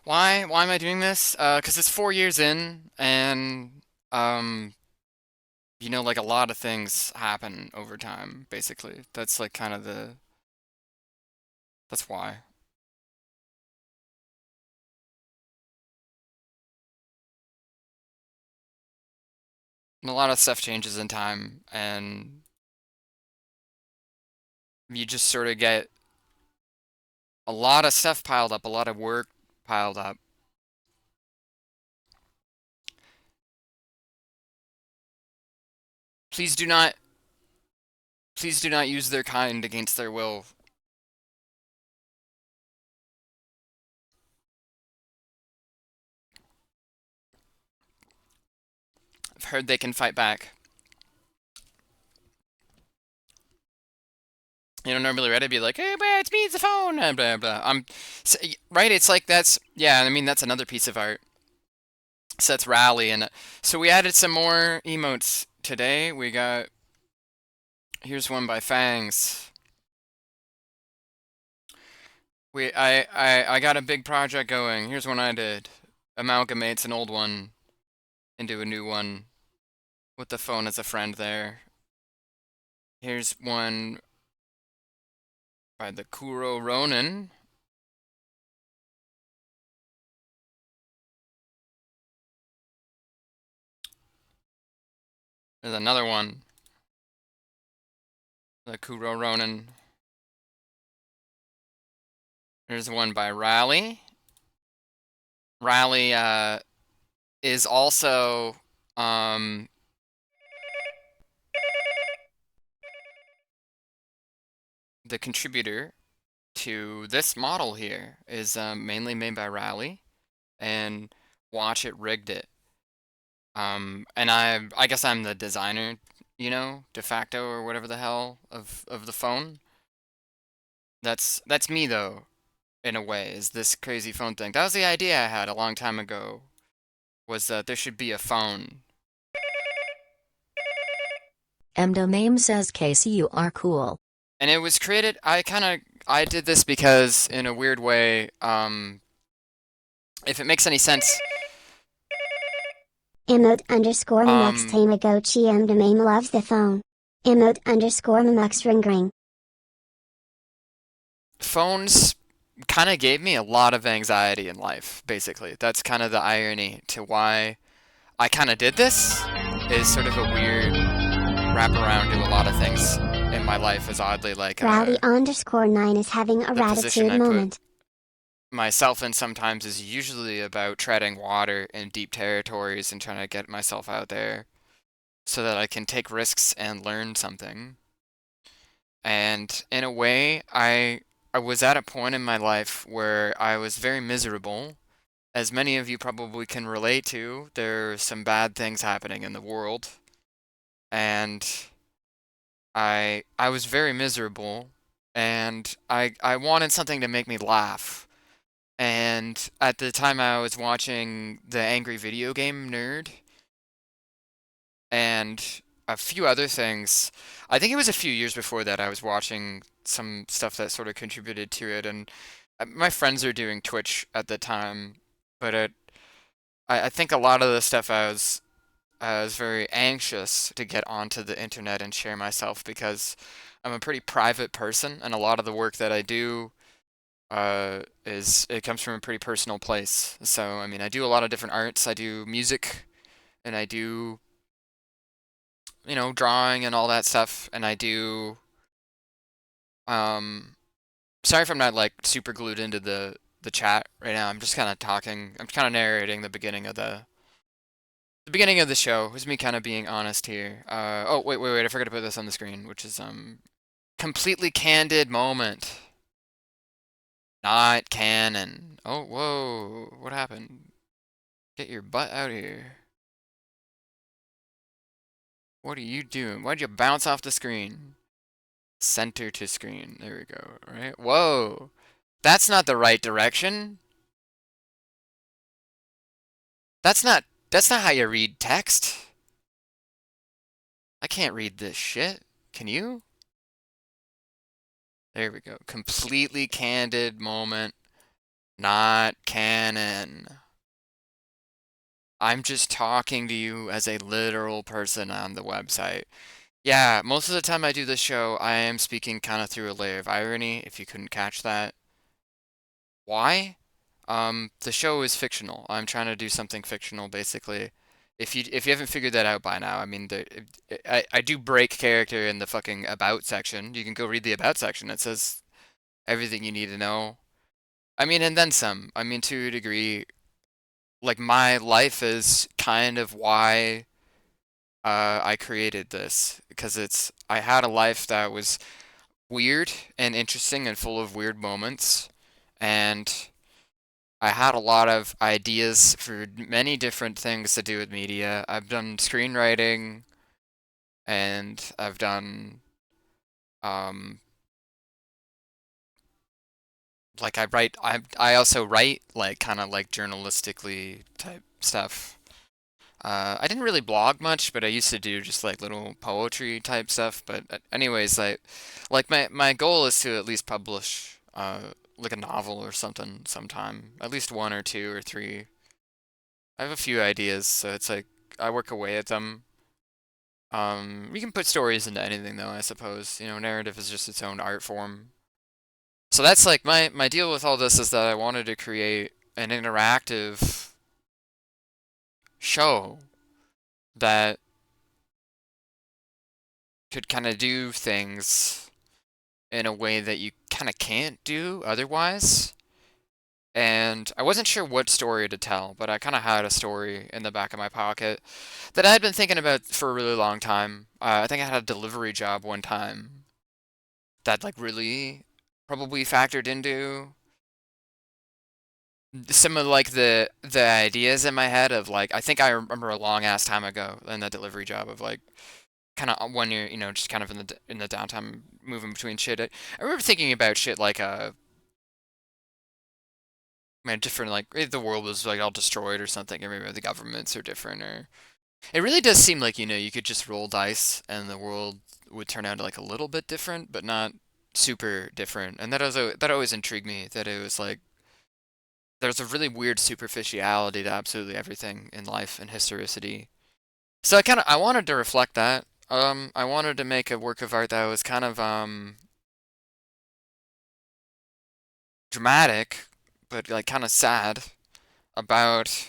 Why am I doing this? Because it's 4 years in, and um, like a lot of things happen over time, basically. That's like kind of that's why. And a lot of stuff changes in time, and you just sort of get a lot of stuff piled up, a lot of work piled up. Please do not, please do not use their kind against their will. I've heard they can fight back. Normally Reddit be like, "Hey, man, it's me, it's the phone," and blah blah. Right. It's like yeah. I mean, that's another piece of art. Sets rally, and so we added some more emotes today. We got here's one by Fangs. I got a big project going. Here's one I did. Amalgamates an old one into a new one with the phone as a friend there. Here's one by the Kuro Ronin. There's another one. The Kuro Ronin. There's one by Rally. Rally is also um, the contributor to this model here. Is mainly made by Rally, and Watch It rigged it. And I guess I'm the designer, de facto or whatever the hell of the phone. That's me though, in a way, is this crazy phone thing. That was the idea I had a long time ago, was that there should be a phone. Mdomame says Casey you are cool. And it was created, I did this because in a weird way, if it makes any sense, Emote underscore Mamux um, Tamagotchi Mdomame loves the phone. Emote underscore Mamux Ring Ring. phones kind of gave me a lot of anxiety in life, basically. That's kind of the irony to why I kind of did this, is sort of a weird wraparound to a lot of things in my life, is oddly like Rally underscore 9 is having a the position gratitude I put moment. myself in sometimes is usually about treading water in deep territories and trying to get myself out there so that I can take risks and learn something. And in a way, I was at a point in my life where I was very miserable. As many of you probably can relate to, there are some bad things happening in the world, and I was very miserable, and I wanted something to make me laugh. And at the time I was watching The Angry Video Game Nerd and a few other things. I think it was a few years before that I was watching some stuff that sort of contributed to it, and my friends are doing Twitch at the time, but I think a lot of the stuff I was very anxious to get onto the internet and share myself because I'm a pretty private person, and a lot of the work that I do is it comes from a pretty personal place. So, I mean, I do a lot of different arts. I do music, and I do, drawing and all that stuff, and I do. Um, Sorry if I'm not like super glued into the chat right now. I'm just kind of talking. I'm kind of narrating the beginning of the show. It was me kind of being honest here. Oh wait! I forgot to put this on the screen, which is completely candid moment, not canon. Oh whoa! What happened? Get your butt out of here! What are you doing? Why'd you bounce off the screen? Center to screen. There we go. All right. Whoa! That's not the right direction. That's not that's not how you read text. I can't read this shit. Can you? There we go. Completely candid moment. Not canon. canon. I'm just talking to you as a literal person on the website. Yeah, most of the time I do this show, I am speaking kind of through a layer of irony, if you couldn't catch that. Why? The show is fictional. I'm trying to do something fictional, basically. If you haven't figured that out by now, I mean, I do break character in the fucking about section. You can go read the about section. It says everything you need to know. I mean, and then some. I mean, to a degree, like my life is kind of why I created this because I had a life that was weird and interesting and full of weird moments, and I had a lot of ideas for many different things to do with media. I've done screenwriting and I've done um like I also write like kind of like journalistically type stuff. I didn't really blog much, but I used to do just like little poetry type stuff. But anyways, like my goal is to at least publish like a novel or something sometime, at least one or two or three. I have a few ideas, so it's like I work away at them. We can put stories into anything though, I suppose. You know, narrative is just its own art form. So that's like my deal with all this is that I wanted to create an interactive show that could kind of do things in a way that you kind of can't do otherwise. And I wasn't sure what story to tell, but I kind of had a story in the back of my pocket that I had been thinking about for a really long time. I think I had a delivery job one time that like really probably factored into some of like the ideas in my head of like I think I remember a long ass time ago in the delivery job of like kind of when you're just kind of in the downtime moving between shit. I remember thinking about shit like man different like if the world was like all destroyed or something, or maybe the governments are different, or it really does seem like you could just roll dice and the world would turn out like a little bit different, but not super different. And that always intrigued me that it was like there's a really weird superficiality to absolutely everything in life and historicity. So I wanted to reflect that. I wanted to make a work of art that was kind of dramatic, but like kind of sad about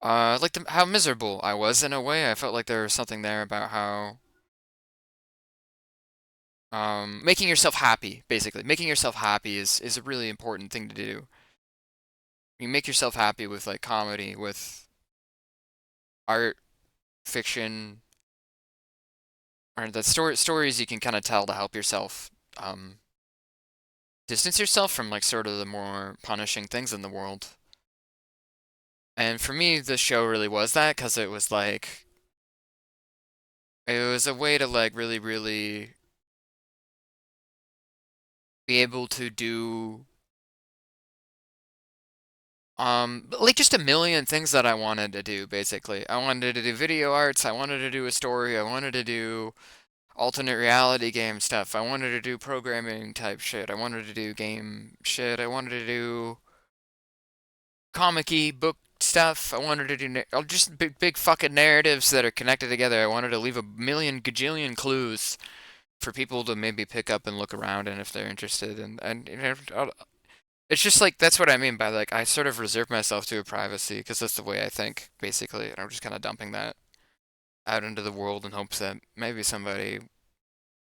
like how miserable I was in a way. I felt like there was something there about how making yourself happy, basically. Making yourself happy is a really important thing to do. You make yourself happy with like comedy, with art, fiction, or the stories you can kind of tell to help yourself um distance yourself from like sort of the more punishing things in the world. And for me, the show really was that because it was like it was a way to like really, really be able to do like just a million things that I wanted to do basically. I wanted to do video arts, I wanted to do a story, I wanted to do alternate reality game stuff, I wanted to do programming type shit, I wanted to do game shit, I wanted to do comic-y book stuff. I wanted to do just big fucking narratives that are connected together. I wanted to leave a million gajillion clues for people to maybe pick up and look around and if they're interested. And it's just like that's what I mean by like I sort of reserve myself to a privacy because that's the way I think basically. And I'm just kind of dumping that out into the world in hopes that maybe somebody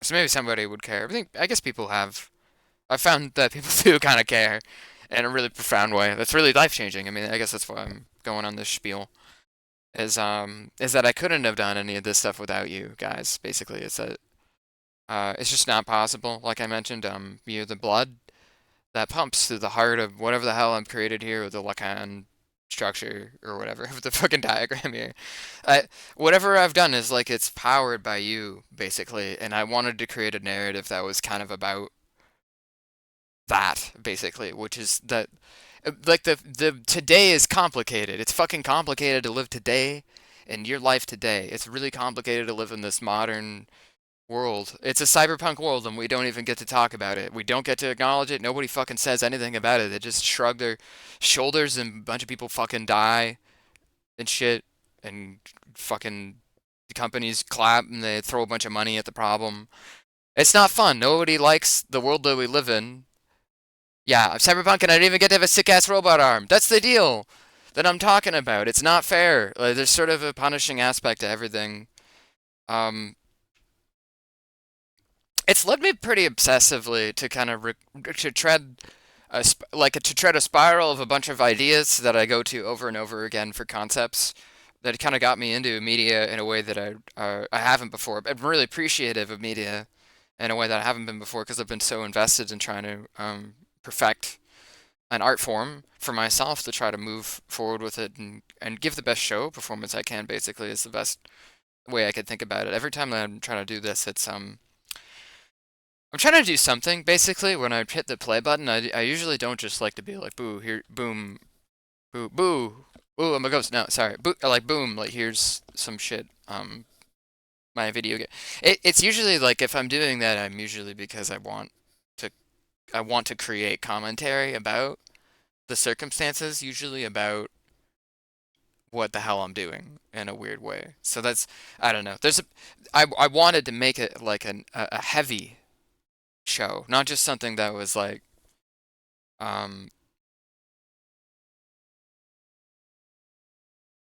would care. I guess people have. I found that people do kind of care in a really profound way. That's really life changing. I mean, I guess that's why I'm going on this spiel. Is that I couldn't have done any of this stuff without you guys. Basically, it's that it's just not possible. Like I mentioned, you're the blood that pumps through the heart of whatever the hell I'm created here with the Lacan structure or whatever with the fucking diagram here. I whatever I've done is like it's powered by you basically, and I wanted to create a narrative that was kind of about that basically, which is that like the today is complicated. It's fucking complicated to live today in your life today. It's really complicated to live in this modern world. It's a cyberpunk world, and we don't even get to talk about it. We don't get to acknowledge it. Nobody fucking says anything about it. They just shrug their shoulders, and a bunch of people fucking die and shit, and fucking the companies clap and they throw a bunch of money at the problem. It's not fun. Nobody likes the world that we live in. Yeah, I'm cyberpunk, and I didn't even get to have a sick ass robot arm. That's the deal that I'm talking about. It's not fair. Like, there's sort of a punishing aspect to everything. Um, it's led me pretty obsessively to kind of to tread to tread a spiral of a bunch of ideas that I go to over and over again for concepts that kind of got me into media in a way that I haven't before. I'm really appreciative of media in a way that I haven't been before because I've been so invested in trying to perfect an art form for myself to try to move forward with it and give the best show performance I can. Basically, is the best way I could think about it. Every time that I'm trying to do this, I'm trying to do something. Basically, when I hit the play button, I usually don't just like to be like boo here, boom, boo, boo, boo. I'm a ghost. No, sorry, boo, like boom, like here's some shit. My video game. It's usually like if I'm doing that, I'm usually because to I want to create commentary about the circumstances, usually about what the hell I'm doing in a weird way. So that's I don't know. I wanted to make it like a heavy show, not just something that was like um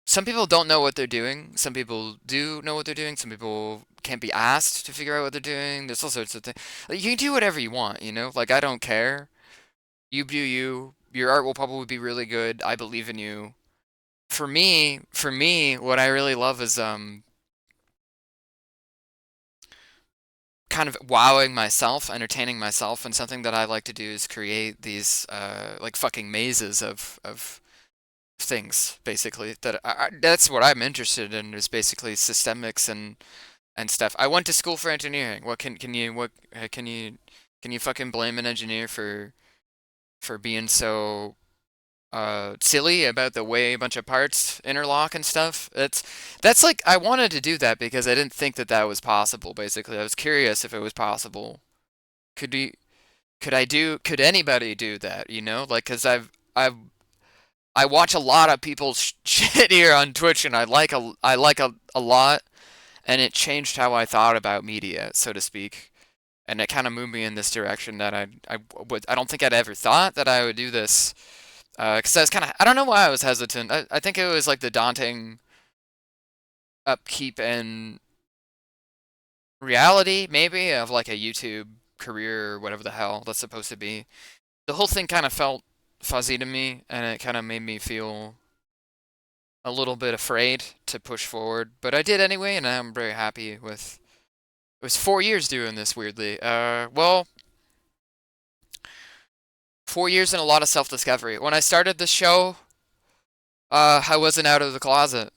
some people don't know what they're doing. Some people do know what they're doing. Some people can't be asked to figure out what they're doing. There's all sorts of things. Like, you can do whatever you want, you know? Like, I don't care. You do you. Your art will probably be really good. I believe in you. For me, what I really love is kind of wowing myself, entertaining myself, and something that I like to do is create these like fucking mazes of things basically that's what I'm interested in is basically systemics and stuff. I went to school for engineering. What can you what can you fucking blame an engineer for being so silly about the way a bunch of parts interlock and stuff? That's like I wanted to do that because I didn't think that that was possible. Basically, I was curious if it was possible. Could you could anybody do that, you know? Like cuz I watch a lot of people's shit here on Twitch, and I like a lot, and it changed how I thought about media, so to speak, and it kind of moved me in this direction that I don't think I'd ever thought that I would do this, because I was kind of I don't know why I was hesitant. I think it was like the daunting upkeep and reality maybe of like a YouTube career or whatever the hell that's supposed to be. The whole thing kind of felt fuzzy to me, and it kind of made me feel a little bit afraid to push forward, but I did anyway, and I'm very happy with. It was 4 years doing this weirdly. Well, 4 years and a lot of self-discovery. When I started the show, I wasn't out of the closet.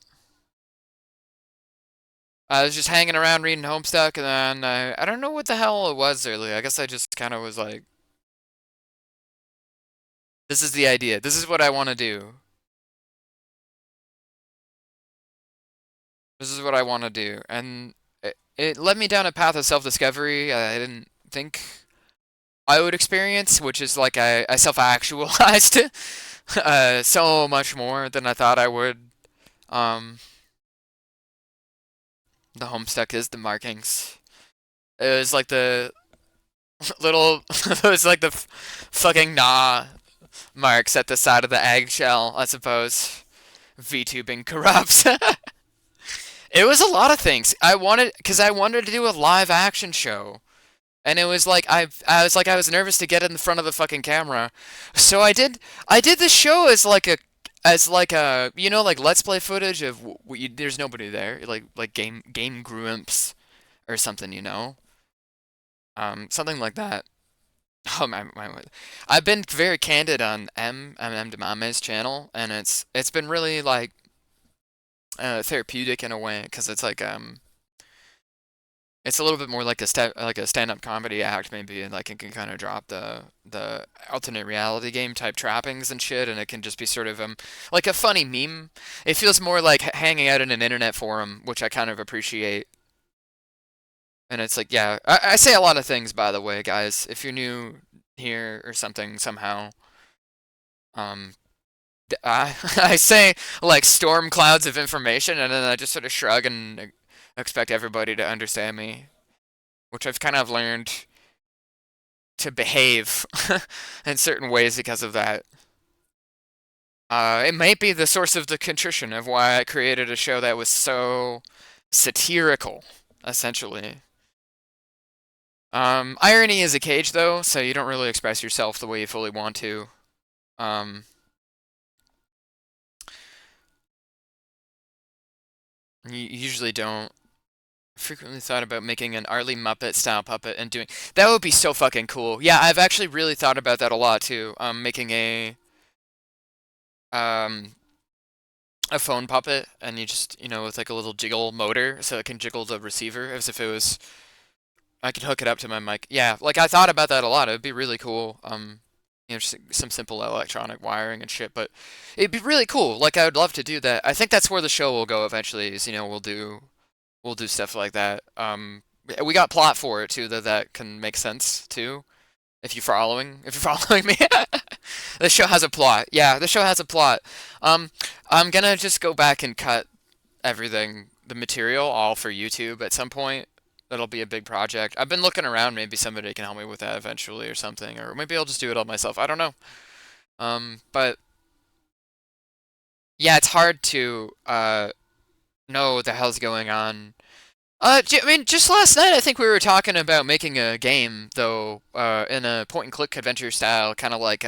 I was just hanging around reading Homestuck, and then I don't know what the hell it was really. I guess I just kind of was like, this is the idea. This is what I want to do. This is what I want to do, and it led me down a path of self-discovery I didn't think I would experience, which is like I self-actualized so much more than I thought I would. Um, the Homestuck is the markings. It was like the little, it was like the fucking gnaw marks at the side of the eggshell, I suppose. VTubing corrupts. It was a lot of things. Because I wanted to do a live action show. And it was like I was nervous to get in front of the fucking camera, so I did the show as like a you know like let's play footage of there's nobody there like game grumps or something, you know, something like that. Oh I've been very candid on Demame's channel, and it's been really like therapeutic in a way because it's like it's a little bit more like like a stand-up comedy act maybe, and like it can kind of drop the alternate reality game type trappings and shit, and it can just be sort of like a funny meme. It feels more like hanging out in an internet forum, which I kind of appreciate. And it's like, yeah, I say a lot of things, by the way, guys. If you're new here or something somehow, um, I say like storm clouds of information, and then I just sort of shrug and expect everybody to understand me, which I've kind of learned to behave in certain ways because of that. It might be the source of the contrition of why I created a show that was so satirical, essentially. Irony is a cage, though, so you don't really express yourself the way you fully want to. Um, you usually don't. Frequently thought about making an Arlie Muppet style puppet and doing that would be so fucking cool. Yeah, I've actually really thought about that a lot too. Making um a phone puppet and you just with like a little jiggle motor so it can jiggle the receiver as if it was I could hook it up to my mic. Yeah, like I thought about that a lot. It'd be really cool. Just some simple electronic wiring and shit, but it'd be really cool. Like I would love to do that. I think that's where the show will go eventually. Is we'll do stuff like that. We got plot for it too that can make sense too. If you're following me, the show has a plot. Yeah, the show has a plot. Um, I'm gonna just go back and cut everything, the material, all for YouTube at some point. That'll be a big project. I've been looking around. Maybe somebody can help me with that eventually or something, or maybe I'll just do it all myself. I don't know. But yeah, it's hard to know what the hell's going on. I mean, just last night I think we were talking about making a game, though, in a point-and-click adventure style, kind of like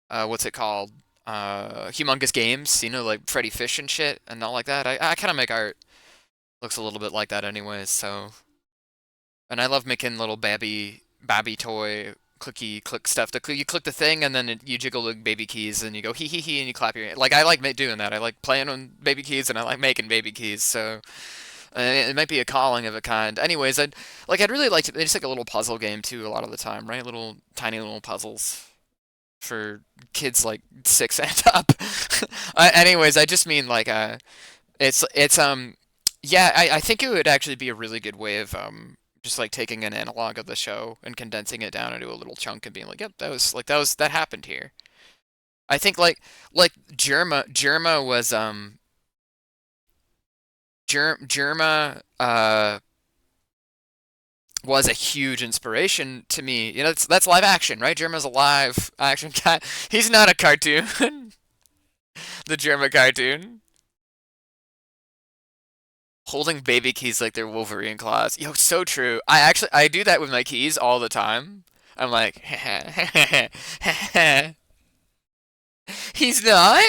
what's it called? Humongous Games, like Freddy Fish and shit, and all like that. I kind of make art looks a little bit like that, anyways. So, and I love making little babby toy clicky click stuff. You click the thing, and then you jiggle the baby keys, and you go hee hee hee, and you clap your. Like I like doing that. I like playing on baby keys, and I like making baby keys. So. It might be a calling of a kind. Anyways, I'd really like to. It's like a little puzzle game too. A lot of the time, right? Little tiny little puzzles for kids like 6 and up. Anyways, I just mean like it's yeah. I think it would actually be a really good way of just like taking an analog of the show and condensing it down into a little chunk and being like, yep, that happened here. I think like Germa was Germa was a huge inspiration to me. That's live action, right? Germa's a live action guy. He's not a cartoon. The Germa cartoon. Holding baby keys like they're Wolverine claws. Yo, so true. I do that with my keys all the time. I'm like, he's not?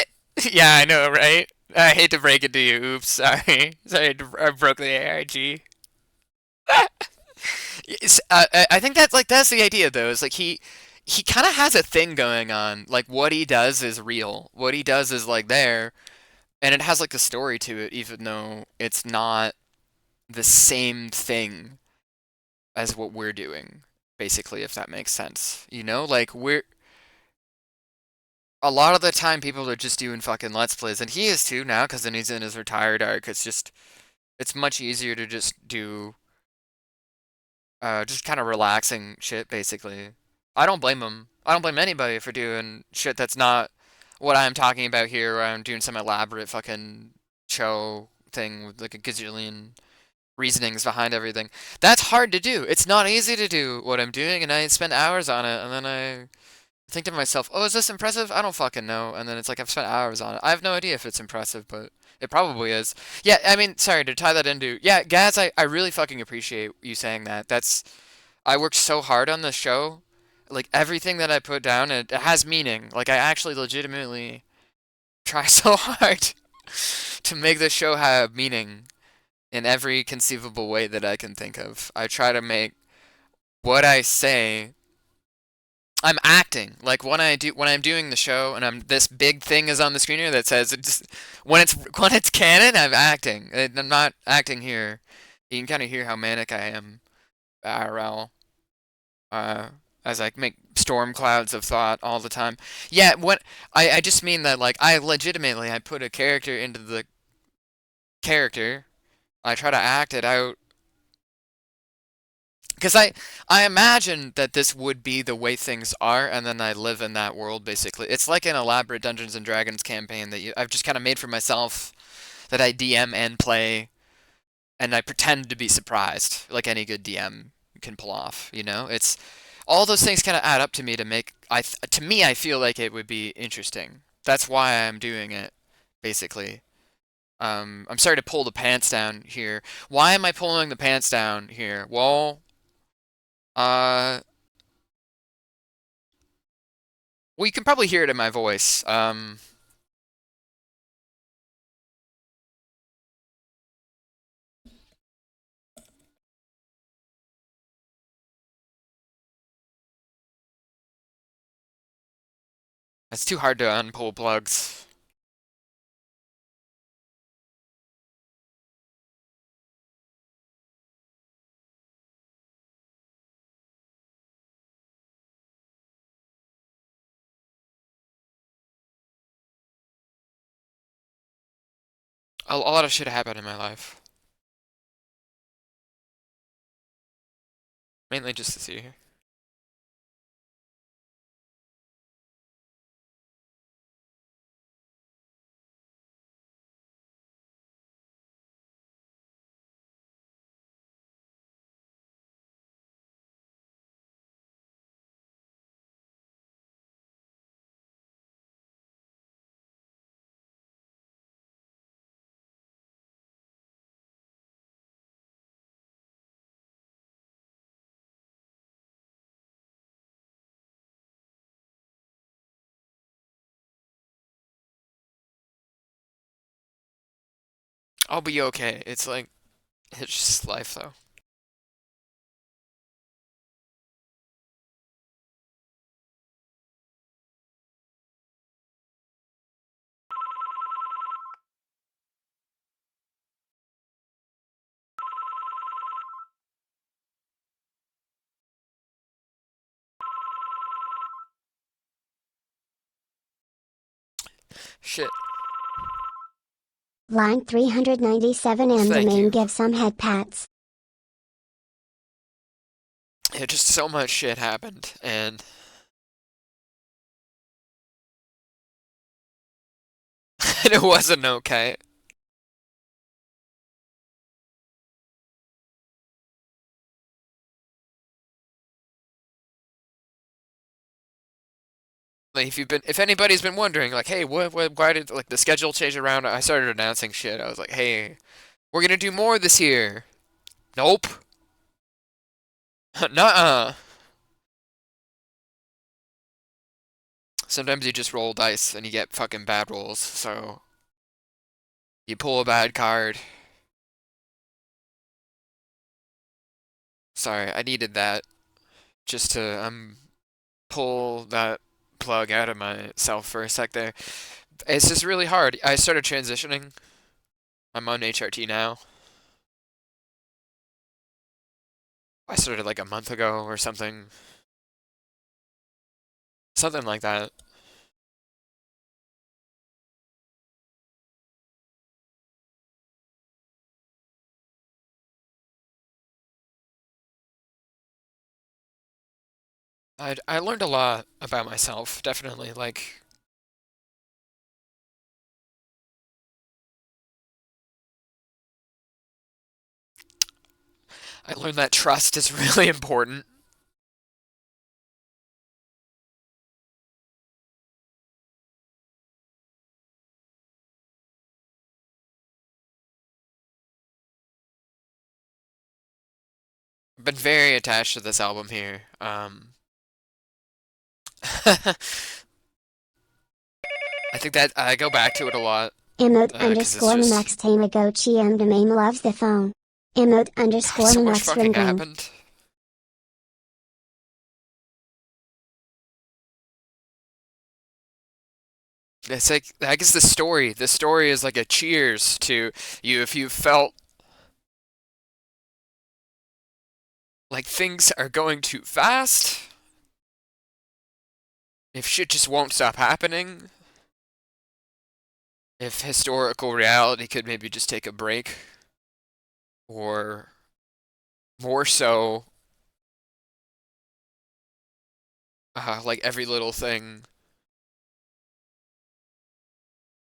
Yeah, I know, right? I hate to break it to you. Oops, sorry. Sorry, I broke the AIG. I think that's the idea though. Is like he kind of has a thing going on. Like what he does is real. What he does is like there, and it has like a story to it, even though it's not the same thing as what we're doing. Basically, if that makes sense, like we're a lot of the time people are just doing fucking let's plays, and he is too now because then he's in his retired arc. It's much easier to just do just kind of relaxing shit, basically. I don't blame him. I don't blame anybody for doing shit that's not what I'm talking about here, where I'm doing some elaborate fucking show thing with like a gazillion reasonings behind everything. That's hard to do. It's not easy to do what I'm doing, and I spend hours on it, and then I think to myself, oh, is this impressive? I don't fucking know. And then it's like I've spent hours on it. I have no idea if it's impressive, but it probably is. Yeah, I mean, sorry to tie that into. Yeah, Gaz, I really fucking appreciate you saying that. I worked so hard on the show. Like everything that I put down, it has meaning. Like I actually legitimately try so hard to make the show have meaning in every conceivable way that I can think of. I try to make what I say I'm acting like when I'm doing the show and I'm this big thing is on the screen here that says it just when it's canon I'm acting. I'm not acting here. You can kind of hear how manic I am IRL uh as I make storm clouds of thought all the time. Yeah, when I just mean that like I put a character into the character. I try to act it out Because I imagine that this would be the way things are, and then I live in that world basically. It's like an elaborate Dungeons and Dragons campaign that I've just kind of made for myself that I DM and play, and I pretend to be surprised, like any good DM can pull off. It's all those things kind of add up to me to make to me I feel like it would be interesting. That's why I'm doing it, basically. I'm sorry to pull the pants down here. Why am I pulling the pants down here? Uh, well, you can probably hear it in my voice. It's too hard to unpull plugs. A lot of shit happened in my life. Mainly just this year. I'll be okay. It's just life though. Shit. Line 397M Thank domain you. gives some head pats. Yeah, just so much shit happened, and it wasn't okay. Like if anybody's been wondering, like, hey, why did like the schedule change around? I started announcing shit. I was like, hey, we're gonna do more this year. Nope. Nuh-uh. Sometimes you just roll dice and you get fucking bad rolls. So you pull a bad card. Sorry, I needed that just to pull that plug out of myself for a sec there. It's just really hard. I started transitioning. I'm on HRT now. I started like a month ago or something. Something like that. I learned a lot about myself, definitely. Like I learned that trust is really important. I've been very attached to this album here. I think that I go back to it a lot Emote because it's underscore just Max Tamagochi M domain loves the phone. Emote underscore so much Max fucking ring ring. happened. It's like I guess the story is like a cheers to you if you felt like things are going too fast, if shit just won't stop happening, if historical reality could maybe just take a break, or more so, like every little thing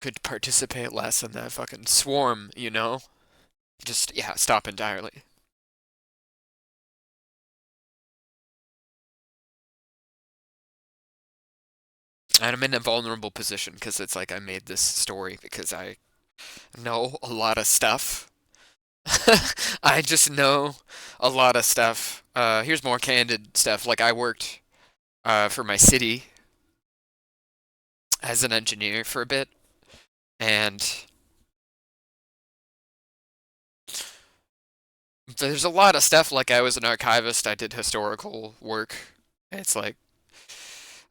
could participate less in that fucking swarm, you know? Just, yeah, stop entirely. And I'm in a vulnerable position because it's like I made this story because I know a lot of stuff. I just know a lot of stuff. Here's more candid stuff. Like I worked for my city as an engineer for a bit, and there's a lot of stuff. Like I was an archivist. I did historical work. It's like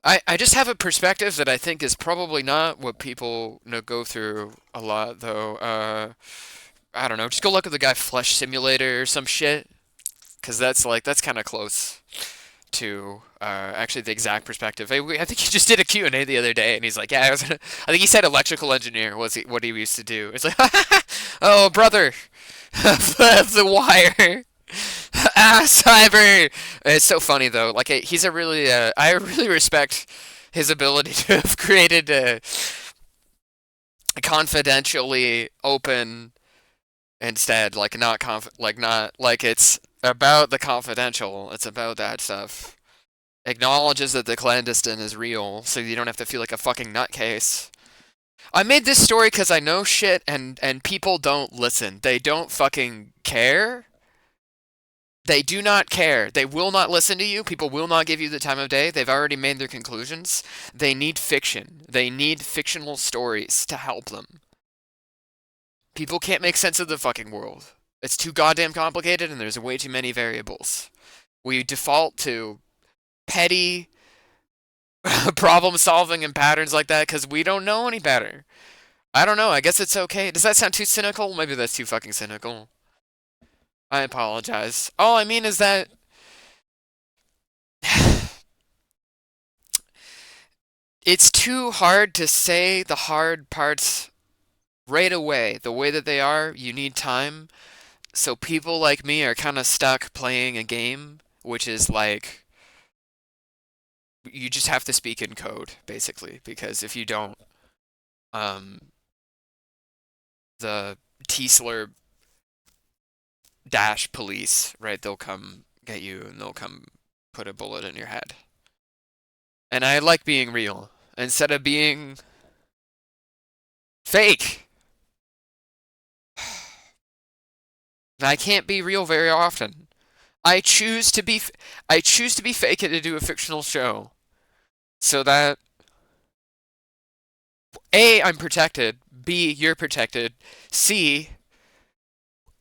I just have a perspective that I think is probably not what people go through a lot though. I don't know. Just go look at the guy Flesh Simulator or some shit, because that's kind of close to actually the exact perspective. I think he just did a Q&A the other day, and he's like, yeah, I think he said electrical engineer was what he used to do. It's like, oh brother, the wire. Ah, cyber. It's so funny though. Like he's a really, I really respect his ability to have created a confidentially open instead, like not like not like it's about the confidential. It's about that stuff. Acknowledges that the clandestine is real, so you don't have to feel like a fucking nutcase. I made this story because I know shit, and people don't listen. They don't fucking care. They do not care. They will not listen to you. People will not give you the time of day. They've already made their conclusions. They need fiction. They need fictional stories to help them. People can't make sense of the fucking world. It's too goddamn complicated and there's way too many variables. We default to petty problem solving and patterns like that because we don't know any better. I don't know. I guess it's okay. Does that sound too cynical? Maybe that's too fucking cynical. I apologize. All I mean is that it's too hard to say the hard parts right away. The way that they are, you need time. So people like me are kind of stuck playing a game, which is like you just have to speak in code, basically, because if you don't, um, the Teesler dash police, right, they'll come get you and they'll come put a bullet in your head. And I like being real instead of being fake. I can't be real very often. I choose to be I choose to be fake and to do a fictional show so that A, I'm protected, B, you're protected, C,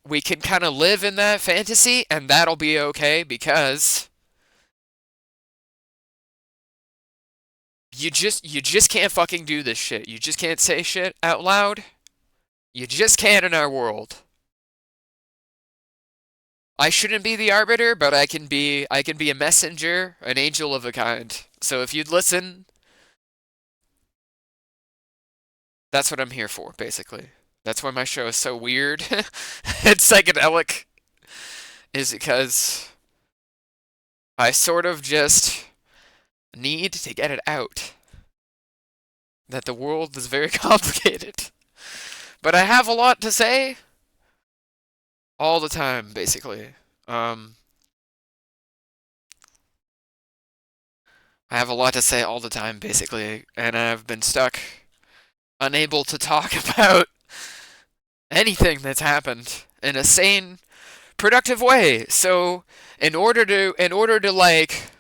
we can kind of live in that fantasy and that'll be okay because you just can't fucking do this shit. You just can't say shit out loud. You just can't in our world. I shouldn't be the arbiter, but I can be a messenger, an angel of a kind. So if you'd listen, that's what I'm here for, basically. That's why my show is so weird and psychedelic, is because I sort of just need to get it out that the world is very complicated. But I have a lot to say all the time, basically. Um, I have a lot to say all the time, basically, and I've been stuck, unable to talk about anything that's happened in a sane, productive way. So, in order to like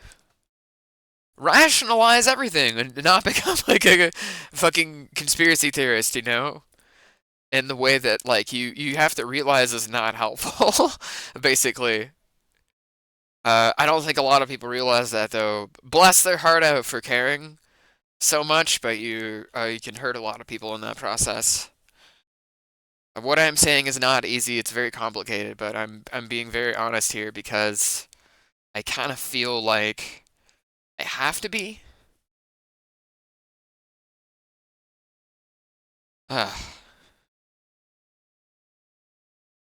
rationalize everything and not become like a fucking conspiracy theorist, in the way that like you have to realize is not helpful, basically. I don't think a lot of people realize that though. Bless their heart out for caring so much, but you can hurt a lot of people in that process. What I'm saying is not easy. It's very complicated, but I'm being very honest here because I kind of feel like I have to be.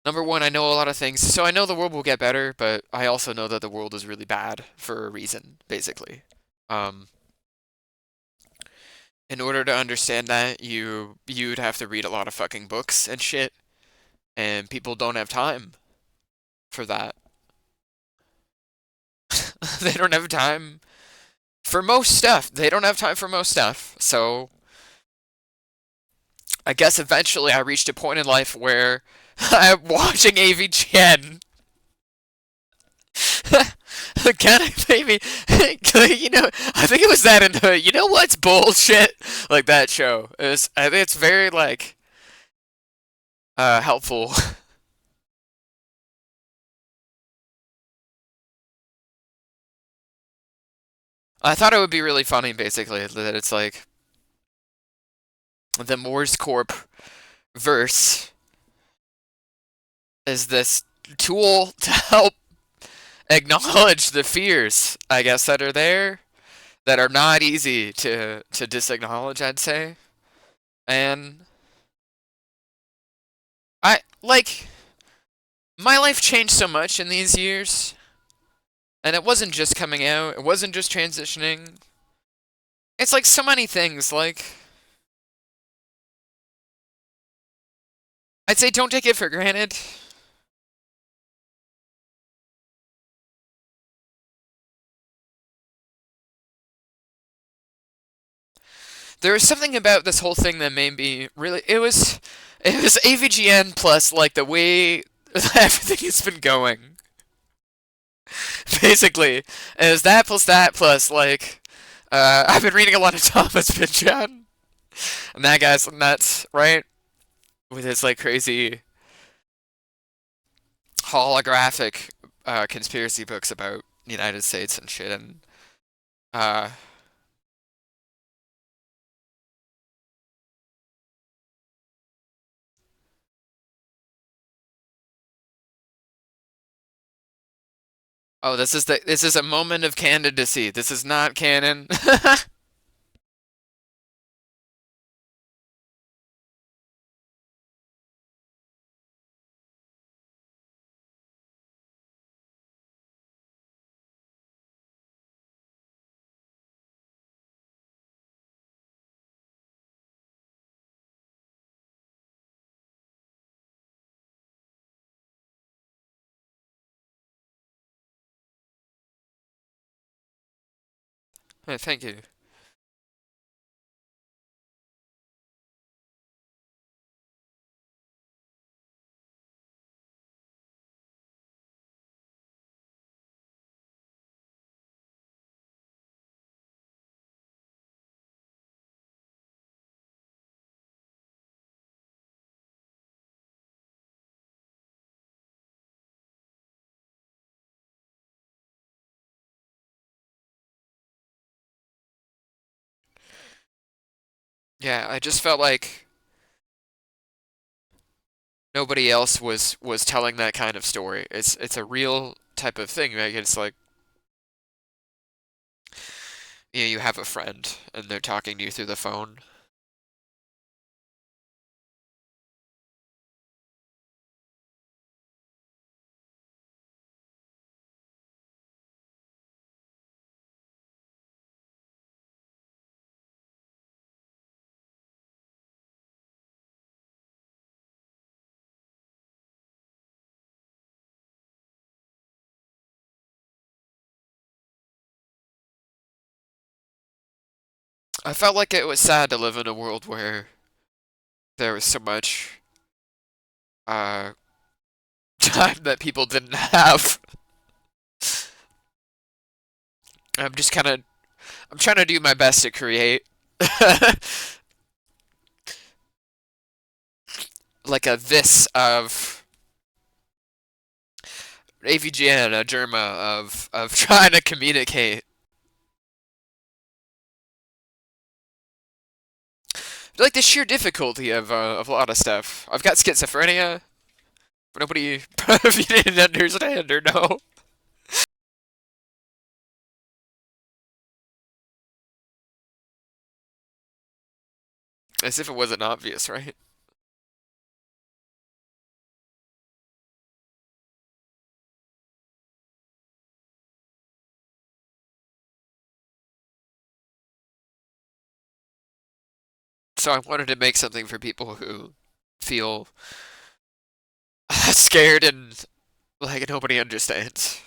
Number one, I know a lot of things, so I know the world will get better, but I also know that the world is really bad for a reason, basically. Um, in order to understand that, you'd have to read a lot of fucking books and shit, and people don't have time for that. They don't have time for most stuff. They don't have time for most stuff. So I guess eventually I reached a point in life where I'm watching AVGN. Can I maybe, I think it was that in the, you know what's bullshit? Like that show. I think it's very, like, helpful. I thought it would be really funny, basically, that it's like the Morse Corp verse is this tool to help acknowledge the fears, I guess, that are there that are not easy to disacknowledge, I'd say. And I like my life changed so much in these years, and it wasn't just coming out, it wasn't just transitioning. It's like so many things, like I'd say don't take it for granted. There was something about this whole thing that made me really it was AVGN plus like the way everything has been going. Basically, it was that plus like I've been reading a lot of Thomas Pynchon, and that guy's nuts, right? With his like crazy holographic conspiracy books about the United States and shit. And uh, oh, this is a moment of candidacy. This is not canon. Thank you. Yeah, I just felt like nobody else was telling that kind of story. It's a real type of thing. Like it's like you have a friend and they're talking to you through the phone. I felt like it was sad to live in a world where there was so much uh time that people didn't have. I'm just kind of I'm trying to do my best to create like a this of AVGN, a Germa of trying to communicate. Like the sheer difficulty of a lot of stuff. I've got schizophrenia, but nobody if you didn't understand or know. As if it wasn't obvious, right? So I wanted to make something for people who feel scared and like nobody understands.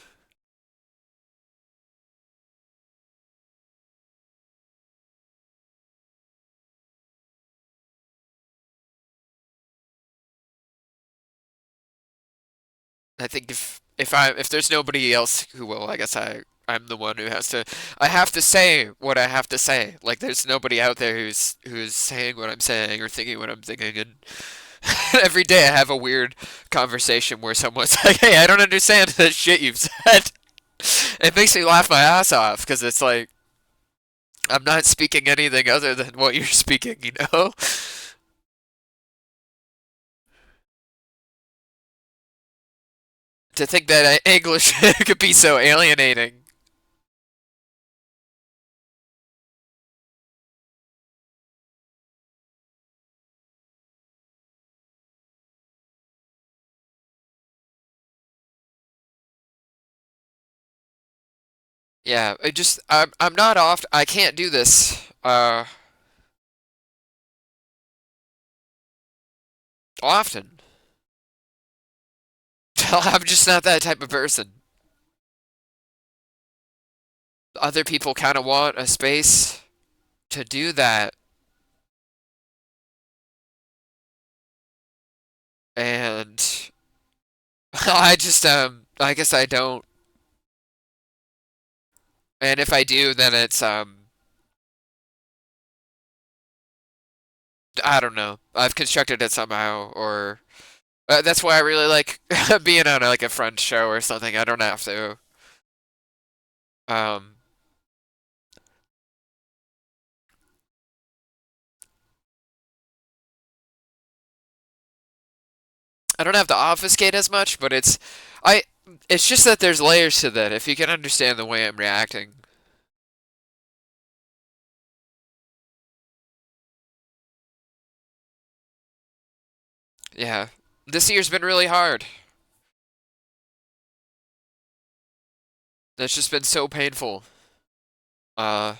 I think if there's nobody else who will, I guess I'm the one who has to. I have to say what I have to say. Like there's nobody out there who's saying what I'm saying or thinking what I'm thinking, and every day I have a weird conversation where someone's like, "Hey, I don't understand the shit you've said." It makes me laugh my ass off because it's like I'm not speaking anything other than what you're speaking, you know? To think that English could be so alienating. Yeah, I'm not oft I can't do this often. I'm just not that type of person. Other people kind of want a space to do that, and I guess I don't. And if I do, then it's I don't know. I've constructed it somehow, or that's why I really like being on like a friend show or something. I don't have to. Um, I don't have to obfuscate as much, but I. It's just that there's layers to that. If you can understand the way I'm reacting, yeah. This year's been really hard. It's just been so painful. Uh,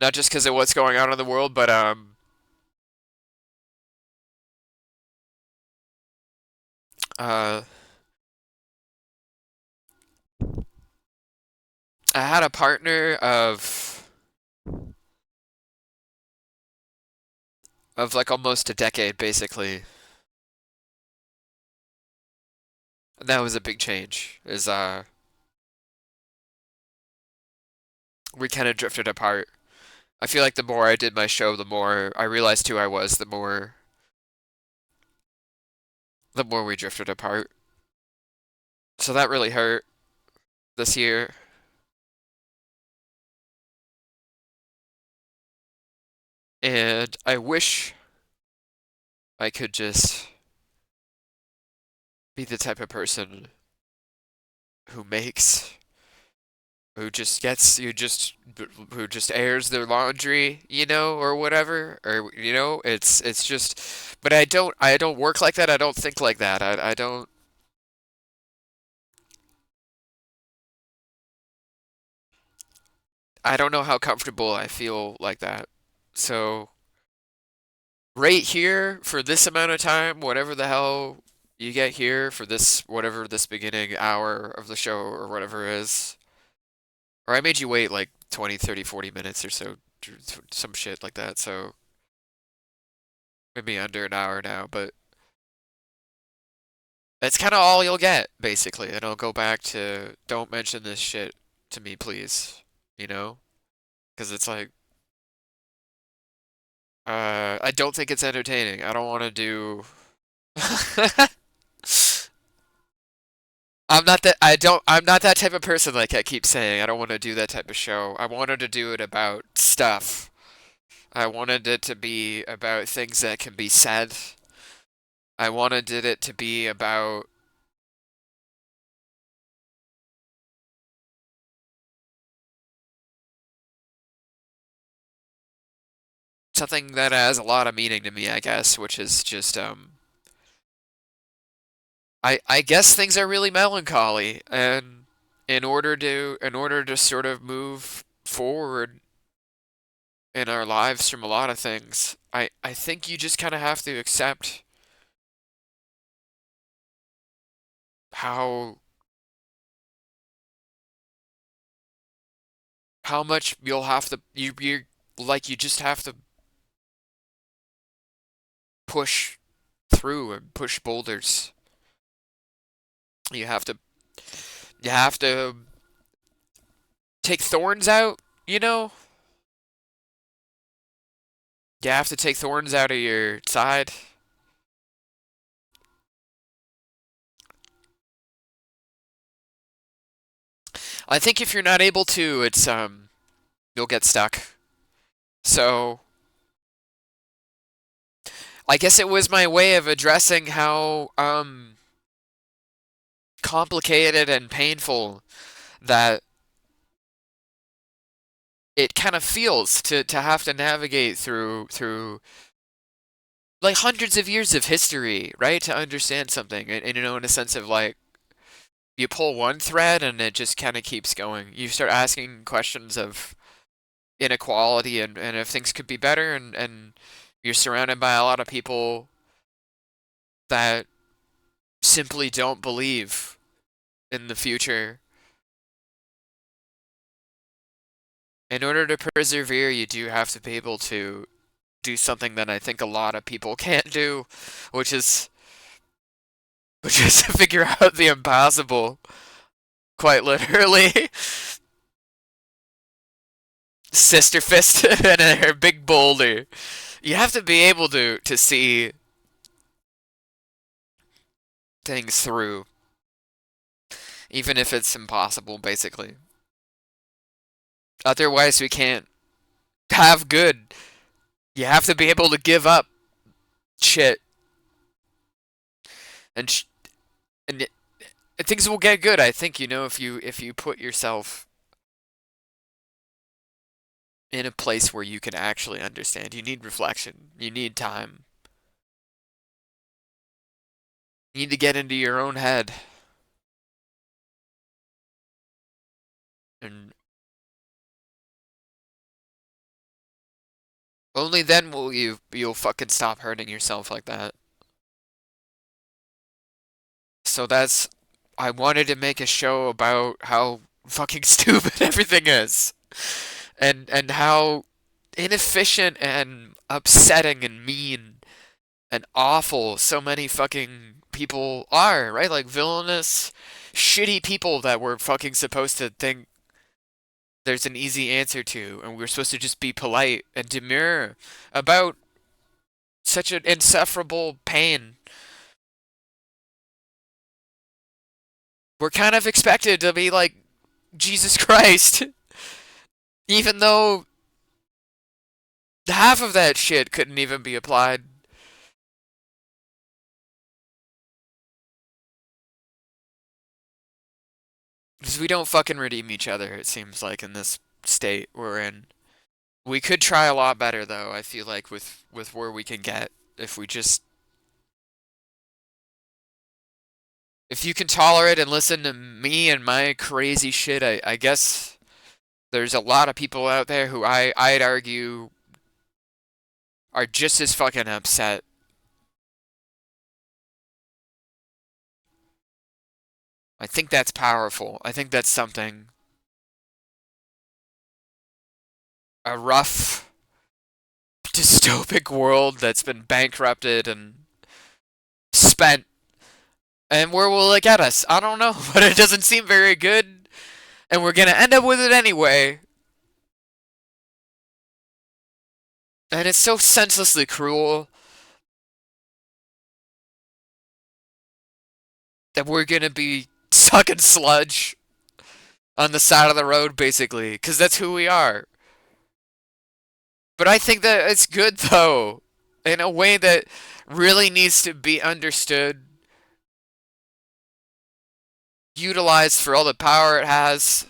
Not just because of what's going on in the world, but uh, I had a partner of like almost a decade, basically. And that was a big change. Is We kind of drifted apart. I feel like the more I did my show, the more I realized who I was, the more we drifted apart. So that really hurt this year. And I wish I could just be the type of person who makes who just airs their laundry, you know, or whatever, or you know, it's just. But I don't work like that. I don't think like that. I don't know how comfortable I feel like that. So right here for this amount of time, whatever the hell you get here for this whatever this beginning hour of the show or whatever it is, or I made you wait like 20, 30, 40 minutes or so, some shit like that. So maybe under an hour now, but that's kind of all you'll get, basically. And I'll go back to don't mention this shit to me, please. You know? Because it's like, I don't think it's entertaining. I don't want to do. I'm not that type of person like I keep saying. I don't want to do that type of show. I wanted to do it about stuff. I wanted it to be about things that can be said. I wanted it to be about something that has a lot of meaning to me, I guess, which is just I guess things are really melancholy, and in order to sort of move forward, in our lives from a lot of things. I think you just kind of have to accept how how much you'll have to you like you just have to push through and push boulders. You have to you have to take thorns out, you know? You have to take thorns out of your side. I think if you're not able to, it's you'll get stuck. So, I guess it was my way of addressing how complicated and painful that it kind of feels to have to navigate through like hundreds of years of history, right? To understand something. And you know, in a sense of like you pull one thread and it just kind of keeps going. You start asking questions of inequality and if things could be better and you're surrounded by a lot of people that simply don't believe in the future. In order to persevere, you do have to be able to do something that I think a lot of people can't do, which is which is to figure out the impossible, quite literally. Sister fist and her big boulder. You have to be able to see things through, even if it's impossible, basically. Otherwise, we can't have good. You have to be able to give up shit, and and things will get good. I think you know if you put yourself in a place where you can actually understand. You need reflection. You need time. You need to get into your own head, and only then will you'll fucking stop hurting yourself like that. So that's I wanted to make a show about how fucking stupid everything is. And how inefficient and upsetting and mean and awful so many fucking people are, right? Like villainous, shitty people that we're fucking supposed to think there's an easy answer to, and we're supposed to just be polite and demure about such an insufferable pain. We're kind of expected to be like Jesus Christ, even though half of that shit couldn't even be applied. Because we don't fucking redeem each other, it seems like, in this state we're in. We could try a lot better, though, I feel like, with where we can get. If we just. If you can tolerate and listen to me and my crazy shit, I guess there's a lot of people out there who I'd argue are just as fucking upset. I think that's powerful. I think that's something. A rough, dystopic world that's been bankrupted and spent. And where will it get us? I don't know, but it doesn't seem very good. And we're gonna end up with it anyway. And it's so senselessly cruel that we're gonna be sucking sludge on the side of the road, basically, because that's who we are. But I think that it's good, though, in a way that really needs to be understood, utilized for all the power it has.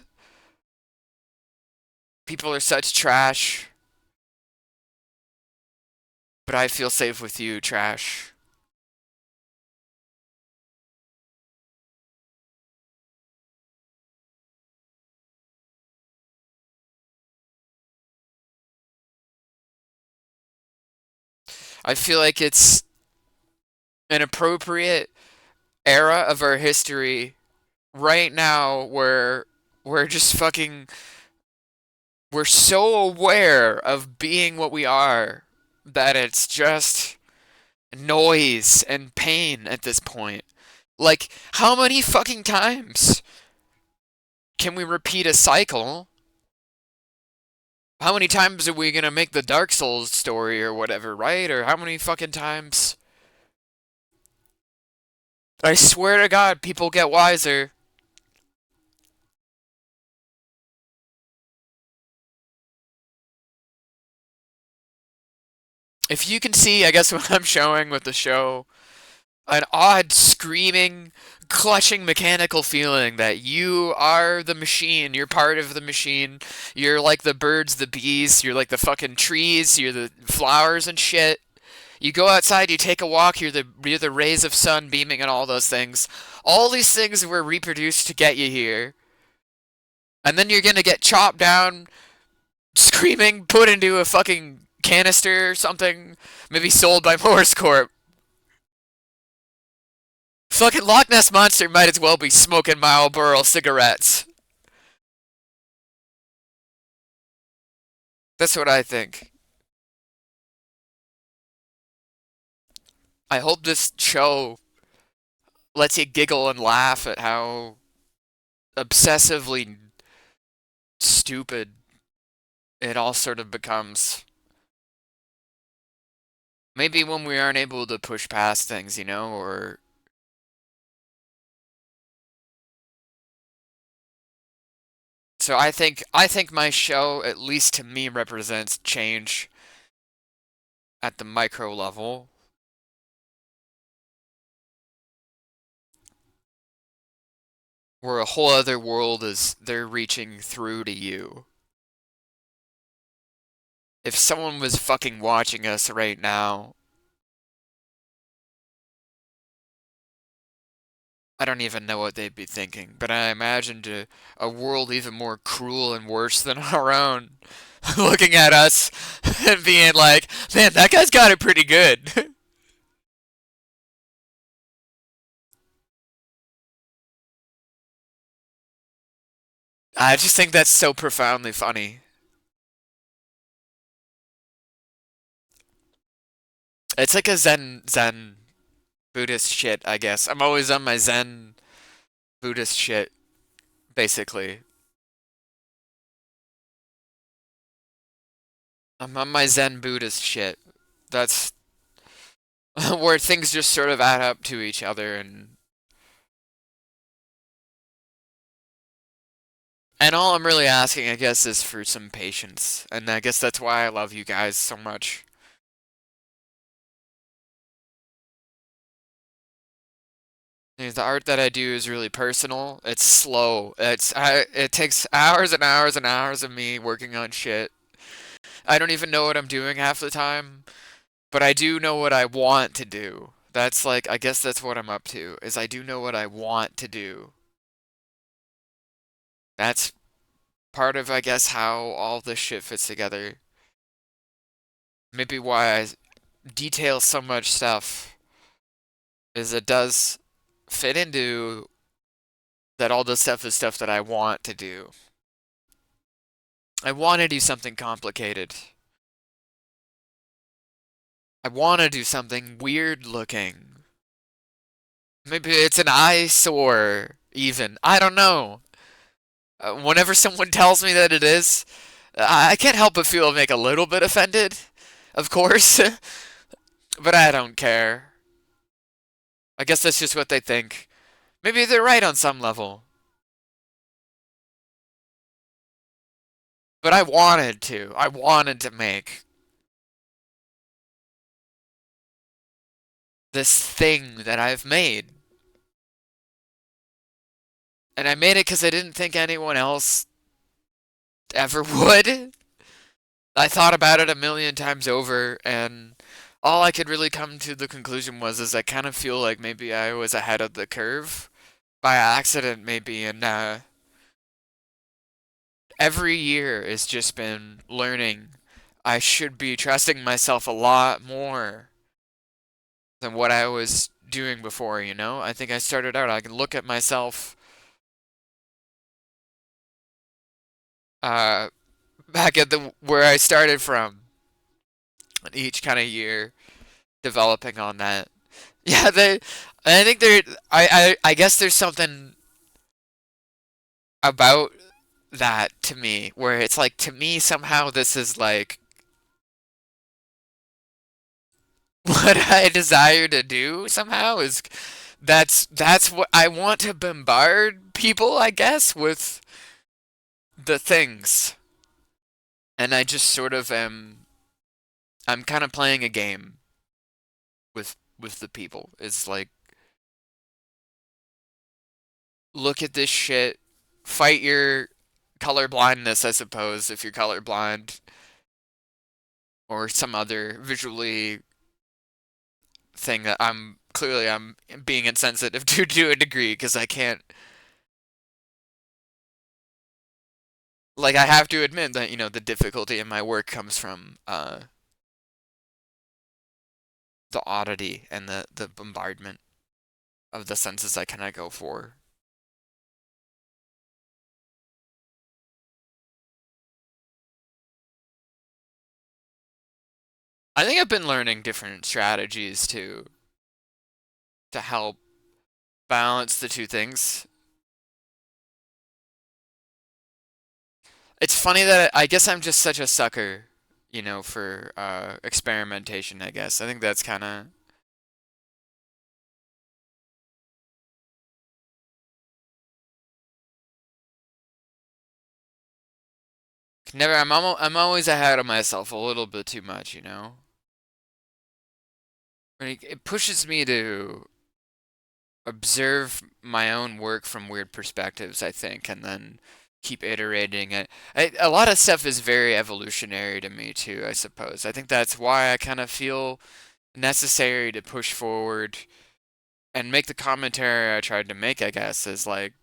People are such trash, but I feel safe with you, trash. I feel like it's an appropriate era of our history right now where we're just fucking we're so aware of being what we are that it's just noise and pain at this point. Like, how many fucking times can we repeat a cycle? How many times are we gonna make the Dark Souls story or whatever, right? Or how many fucking times? I swear to God, people get wiser. If you can see, I guess what I'm showing with the show, an odd screaming, clutching mechanical feeling that you are the machine, you're part of the machine, you're like the birds, the bees, you're like the fucking trees, you're the flowers and shit. You go outside, you take a walk, you're the rays of sun beaming and all those things. All these things were reproduced to get you here. And then you're gonna get chopped down, screaming, put into a fucking canister or something, maybe sold by Morse Corp. Fucking Loch Ness Monster might as well be smoking Marlboro cigarettes. That's what I think. I hope this show lets you giggle and laugh at how obsessively stupid it all sort of becomes. Maybe when we aren't able to push past things, or so I think my show, at least to me, represents change at the micro level, where a whole other world is they're reaching through to you. If someone was fucking watching us right now, I don't even know what they'd be thinking, but I imagined a world even more cruel and worse than our own, looking at us and being like, man, that guy's got it pretty good. I just think that's so profoundly funny. It's like a Zen Buddhist shit, I guess. I'm always on my Zen Buddhist shit, basically. I'm on my Zen Buddhist shit. That's where things just sort of add up to each other, and all I'm really asking, I guess, is for some patience. And I guess that's why I love you guys so much. The art that I do is really personal. It's slow. It takes hours and hours and hours of me working on shit. I don't even know what I'm doing half the time, but I do know what I want to do. That's like, I guess that's what I'm up to, is I do know what I want to do. That's part of, I guess, how all this shit fits together. Maybe why I detail so much stuff is it does fit into that all this stuff is stuff that I want to do. I want to do something complicated. I want to do something weird looking. Maybe it's an eyesore, even. I don't know. Whenever someone tells me that it is, I can't help but feel like a little bit offended, of course, but I don't care. I guess that's just what they think. Maybe they're right on some level. But I wanted to. I wanted to make this thing that I've made. And I made it because I didn't think anyone else ever would. I thought about it a million times over, and all I could really come to the conclusion was is I kind of feel like maybe I was ahead of the curve by accident, maybe, and every year has just been learning. I should be trusting myself a lot more than what I was doing before, you know? I think I started out, I can look at myself uh, back at the where I started from each kind of year, developing on that. Yeah, I think I guess there's something about that to me where it's like, to me, somehow this is like what I desire to do somehow is that's what I want, to bombard people, I guess, with the things. And I just sort of am I'm kind of playing a game with the people. It's like, look at this shit, fight your color blindness, I suppose, if you're colorblind, or some other visually thing that I'm being insensitive to a degree, because I can't, like, I have to admit that, the difficulty in my work comes from the oddity and the bombardment of the senses I kind of go for. I think I've been learning different strategies to help balance the two things. It's funny that I guess I'm just such a sucker, for experimentation, I guess. I think that's kind of, never I'm always ahead of myself a little bit too much, you know? Like, it pushes me to observe my own work from weird perspectives, I think, and then keep iterating it. A lot of stuff is very evolutionary to me too, I suppose. I think that's why I kind of feel necessary to push forward and make the commentary I tried to make, I guess, is like,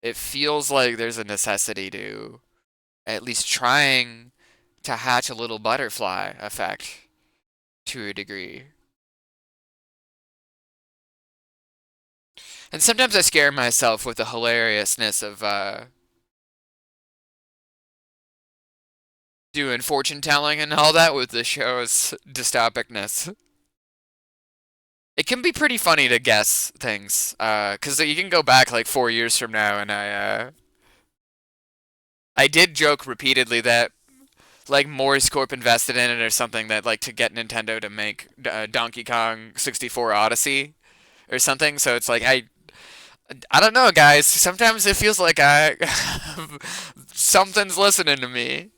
it feels like there's a necessity to at least trying to hatch a little butterfly effect to a degree. And sometimes I scare myself with the hilariousness of doing fortune telling and all that with the show's dystopicness. It can be pretty funny to guess things, because you can go back like 4 years from now, and I did joke repeatedly that like Morris Corp invested in it or something, that like to get Nintendo to make Donkey Kong 64 Odyssey or something. So it's like, I don't know, guys. Sometimes it feels like something's listening to me.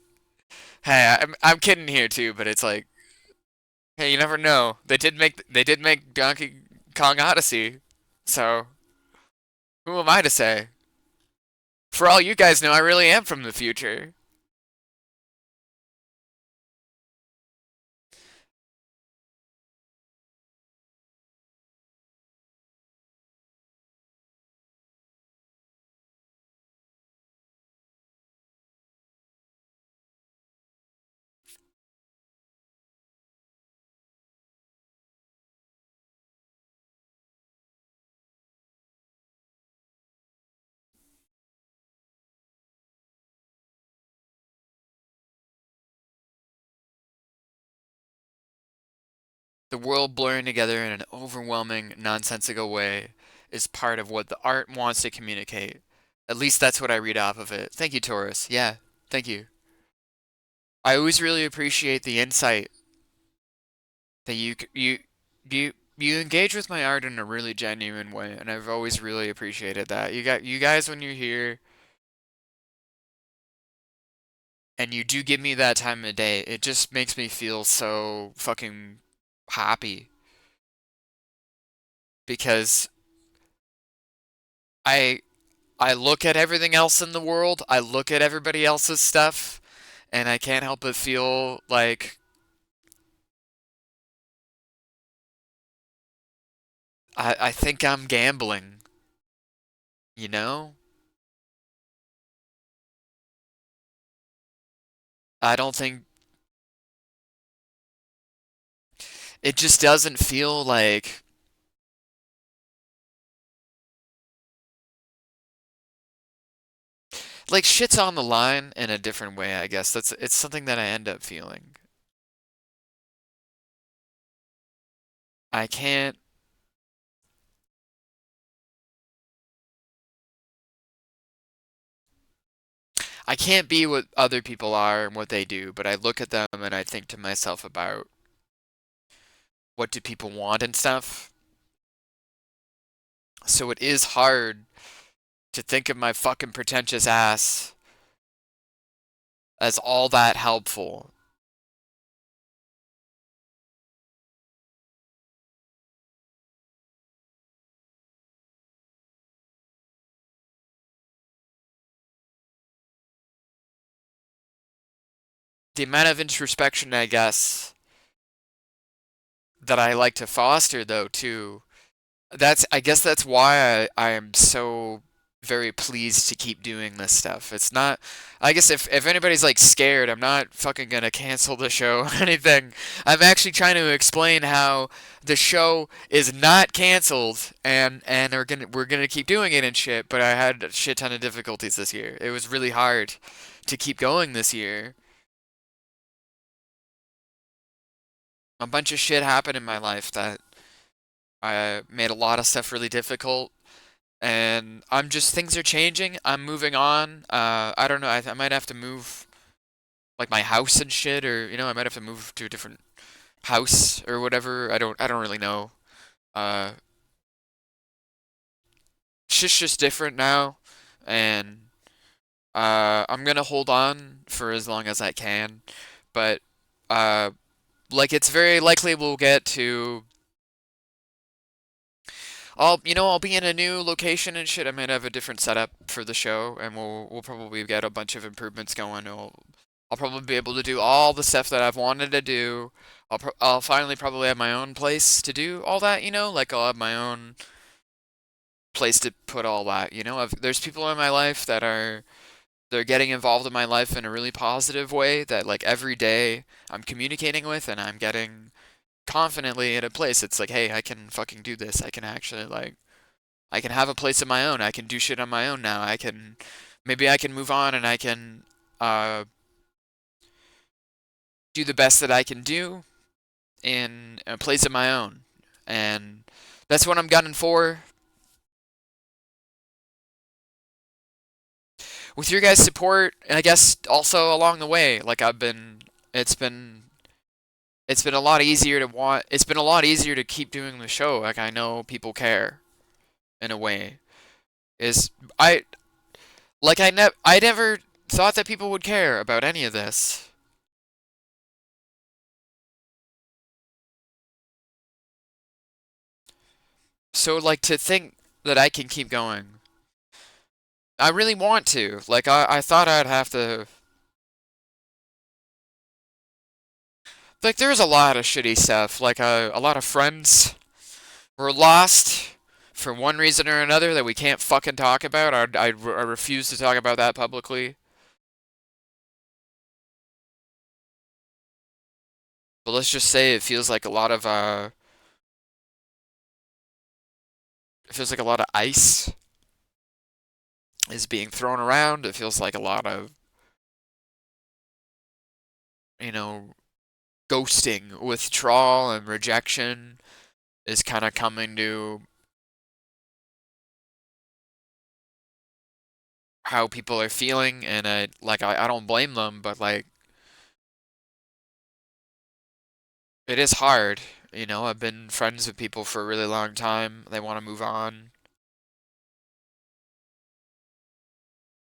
Hey, I'm kidding here too, but it's like, hey, you never know. They did make Donkey Kong Odyssey, so who am I to say? For all you guys know, I really am from the future. The world blurring together in an overwhelming, nonsensical way is part of what the art wants to communicate. At least that's what I read off of it. Thank you, Taurus. Yeah, thank you. I always really appreciate the insight that you engage with my art in a really genuine way, and I've always really appreciated that. You guys, when you're here and you do give me that time of day, it just makes me feel so fucking happy, because I I look at everything else in the world, I look at everybody else's stuff, and I can't help but feel like I think I'm gambling, you know? I don't think it just doesn't feel like shit's on the line in a different way, I guess. It's something that I end up feeling. I can't I can't be what other people are and what they do, but I look at them and I think to myself about what do people want and stuff. So it is hard to think of my fucking pretentious ass as all that helpful. The amount of introspection, I guess, that I like to foster, though, too, I guess that's why I am so very pleased to keep doing this stuff. It's not, I guess if anybody's like scared, I'm not fucking gonna cancel the show or anything. I'm actually trying to explain how the show is not canceled and we're gonna keep doing it and shit, but I had a shit ton of difficulties this year. It was really hard to keep going this year. A bunch of shit happened in my life that I made a lot of stuff really difficult, and I'm just things are changing. I'm moving on. I don't know. I might have to move like my house and shit, or I might have to move to a different house or whatever. I don't really know. Uh, shit's just different now, and I'm gonna hold on for as long as I can, but uh, like it's very likely we'll get to I'll be in a new location and shit. I might have a different setup for the show, and we'll probably get a bunch of improvements going. I'll probably be able to do all the stuff that I've wanted to do. I'll finally probably have my own place to do all that, like I'll have my own place to put all that, there's people in my life they're getting involved in my life in a really positive way that like every day I'm communicating with and I'm getting confidently in a place. It's like, hey, I can fucking do this. I can actually I can have a place of my own. I can do shit on my own now. Maybe I can move on and I can uh, do the best that I can do in a place of my own. And that's what I'm gunning for. With your guys' support, and I guess also along the way, it's been, it's been a lot easier it's been a lot easier to keep doing the show. Like I know people care in a way. Is I I never thought that people would care about any of this. So like to think that I can keep going. I really want to. Like I thought I'd have to like there's a lot of shitty stuff. Like a lot of friends were lost for one reason or another that we can't fucking talk about. I refuse to talk about that publicly. But let's just say it feels like a lot of ice is being thrown around. It feels like a lot of, you know, ghosting, withdrawal, and rejection is kind of coming to how people are feeling, and I don't blame them, but like it is hard. I've been friends with people for a really long time. They want to move on.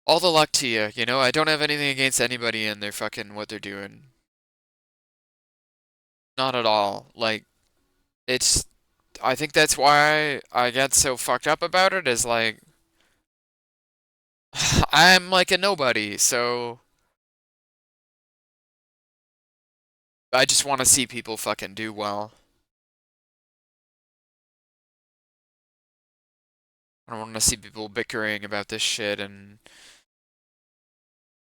All the luck to you. I don't have anything against anybody and their fucking what they're doing. Not at all. Like it's I think that's why I get so fucked up about it is like I'm like a nobody, so I just want to see people fucking do well. I don't want to see people bickering about this shit, and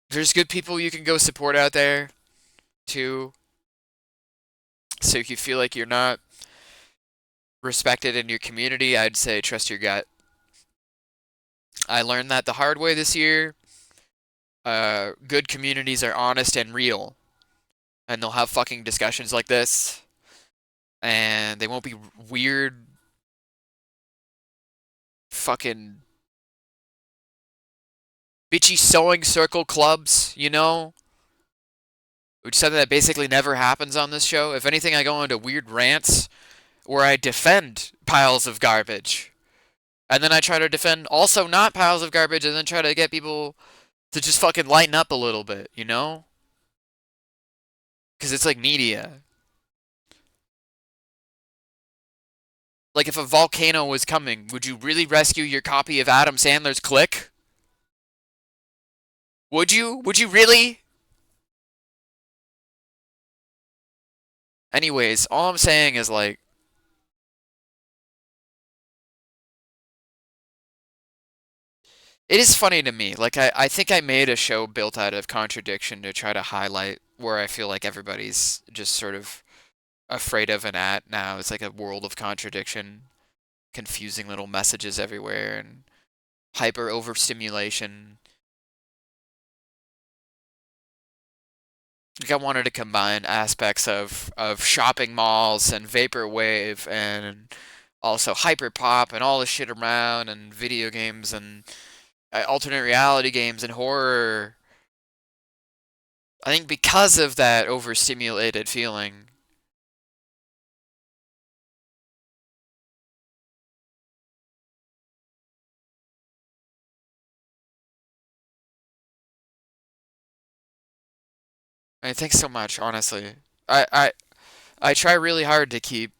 there's good people you can go support out there too. So if you feel like you're not respected in your community, I'd say trust your gut. I learned that the hard way this year. Good communities are honest and real, and they'll have fucking discussions like this, and they won't be weird fucking bitchy sewing circle clubs, you know? Which is something that basically never happens on this show. If anything, I go into weird rants where I defend piles of garbage. And then I try to defend also not piles of garbage and then try to get people to just fucking lighten up a little bit, you know? Because it's like media. Like if a volcano was coming, would you really rescue your copy of Adam Sandler's Click? Would you? Would you really? Anyways, all I'm saying is like it is funny to me. Like I think I made a show built out of contradiction to try to highlight where I feel like everybody's just sort of afraid of and at now. It's like a world of contradiction, confusing little messages everywhere and hyper overstimulation. Like I wanted to combine aspects of shopping malls and vaporwave and also hyperpop and all this shit around and video games and alternate reality games and horror. I think because of that overstimulated feeling, I think so much, honestly. I I I try really hard to keep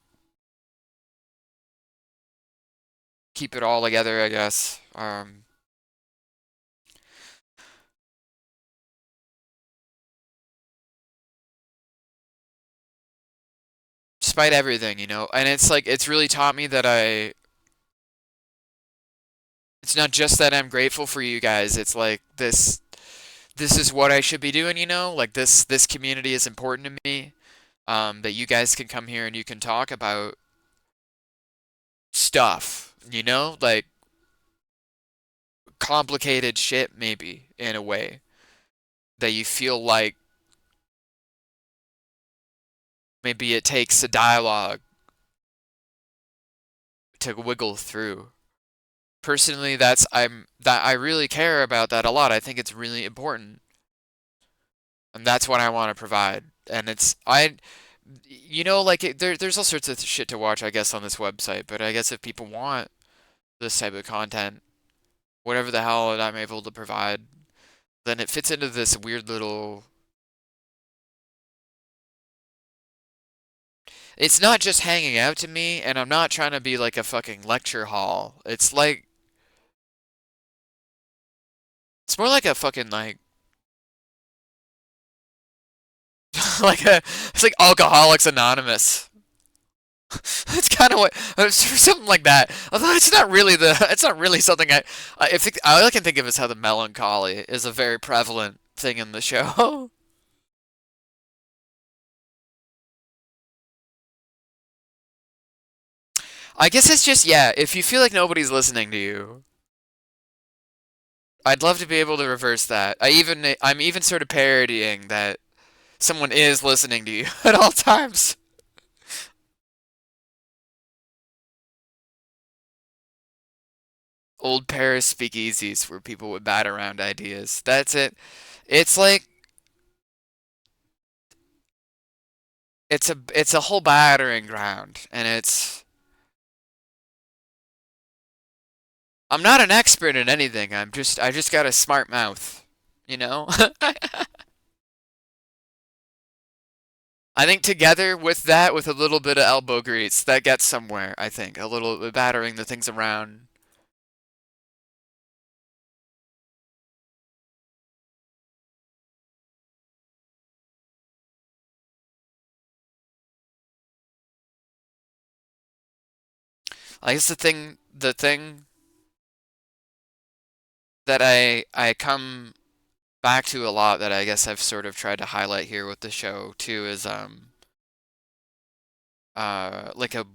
it all together, I guess. Despite everything, you know. And it's like it's really taught me that it's not just that I'm grateful for you guys. It's like this is what I should be doing, you know? Like this community is important to me. That you guys can come here and you can talk about stuff, you know? Like complicated shit maybe in a way that you feel like maybe it takes a dialogue to wiggle through. Personally, that I really care about that a lot. I think it's really important. And that's what I want to provide. And it's I you know like there's all sorts of shit to watch I guess on this website, but I guess if people want this type of content, whatever the hell that I'm able to provide, then it fits into this weird little. It's not just hanging out to me, and I'm not trying to be like a fucking lecture hall. It's like it's more like a fucking like like a it's like Alcoholics Anonymous. It's kind of what something like that. Although it's not really it's not really something I think all I can think of is how the melancholy is a very prevalent thing in the show. I guess it's just yeah, if you feel like nobody's listening to you, I'd love to be able to reverse that. I'm even sort of parodying that someone is listening to you at all times. Old Paris speakeasies where people would bat around ideas. That's it. It's like it's a whole battering ground, and it's I'm not an expert in anything. I just got a smart mouth, you know? I think together with that with a little bit of elbow grease, that gets somewhere, I think. A little battering the things around. I guess the thing that I come back to a lot that I guess I've sort of tried to highlight here with the show too is like a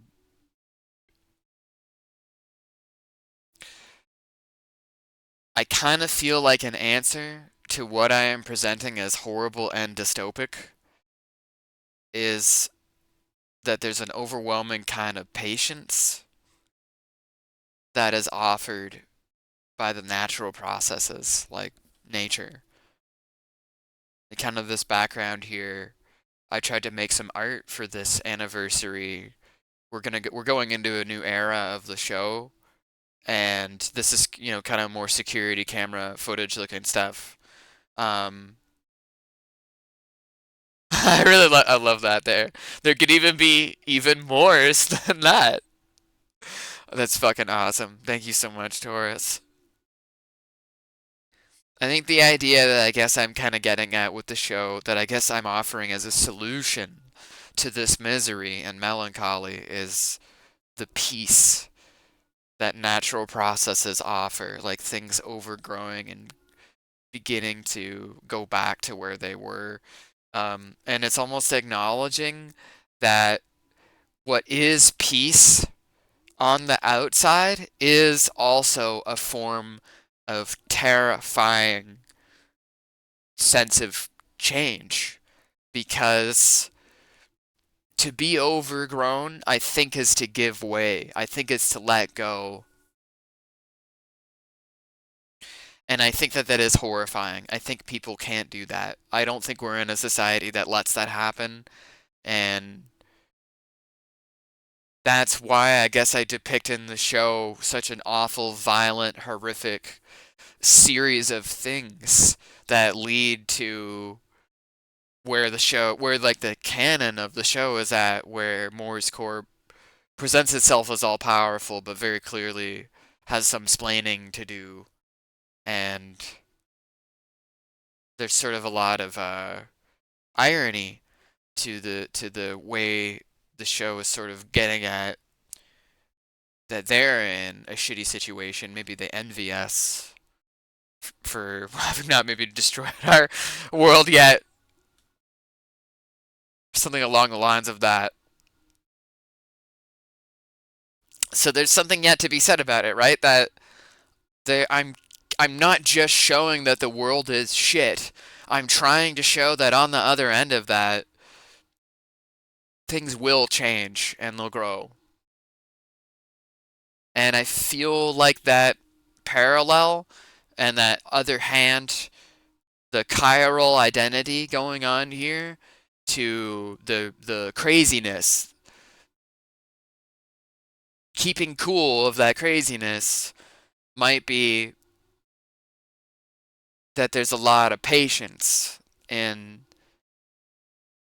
I kind of feel like an answer to what I am presenting as horrible and dystopic is that there's an overwhelming kind of patience that is offered by the natural processes like nature. And kind of this background here, I tried to make some art for this anniversary. We're going into a new era of the show, and this is kind of more security camera footage looking stuff. Um, I love that there. There could even be even more than that. That's fucking awesome. Thank you so much, Taurus. I think the idea that I guess I'm kind of getting at with the show, that I guess I'm offering as a solution to this misery and melancholy, is the peace that natural processes offer, like things overgrowing and beginning to go back to where they were. And it's almost acknowledging that what is peace on the outside is also a form of terrifying sense of change, because to be overgrown, I think, is to give way. I think it's to let go. And I think that that is horrifying. I think people can't do that. I don't think we're in a society that lets that happen. And that's why I guess I depict in the show such an awful, violent, horrific series of things that lead to where like the canon of the show is at, where Moore's Corp presents itself as all powerful, but very clearly has some splaining to do. And there's sort of a lot of irony to the way the show is sort of getting at that they're in a shitty situation. Maybe they envy us for having not maybe destroyed our world yet. Something along the lines of that. So there's something yet to be said about it, right? That they, I'm not just showing that the world is shit. I'm trying to show that on the other end of that, things will change and they'll grow. And I feel like that parallel and that other hand, the chiral identity going on here to the craziness, keeping cool of that craziness might be that there's a lot of patience in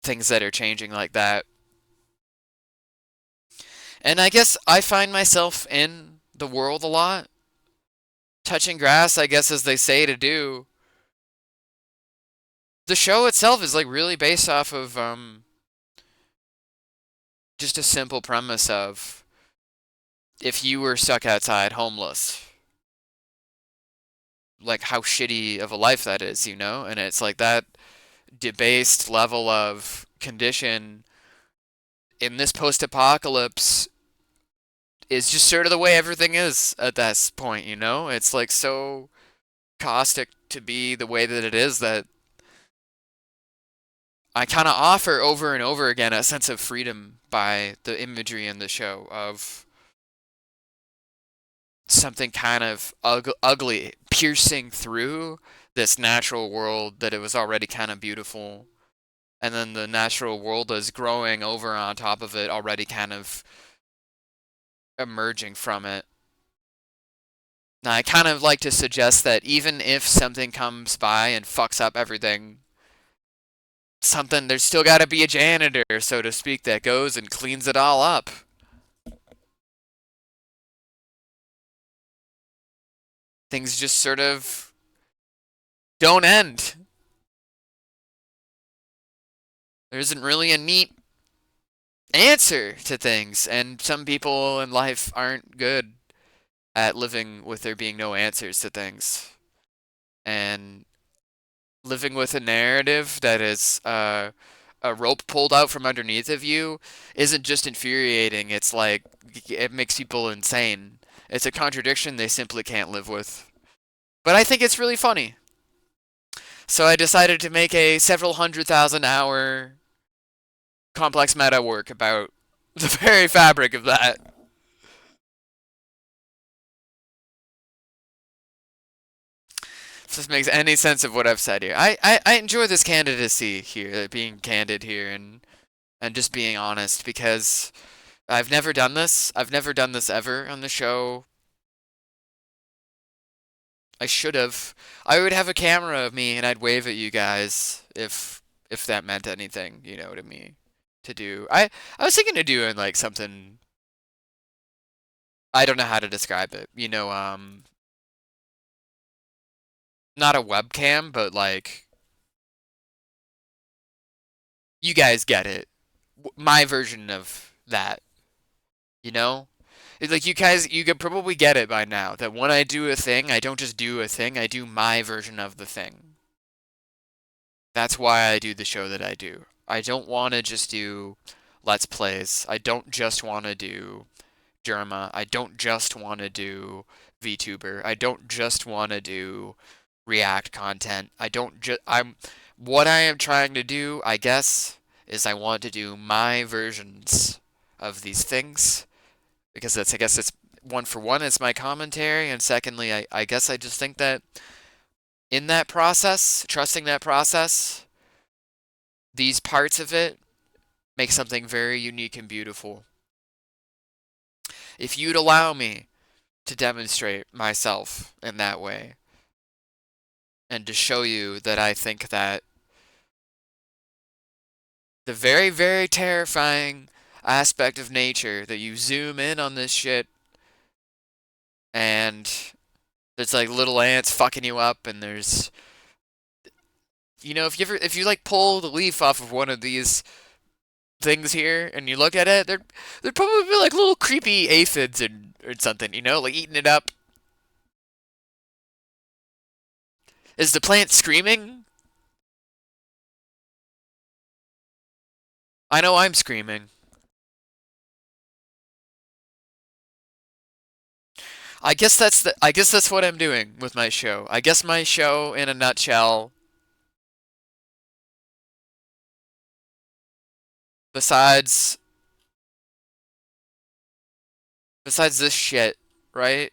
things that are changing like that. And I guess I find myself in the world a lot, touching grass, I guess, as they say to do. The show itself is like really based off of just a simple premise of if you were stuck outside homeless, like how shitty of a life that is, you know? And it's like that debased level of condition in this post apocalypse is just sort of the way everything is at this point, you know? It's like so caustic to be the way that it is that I kind of offer over and over again a sense of freedom by the imagery in the show of something kind of ugly piercing through this natural world that it was already kind of beautiful, and then the natural world is growing over on top of it, already kind of emerging from it. Now, I kind of like to suggest that even if something comes by and fucks up everything, there's still got to be a janitor, so to speak, that goes and cleans it all up. Things just sort of don't end. There isn't really a neat answer to things, and some people in life aren't good at living with there being no answers to things. And living with a narrative that is a rope pulled out from underneath of you isn't just infuriating, it's like it makes people insane. It's a contradiction they simply can't live with. But I think it's really funny. So I decided to make a several 100,000 hour complex meta work about the very fabric of that. If this makes any sense of what I've said here. I enjoy this candidacy here, being candid here and just being honest because I've never done this. I've never done this ever on the show. I should have. I would have a camera of me and I'd wave at you guys if that meant anything, to me to do. I was thinking of doing like something. I don't know how to describe it. Not a webcam, but like you guys get it. My version of that, you know? It's like you guys, you could probably get it by now that when I do a thing, I don't just do a thing, I do my version of the thing. That's why I do the show that I do. I don't want to just do Let's Plays. I don't just want to do Jerma. I don't just want to do VTuber. I don't just want to do React content. I don't just I'm what I am trying to do, I guess, is I want to do my versions of these things because I guess it's one for one it's my commentary and secondly I guess I just think that in that process, trusting that process, these parts of it make something very unique and beautiful. If you'd allow me to demonstrate myself in that way and to show you that I think that the very, very terrifying aspect of nature that you zoom in on this shit and there's like little ants fucking you up and there's if you like pull the leaf off of one of these things here and you look at it, there'd probably be like little creepy aphids or something, like eating it up. Is the plant screaming? I know I'm screaming. I guess that's what I'm doing with my show. I guess my show in a nutshell, besides besides this shit, right?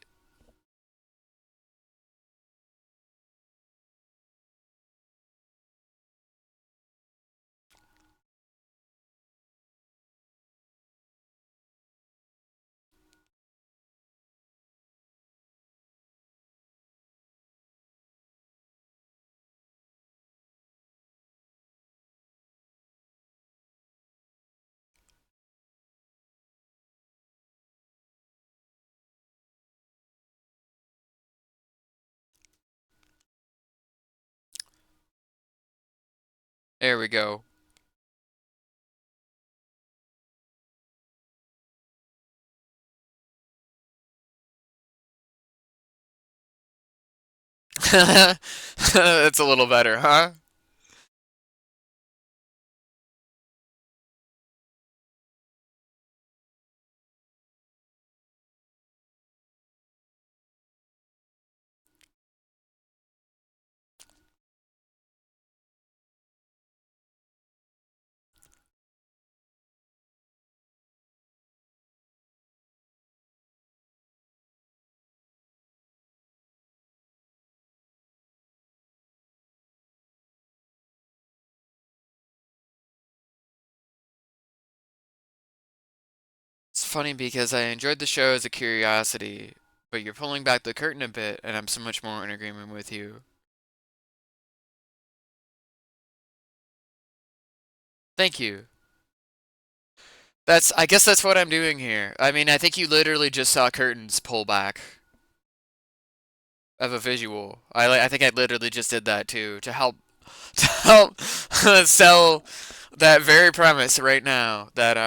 There we go. That's a little better, huh? It's funny because I enjoyed the show as a curiosity, but you're pulling back the curtain a bit, and I'm so much more in agreement with you. Thank you. I guess that's what I'm doing here. I mean, I think you literally just saw curtains pull back of a visual. I think I literally just did that too to help to help sell that very premise right now that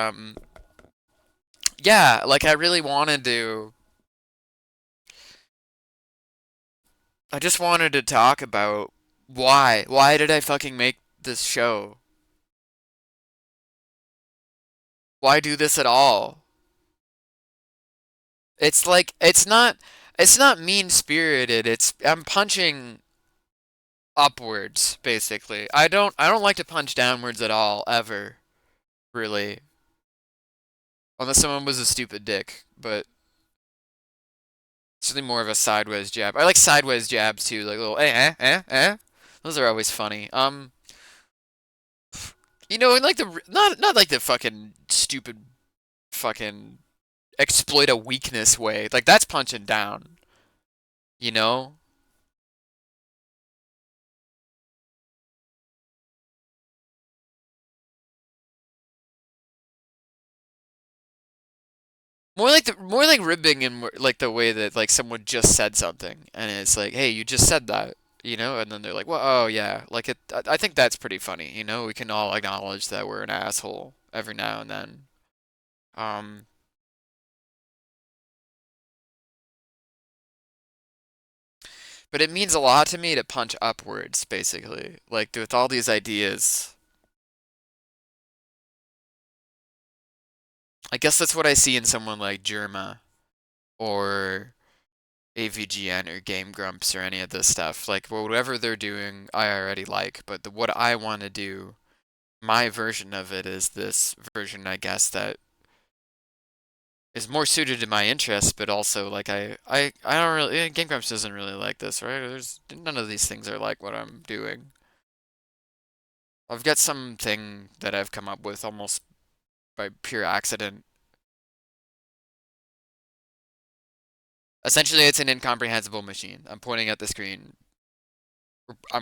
yeah, like I really wanted to I just wanted to talk about why did I fucking make this show? Why do this at all? It's like it's not mean-spirited. It's I'm punching upwards basically. I don't like to punch downwards at all ever, really. Unless someone was a stupid dick, but it's really more of a sideways jab. I like sideways jabs too, like little eh. Those are always funny. In like the not like the fucking stupid fucking exploit a weakness way. Like that's punching down, you know? More like ribbing and more, like the way that like someone just said something and it's like, "Hey, you just said that." And then they're like, "Well, oh yeah." Like I think that's pretty funny. We can all acknowledge that we're an asshole every now and then. Um but it means a lot to me to punch upwards basically. Like with all these ideas. I guess that's what I see in someone like Germa or AVGN or Game Grumps or any of this stuff. Like whatever they're doing, I already like. But what I want to do, my version of it is this version, I guess, that is more suited to my interests, but also like I don't really Game Grumps doesn't really like this, right? There's none of these things are like what I'm doing. I've got something that I've come up with almost by pure accident. Essentially, it's an incomprehensible machine. I'm pointing at the screen.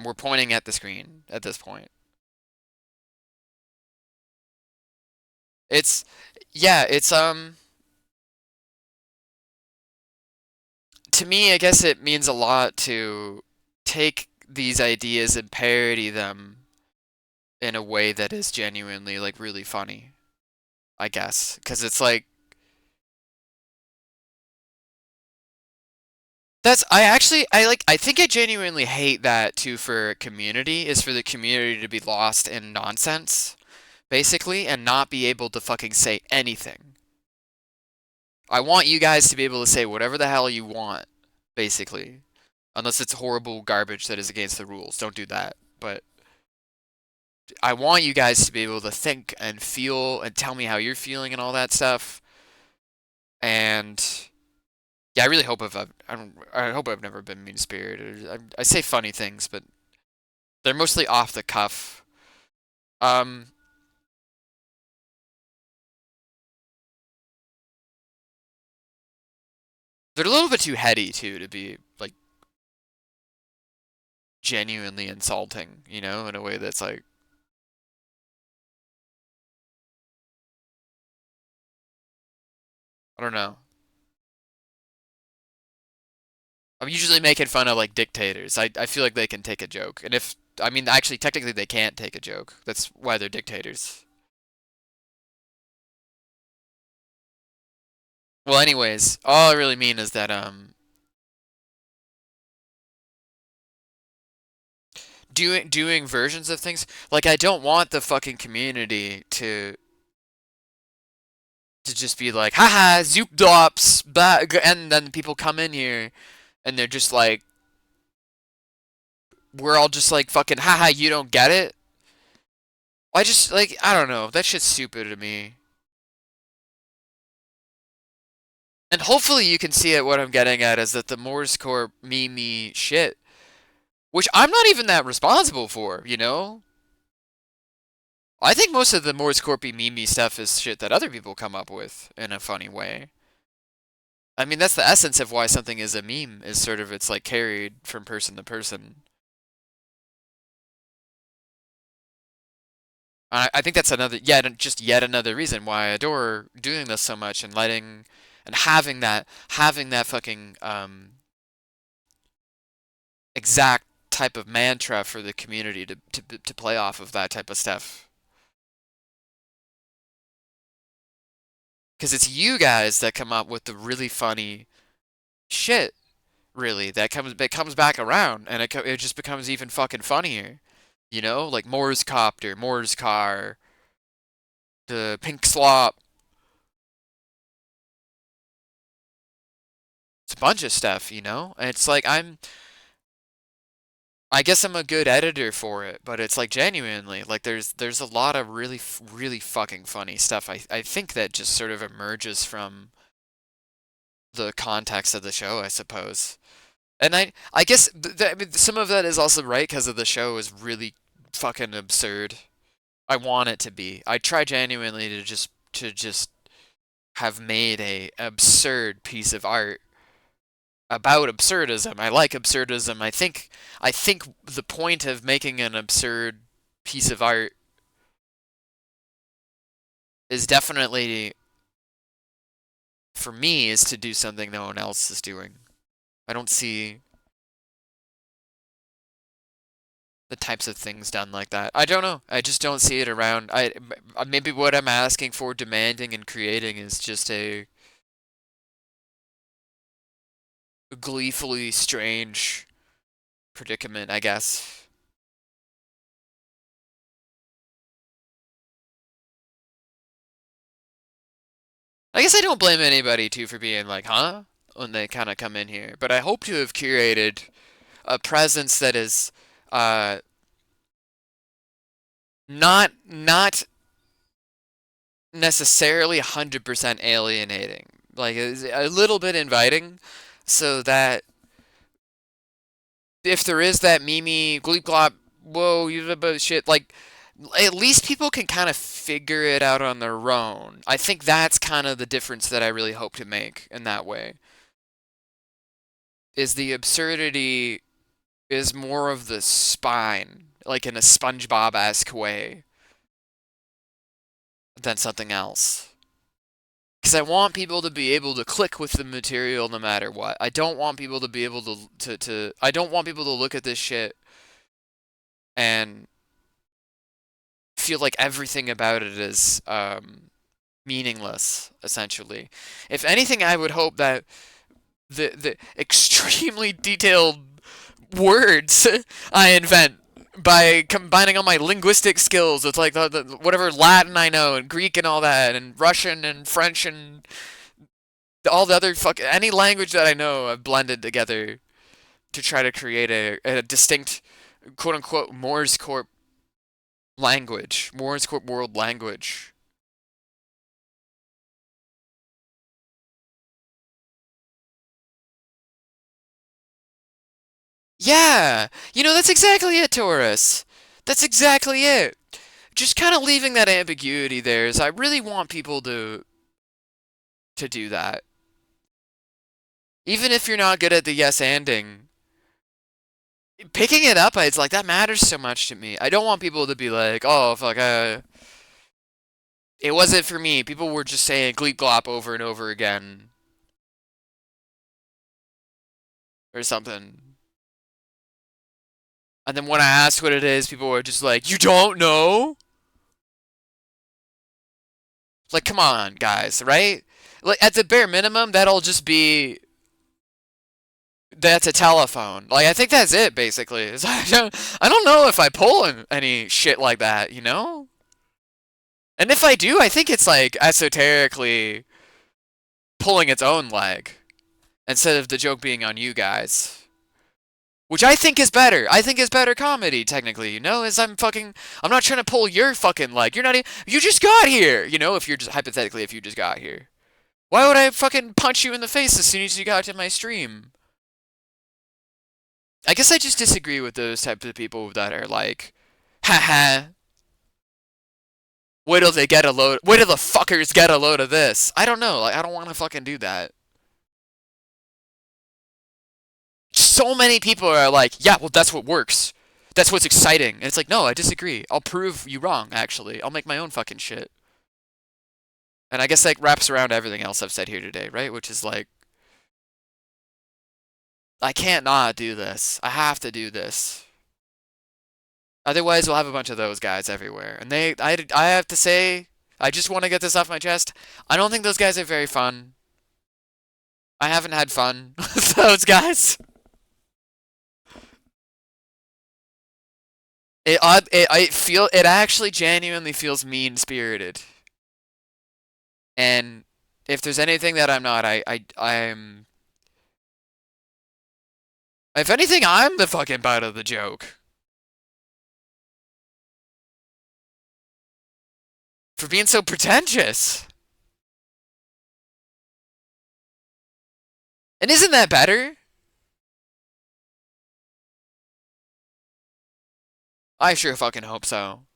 We're pointing at the screen at this point. It's yeah, it's to me, I guess it means a lot to take these ideas and parody them in a way that is genuinely like really funny, I guess, because it's like that's I think I genuinely hate that too for a community is for the community to be lost in nonsense basically and not be able to fucking say anything. I want you guys to be able to say whatever the hell you want, basically. Unless it's horrible garbage that is against the rules. Don't do that. But I want you guys to be able to think and feel and tell me how you're feeling and all that stuff. And yeah, I really hope I hope I've never been mean spirited. I say funny things, but they're mostly off the cuff. Um, they're a little bit too heady too to be like genuinely insulting, in a way that's like I don't know. I'm usually making fun of like dictators. I feel like they can take a joke. And if I mean actually technically they can't take a joke. That's why they're dictators. Well, anyways, all I really mean is that doing versions of things like I don't want the fucking community to just be like haha zoop dops and then people come in here and they're just like we're all just like fucking haha you don't get it. I just like I don't know. That shit's stupid to me. And hopefully you can see it. What I'm getting at is that the Morse Corp meme shit, which I'm not even that responsible for. I think most of the Morse Corp meme stuff is shit that other people come up with in a funny way. I mean, that's the essence of why something is a meme, is sort of it's like carried from person to person. I think that's yet another reason why I adore doing this so much and letting and having that fucking exact type of mantra for the community to play off of that type of stuff. Because it's you guys that come up with the really funny shit, really, that comes back around, and it just becomes even fucking funnier. Like Moore's Copter, Moore's Car, the Pink Slop. bunch of stuff, you know? And it's like I guess I'm a good editor for it, but it's like genuinely like there's a lot of really fucking funny stuff. I think that just sort of emerges from the context of the show, I suppose. And I guess I mean, some of that is also right because of the show is really fucking absurd. I want it to be. I try genuinely to just have made a absurd piece of art about absurdism. I like absurdism. I think the point of making an absurd piece of art is definitely for me is to do something no one else is doing. I don't see the types of things done like that. I don't know. I just don't see it around. I maybe what I'm asking for, demanding and creating is just a gleefully strange predicament, I guess. I guess I don't blame anybody too for being like, huh? When they kind of come in here. But I hope to have curated a presence that is not necessarily 100% alienating. Like a little bit inviting so that if there is that Mimi gleep glop, whoa, you about shit, like at least people can kind of figure it out on their own. I think that's kind of the difference that I really hope to make in that way. Is the absurdity is more of the spine, like in a SpongeBob-esque way, than something else. Because I want people to be able to click with the material no matter what. I don't want people to be able to I don't want people to look at this shit and feel like everything about it is meaningless, essentially. If anything, I would hope that the extremely detailed words I invent by combining all my linguistic skills with like the whatever Latin I know and Greek and all that and Russian and French and all the other any language that I know I've blended together to try to create a distinct quote unquote Morse Corp language, Morse Corp world language. Yeah, that's exactly it, Taurus. That's exactly it. Just kind of leaving that ambiguity there is I really want people to do that. Even if you're not good at the yes anding, picking it up, it's like that matters so much to me. I don't want people to be like, "Oh, fuck, it wasn't for me." People were just saying gleep glop over and over again or something. And then when I asked what it is, people were just like, "You don't know?" Like, come on, guys, right? Like at the bare minimum, that'll just be that's a telephone. Like I think that's it basically. I don't know if I pull any shit like that, you know? And if I do, I think it's like esoterically pulling its own leg instead of the joke being on you guys. Which I think is better. I think is better comedy, technically, is I'm not trying to pull your fucking leg. You're not even, you just got here, if you're just, hypothetically, if you just got here. Why would I fucking punch you in the face as soon as you got to my stream? I guess I just disagree with those types of people that are like, haha, wait till the fuckers get a load of this. I don't know, like, I don't want to fucking do that. So many people are like, yeah, well, that's what works. That's what's exciting. And it's like, no, I disagree. I'll prove you wrong, actually. I'll make my own fucking shit. And I guess that wraps around everything else I've said here today, right? Which is like, I can't not do this. I have to do this. Otherwise, we'll have a bunch of those guys everywhere. And I have to say, I just want to get this off my chest. I don't think those guys are very fun. I haven't had fun with those guys. It actually genuinely feels mean spirited. And if there's anything that I'm not, I'm If anything, I'm the fucking butt of the joke for being so pretentious. And isn't that better? I sure fucking hope so.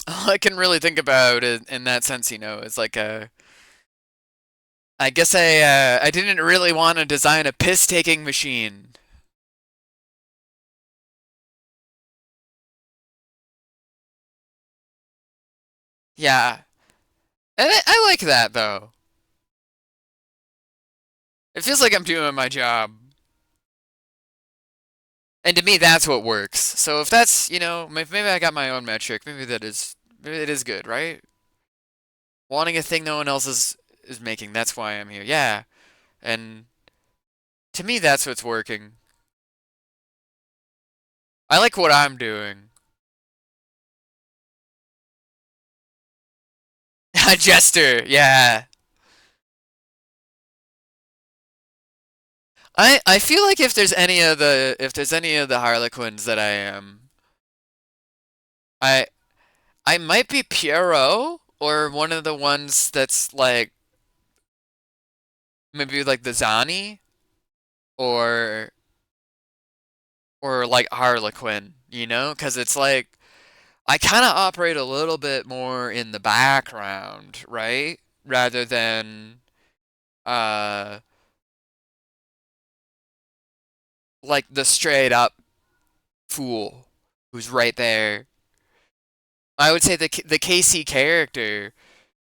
All I can really think about it in that sense, is like a. I guess I didn't really want to design a piss taking machine. Yeah, and I like that though. It feels like I'm doing my job. And to me, that's what works. So if that's, maybe I got my own metric. Maybe it is good, right? Wanting a thing no one else is making. That's why I'm here. Yeah. And to me, that's what's working. I like what I'm doing. A jester. Yeah. I feel like if there's any of the Harlequins that I am, I I might be Pierrot or one of the ones that's like maybe like the Zani or like Harlequin, Because it's like I kind of operate a little bit more in the background, right? Rather than uh like the straight up fool who's right there. I would say the Casey character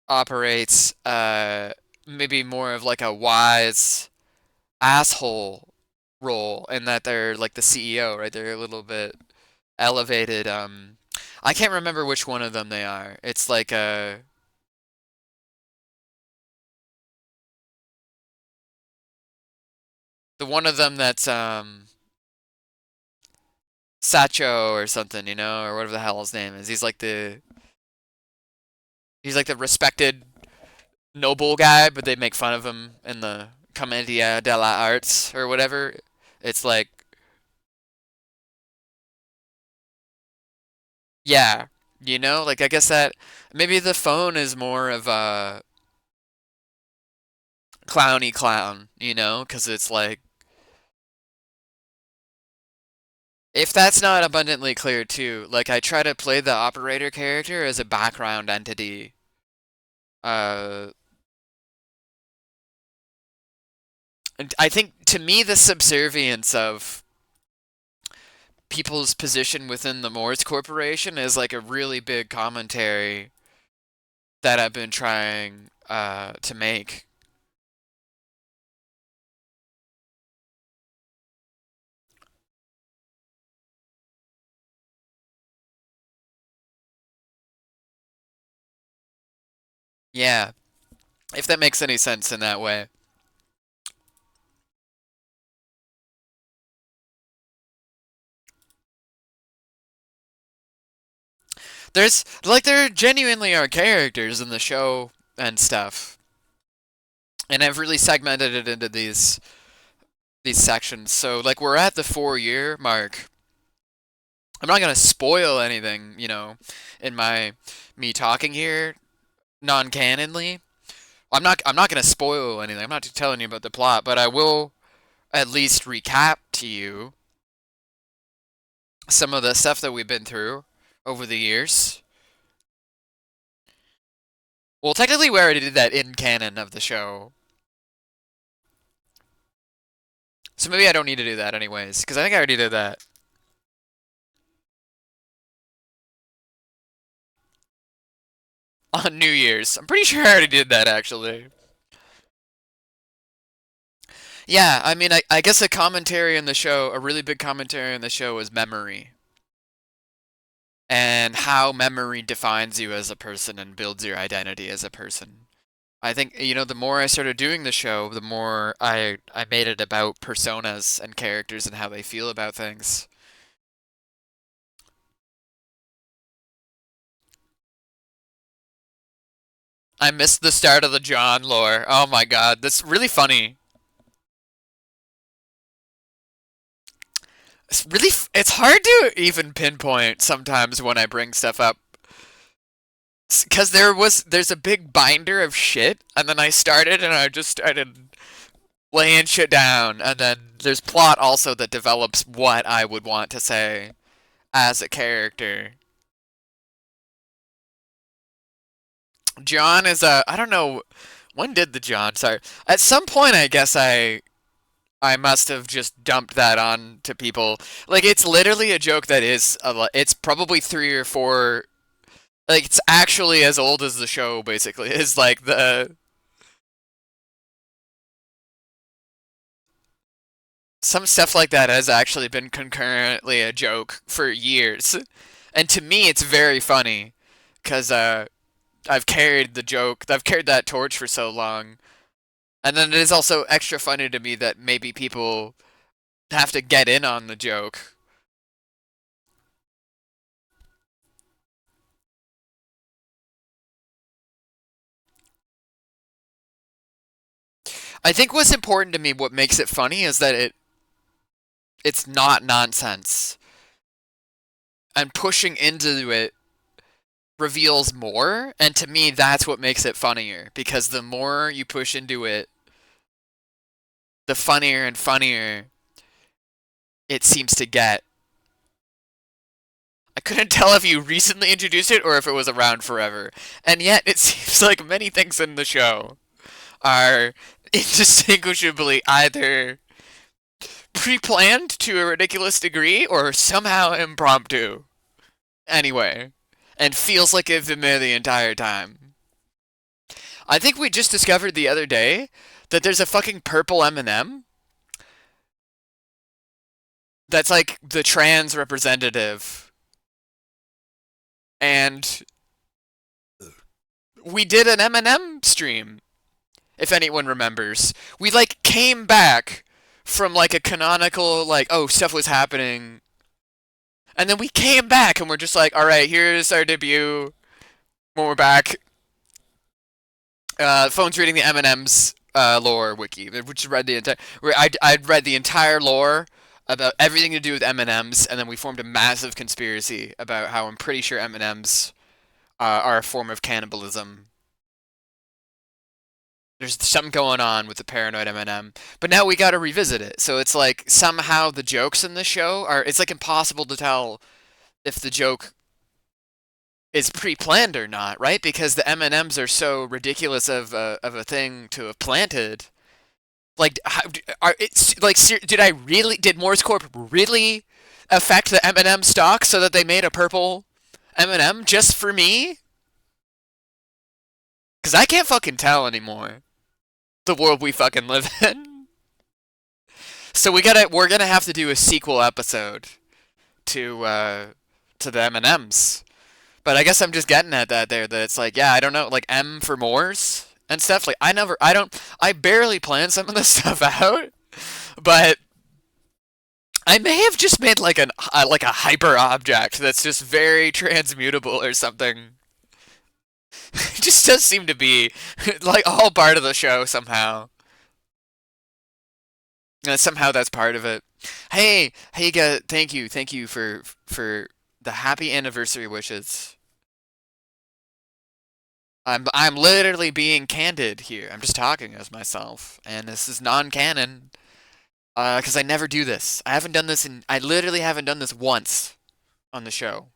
operates maybe more of like a wise asshole role in that they're like the CEO, right? They're a little bit elevated. I can't remember which one of them they are. It's like the one of them that's Sacho or something, or whatever the hell his name is. He's like the respected noble guy, but they make fun of him in the Commedia dell'arte or whatever. It's like, yeah, like I guess that maybe the phone is more of a clowny clown, because it's like if that's not abundantly clear too, like I try to play the operator character as a background entity. Uh, and I think to me the subservience of people's position within the Morse Corporation is like a really big commentary that I've been trying to make. Yeah, if that makes any sense in that way. There genuinely are characters in the show and stuff, and I've really segmented it into these sections. So like we're at the 4 year mark. I'm not gonna spoil anything, in me talking here non-canonly. I'm not gonna spoil anything. I'm not telling you about the plot, but I will at least recap to you some of the stuff that we've been through over the years. Well, technically, we already did that in canon of the show. So maybe I don't need to do that anyways, because I think I already did that. On New Year's. I'm pretty sure I already did that actually. Yeah, I mean, I guess a commentary in the show, a really big commentary in the show is memory and how memory defines you as a person and builds your identity as a person. I think, the more I started doing the show, the more I made it about personas and characters and how they feel about things. I missed the start of the John lore. Oh my god, that's really funny. It's hard to even pinpoint sometimes when I bring stuff up. Because there's a big binder of shit, and then I started and I just started laying shit down, and then there's plot also that develops what I would want to say as a character. John is I don't know, when did the John start? At some point, I guess I must have just dumped that on to people. Like, it's literally a joke that it's probably 3 or 4. Like, it's actually as old as the show, basically. It's like some stuff like that has actually been concurrently a joke for years. And to me, it's very funny because I've carried that torch for so long. And then it is also extra funny to me that maybe people have to get in on the joke. I think what's important to me, what makes it funny, is that it's not nonsense. And pushing into it reveals more, and to me that's what makes it funnier, because the more you push into it, the funnier and funnier it seems to get. I couldn't tell if you recently introduced it or if it was around forever. And yet it seems like many things in the show are indistinguishably either pre-planned to a ridiculous degree or somehow impromptu. Anyway, and feels like it's been there the entire time. I think we just discovered the other day that there's a fucking purple M&M that's like the trans representative. And we did an M&M stream, if anyone remembers. We like came back from like a canonical like, oh, stuff was happening. And then we came back and we're just like, all right, here's our debut. When we're back, phone's reading the M&M's lore wiki, which read the entire. I'd read the entire lore about everything to do with M&Ms, and then we formed a massive conspiracy about how I'm pretty sure M&Ms are a form of cannibalism. There's something going on with the paranoid M&M, but now we got to revisit it. So it's like somehow the jokes in the show are. It's like impossible to tell if the joke is pre-planned or not, right? Because the M&Ms are so ridiculous of a thing to have planted. Like, it's like, did Morse Corp really affect the M&M stock so that they made a purple M&M just for me? Because I can't fucking tell anymore. The world we fucking live in. So we're gonna have to do a sequel episode to the M&Ms. But I guess I'm just getting at that there, that it's like, yeah, I don't know, like M for Moors and stuff. Like I barely plan some of this stuff out, but I may have just made like a hyper object that's just very transmutable or something. It just does seem to be like all part of the show somehow. And somehow that's part of it. Hey, thank you for the happy anniversary wishes. I'm literally being candid here. I'm just talking as myself, and this is non-canon. Because I never do this. I literally haven't done this once on the show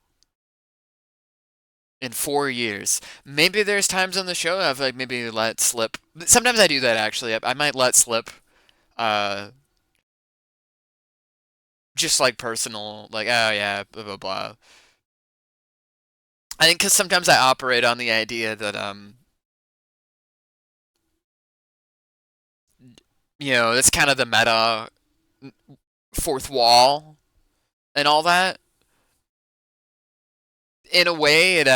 in 4 years. Maybe there's times on the show I've like maybe let slip. Sometimes I do that actually. I might let slip. Uh, just like personal, like, oh yeah, blah blah blah. I think because sometimes I operate on the idea that it's kind of the meta fourth wall and all that. In a way, it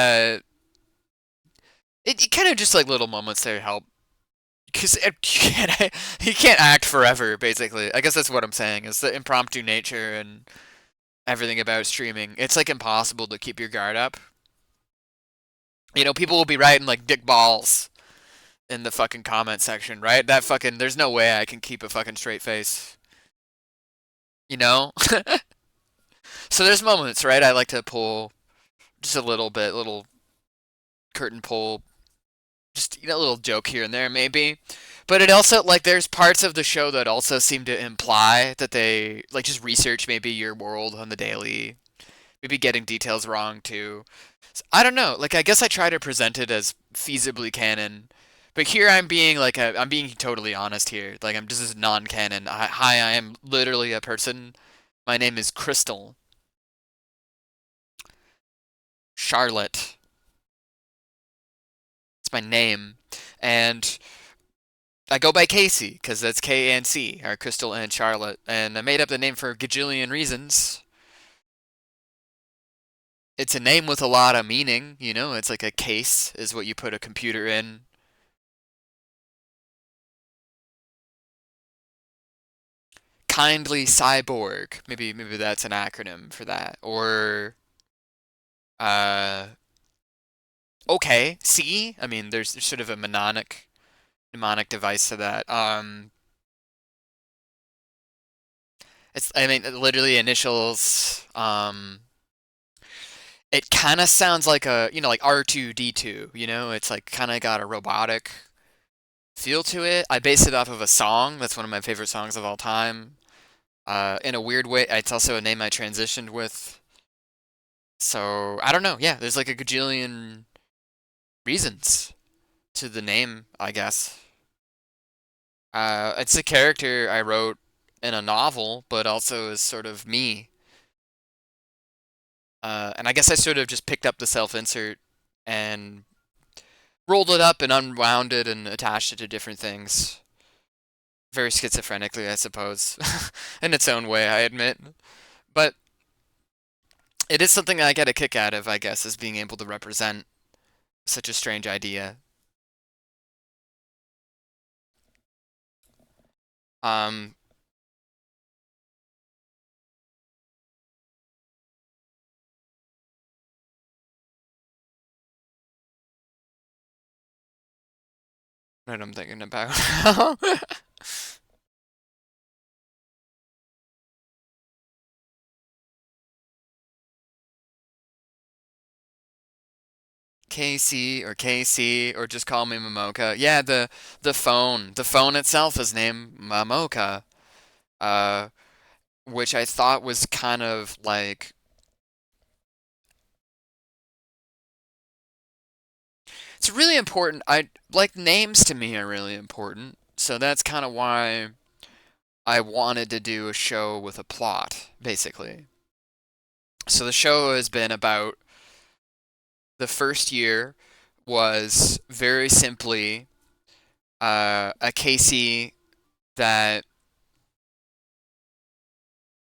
kind of just like little moments there help because you can't act forever. Basically, I guess that's what I'm saying is the impromptu nature and everything about streaming. It's like impossible to keep your guard up. People will be writing like dick balls in the fucking comment section, right? That fucking there's no way I can keep a fucking straight face. You know? So there's moments, right? I like to pull just a little bit, little curtain pull, just a little joke here and there maybe. But it also like there's parts of the show that also seem to imply that they like just research maybe your world on the daily, maybe getting details wrong too. I don't know. Like I guess I try to present it as feasibly canon, but here I'm being like I'm being totally honest here. Like I'm just as non-canon. Hi, I am literally a person. My name is Crystal Charlotte. It's my name, and I go by Casey because that's K and C, are Crystal and Charlotte, and I made up the name for a gajillion reasons. It's a name with a lot of meaning, It's like a case is what you put a computer in. Kindly cyborg. Maybe that's an acronym for that. Or uh okay, see? I mean there's sort of a mnemonic device to that. It's I mean literally initials. It kind of sounds like like R2D2, It's like kind of got a robotic feel to it. I base it off of a song. That's one of my favorite songs of all time. In a weird way, it's also a name I transitioned with. So I don't know. Yeah, there's like a gajillion reasons to the name, I guess. It's a character I wrote in a novel, but also is sort of me. And I guess I sort of just picked up the self insert and rolled it up and unwound it and attached it to different things. Very schizophrenically, I suppose, in its own way, I admit. But it is something I get a kick out of, I guess, is being able to represent such a strange idea. Um, what I'm thinking about. KC or just call me Momoka. Yeah, the phone itself is named Momoka, uh, which I thought was kind of like it's really important. I like names to me are really important, so that's kind of why I wanted to do a show with a plot, basically. So the show has been about the first year was very simply a Casey that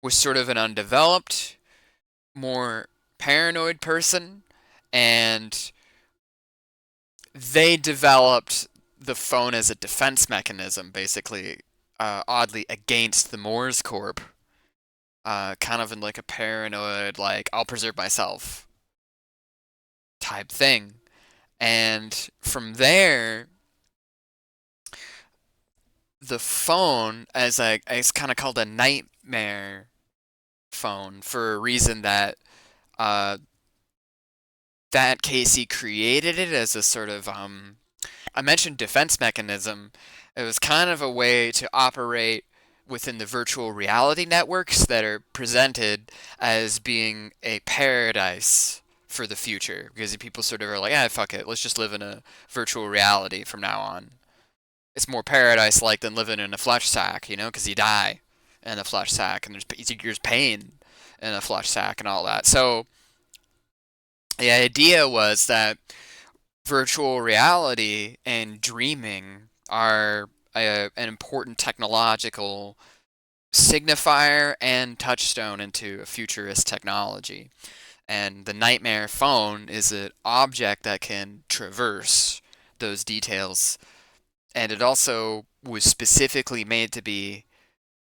was sort of an undeveloped, more paranoid person, and they developed the phone as a defense mechanism, basically, oddly against the Morse Corp, kind of in like a paranoid, like I'll preserve myself type thing. And from there, the phone as a it's kind of called a nightmare phone for a reason that uh, that Casey created it as a sort of I mentioned defense mechanism. It was kind of a way to operate within the virtual reality networks that are presented as being a paradise for the future because people sort of are like, fuck it, let's just live in a virtual reality from now on. It's more paradise like than living in a flesh sack, because you die. in a flush sack, and there's pain in a flush sack and all that. So the idea was that virtual reality and dreaming are an important technological signifier and touchstone into a futurist technology. And the nightmare phone is an object that can traverse those details. And it also was specifically made to be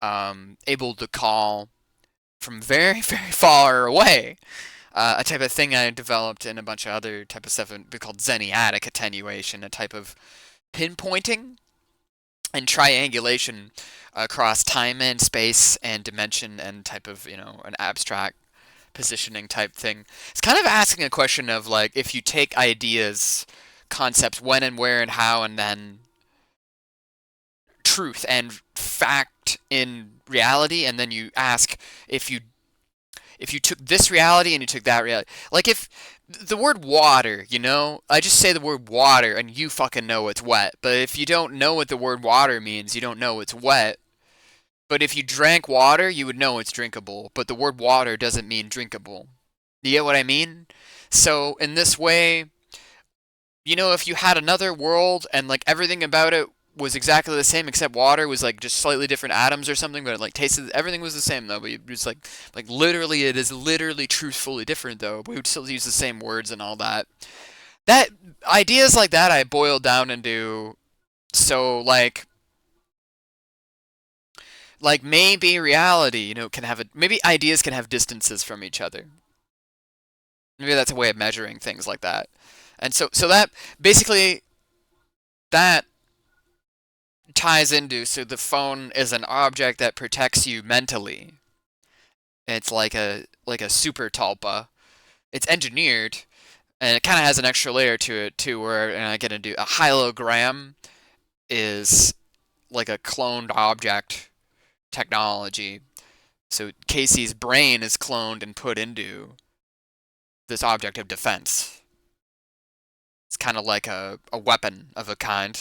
able to call from very, very far away. A type of thing I developed in a bunch of other type of stuff called zeniatic attenuation, a type of pinpointing and triangulation across time and space and dimension and type of, an abstract positioning type thing. It's kind of asking a question of like if you take ideas, concepts, when and where and how, and then truth and fact in reality, and then you ask if you took this reality and you took that reality. Like if the word water, I just say the word water and you fucking know it's wet. But if you don't know what the word water means, you don't know it's wet. But if you drank water, you would know it's drinkable. But the word water doesn't mean drinkable. You get what I mean? So in this way, if you had another world and like everything about it was exactly the same except water was like just slightly different atoms or something, but it like tasted everything was the same though. But you just like literally it is literally truthfully different though. But we would still use the same words and all that. That ideas like that I boiled down into so like maybe reality, can have maybe ideas can have distances from each other. Maybe that's a way of measuring things like that. And so that basically that ties into so the phone is an object that protects you mentally. It's like a super talpa. It's engineered and it kind of has an extra layer to it too where and I get into a hologram is like a cloned object technology. So Casey's brain is cloned and put into this object of defense. It's kind of like a weapon of a kind,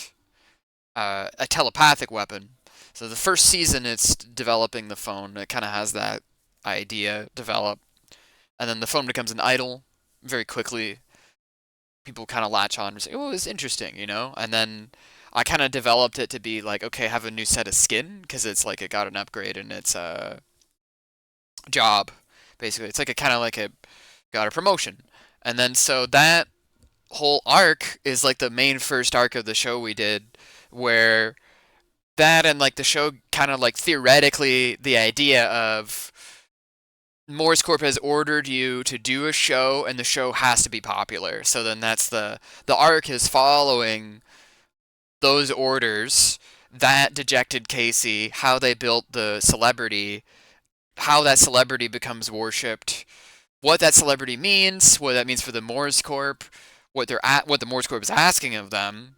a telepathic weapon. So the first season, it's developing the phone. It kind of has that idea develop, and then the phone becomes an idol very quickly. People kind of latch on and say, "Oh, it's interesting," And then I kind of developed it to be like, okay, have a new set of skin because it's like it got an upgrade in its job. Basically, it's like a kind of like it got a promotion, and then so that whole arc is like the main first arc of the show we did, where that and like the show kind of like theoretically the idea of Morse Corp has ordered you to do a show and the show has to be popular. So then that's the arc is following those orders, that dejected Casey, how they built the celebrity, how that celebrity becomes worshipped, what that celebrity means, what that means for the Morse Corp, what the Morse Corp is asking of them,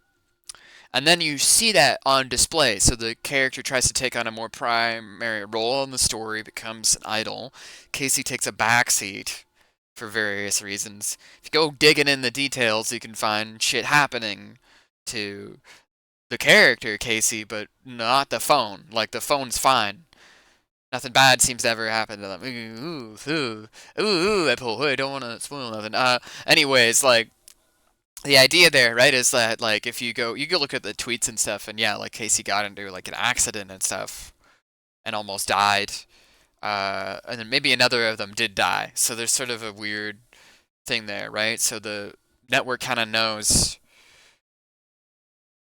and then you see that on display. So the character tries to take on a more primary role in the story, becomes an idol. Casey takes a backseat for various reasons. If you go digging in the details, you can find shit happening to the character Casey, but not the phone. Like the phone's fine. Nothing bad seems to ever happen to them. That poor hood. I don't want to spoil nothing. Anyways, like the idea there, right, is that like if you go look at the tweets and stuff, and yeah, like Casey got into like an accident and stuff, and almost died, and then maybe another of them did die. So there's sort of a weird thing there, right? So the network kind of knows,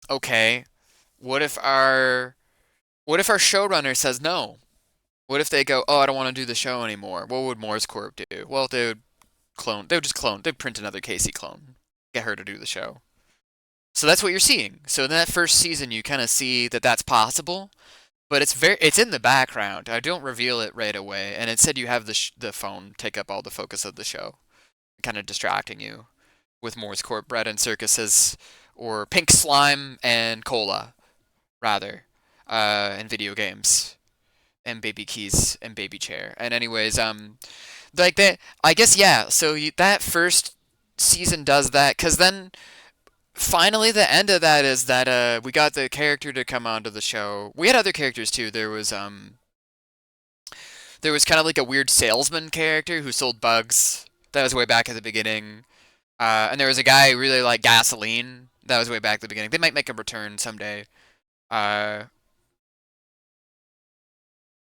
okay, what if our showrunner says no? What if they go, oh, I don't want to do the show anymore? What would Morse Corp do? Well, they would just clone. They'd print another Casey clone, get her to do the show. So that's what you're seeing. So in that first season, you kind of see that that's possible, but it's in the background. I don't reveal it right away, and instead you have the phone take up all the focus of the show, kind of distracting you with Morse Corp bread and circuses, or pink slime and cola, rather, in video games, and baby keys and baby chair. And anyways, like that, I guess yeah. So that first season does that, cause then finally the end of that is that we got the character to come onto the show. We had other characters too. There was There was kind of like a weird salesman character who sold bugs. That was way back at the beginning. And there was a guy who really liked gasoline. That was way back at the beginning. They might make a return someday. Uh,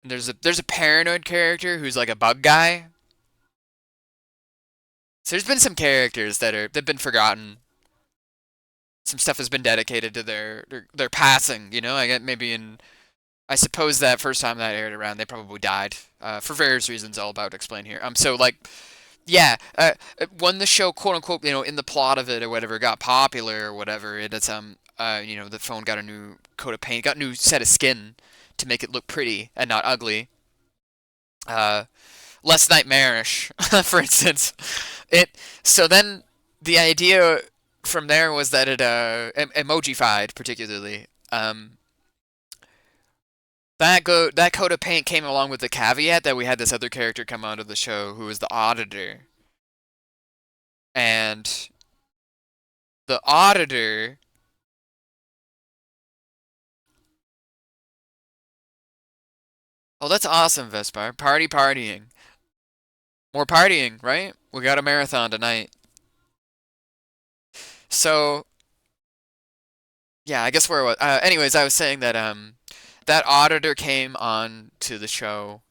there's a paranoid character who's like a bug guy. So there's been some characters that've been forgotten. Some stuff has been dedicated to their passing. You know, I get maybe in. I suppose that first time that aired around, they probably died for various reasons. I'll about to explain here. So like, yeah, when the show, quote unquote, in the plot of it or whatever, got popular or whatever, the phone got a new coat of paint, got a new set of skin to make it look pretty and not ugly. Uh, Less nightmarish, for instance. It so then the idea from there was that it emojified particularly. That coat of paint came along with the caveat that we had this other character come onto the show who was the auditor, and the auditor. Oh, that's awesome, Vespar. Partying. More partying, right? We got a marathon tonight. So yeah, I guess where I was. Anyways, I was saying that that auditor came on to the show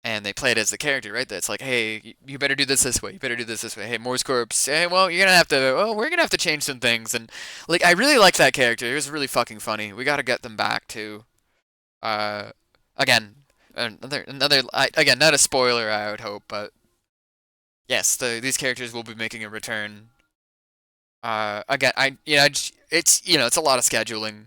and they played as the character, right? That's like, hey, you better do this way. You better do this way. Hey, Morse Corps. Hey, well, you're gonna have to. Well, we're gonna have to change some things. And like, I really liked that character. It was really fucking funny. We got to get them back to. Uh, again, again, not a spoiler, I would hope, but yes, these characters will be making a return. Again, it's a lot of scheduling.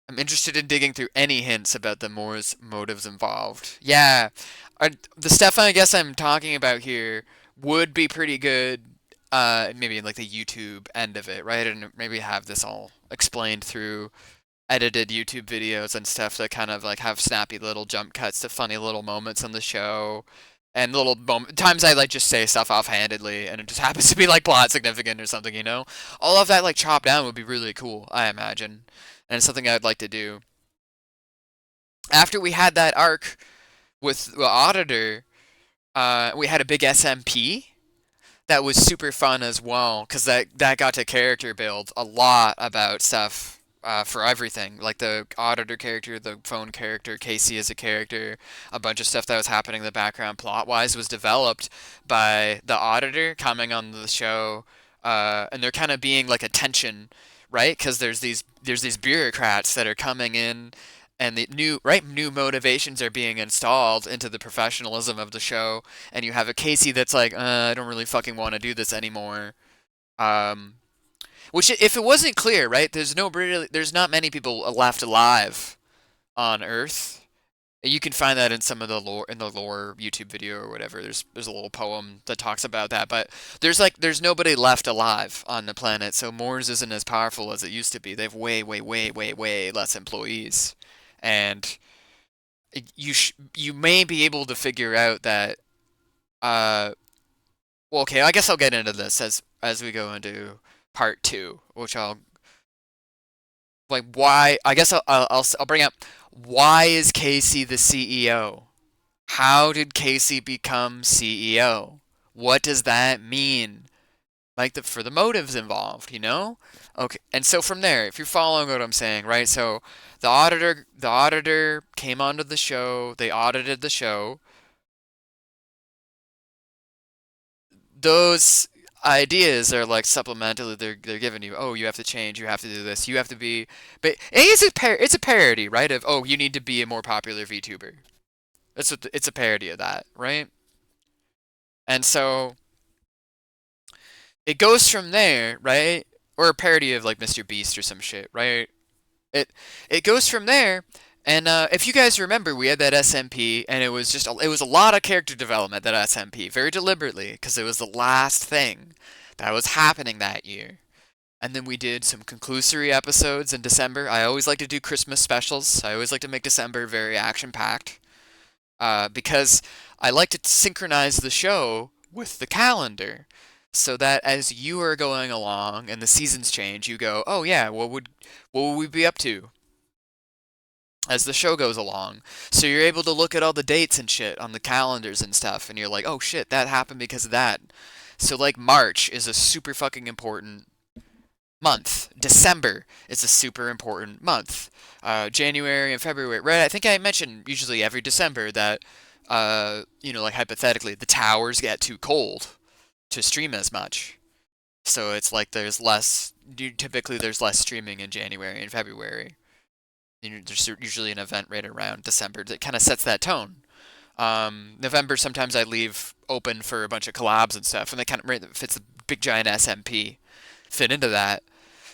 I'm interested in digging through any hints about the Moore's motives involved. Yeah, the stuff I guess I'm talking about here would be pretty good. Maybe in like the YouTube end of it, right? And maybe have this all explained through edited YouTube videos and stuff that kind of like have snappy little jump cuts to funny little moments in the show. And times I like just say stuff offhandedly and it just happens to be like plot significant or something, you know? All of that like chopped down would be really cool, I imagine. And it's something I'd like to do. After we had that arc with the auditor, we had a big SMP that was super fun as well because that got to character build a lot about stuff for everything, like the auditor character, the phone character, Casey as a character, a bunch of stuff that was happening in the background plot wise was developed by the auditor coming on the show, and there kind of being like a tension, right? Because there's these bureaucrats that are coming in and the new motivations are being installed into the professionalism of the show, and you have a Casey that's like, I don't really fucking want to do this anymore. Um, which, if it wasn't clear, right? There's not many people left alive on Earth. You can find that in some of the lore YouTube video or whatever. There's a little poem that talks about that, but there's nobody left alive on the planet, so Moors isn't as powerful as it used to be. They have way way way way way less employees, and you may be able to figure out that. Well, okay, I guess I'll get into this as we go into part two, which I'll like why I guess I'll bring up why is Casey the CEO? How did Casey become CEO? What does that mean? Like for the motives involved, you know? Okay, and so from there, if you're following what I'm saying, right? So the auditor came onto the show. They audited the show. Those ideas are like supplementally they're giving you, oh, you have to change, you have to do this, you have to be, but it's a parody, right, of, oh, you need to be a more popular VTuber. It's a parody of that, right? And so it goes from there, right? Or a parody of like Mr. Beast or some shit, right? It goes from there. And if you guys remember, we had that SMP, and it was a lot of character development, that SMP, very deliberately, because it was the last thing that was happening that year. And then we did some conclusory episodes in December. I always like to do Christmas specials. I always like to make December very action-packed, because I like to synchronize the show with the calendar. so that as you are going along and the seasons change, you go, oh yeah, what would we be up to as the show goes along? So you're able to look at all the dates and shit on the calendars and stuff, and you're like, oh shit, that happened because of that. So like March is a super fucking important month. December is a super important month. January and February, right? I think I mentioned usually every December that, like hypothetically, the towers get too cold to stream as much. So it's like typically there's less streaming in January and February. There's usually an event right around December that kind of sets that tone. November sometimes I leave open for a bunch of collabs and stuff, and they kind of right, fits a big giant SMP fit into that.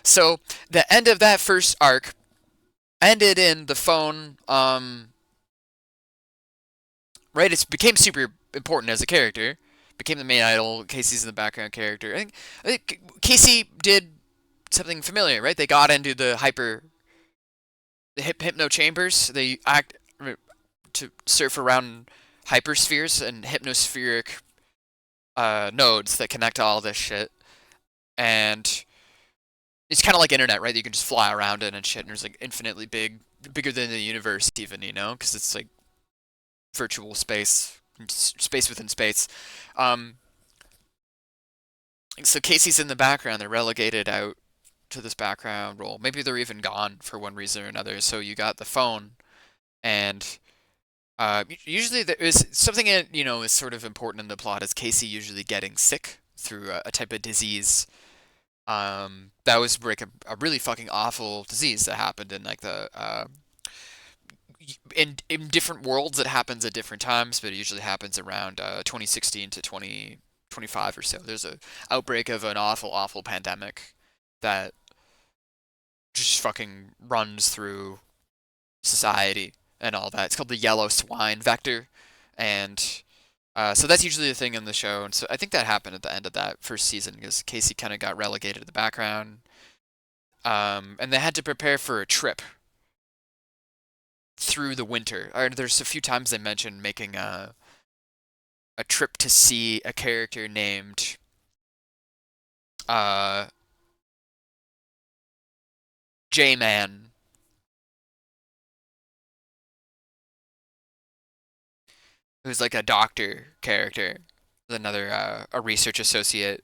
So the end of that first arc ended in the phone. Right, it became super important as a character. Became the main idol. Casey's in the background character. I think Casey did something familiar, right? They got into the hypno chambers. They act to surf around hyperspheres and hypnospheric nodes that connect to all this shit. And it's kind of like internet, right? You can just fly around it and shit, and there's like infinitely bigger than the universe, even, because it's like virtual space, space within space. Um, so Casey's in the background. They're relegated out to this background role. Maybe they're even gone for one reason or another. So you got the phone, and usually there is something that is sort of important in the plot. Is Casey usually getting sick through a type of disease? That was like a really fucking awful disease that happened in like the in different worlds. It happens at different times, but it usually happens around 2016 to 2025 or so. There's a outbreak of an awful pandemic that just fucking runs through society and all that. It's called the yellow swine vector, and so that's usually the thing in the show. And so I think that happened at the end of that first season because Casey kind of got relegated to the background, and they had to prepare for a trip through the winter. There's a few times they mentioned making a trip to see a character named uh, J-Man, who's like a doctor character, another a research associate.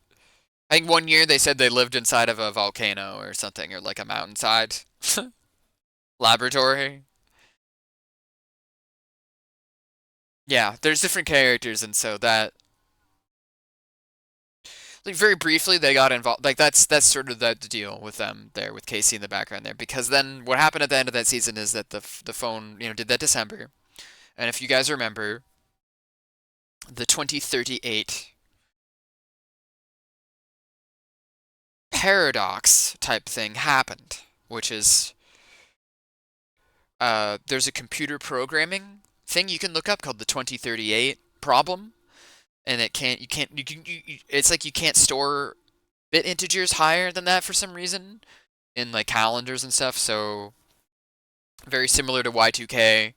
I think one year they said they lived inside of a volcano or something, or like a mountainside laboratory. Yeah, there's different characters, and so that like very briefly they got involved. Like that's sort of the deal with them there with Casey in the background there, because then what happened at the end of that season is that the phone did that December, and if you guys remember, the 2038 paradox type thing happened, which is there's a computer programming thing you can look up called the 2038 problem, and it's like you can't store bit integers higher than that for some reason in like calendars and stuff. So very similar to Y2K.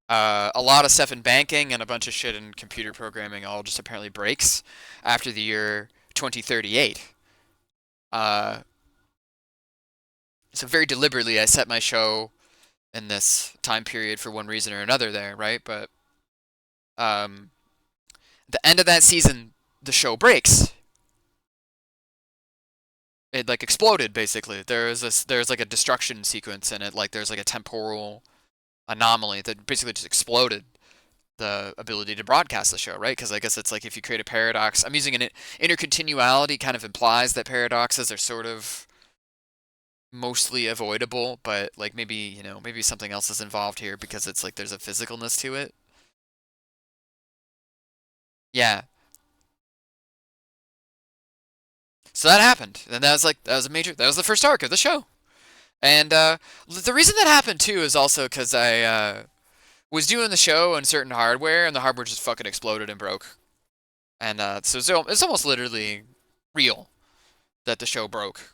A lot of stuff in banking and a bunch of shit in computer programming all just apparently breaks after the year 2038. Uh, so very deliberately, I set my show in this time period for one reason or another there, right? But um, the end of that season, the show breaks. It like exploded basically. There's like a destruction sequence in it. Like there's like a temporal anomaly that basically just exploded the ability to broadcast the show, right? Because I guess it's like if you create a paradox, I'm using an intercontinuality kind of implies that paradoxes are sort of mostly avoidable, but like maybe something else is involved here because it's like there's a physicalness to it. Yeah. So that happened, and that was the first arc of the show. And the reason that happened too is also because I was doing the show on certain hardware, and the hardware just fucking exploded and broke. And so it's almost literally real that the show broke.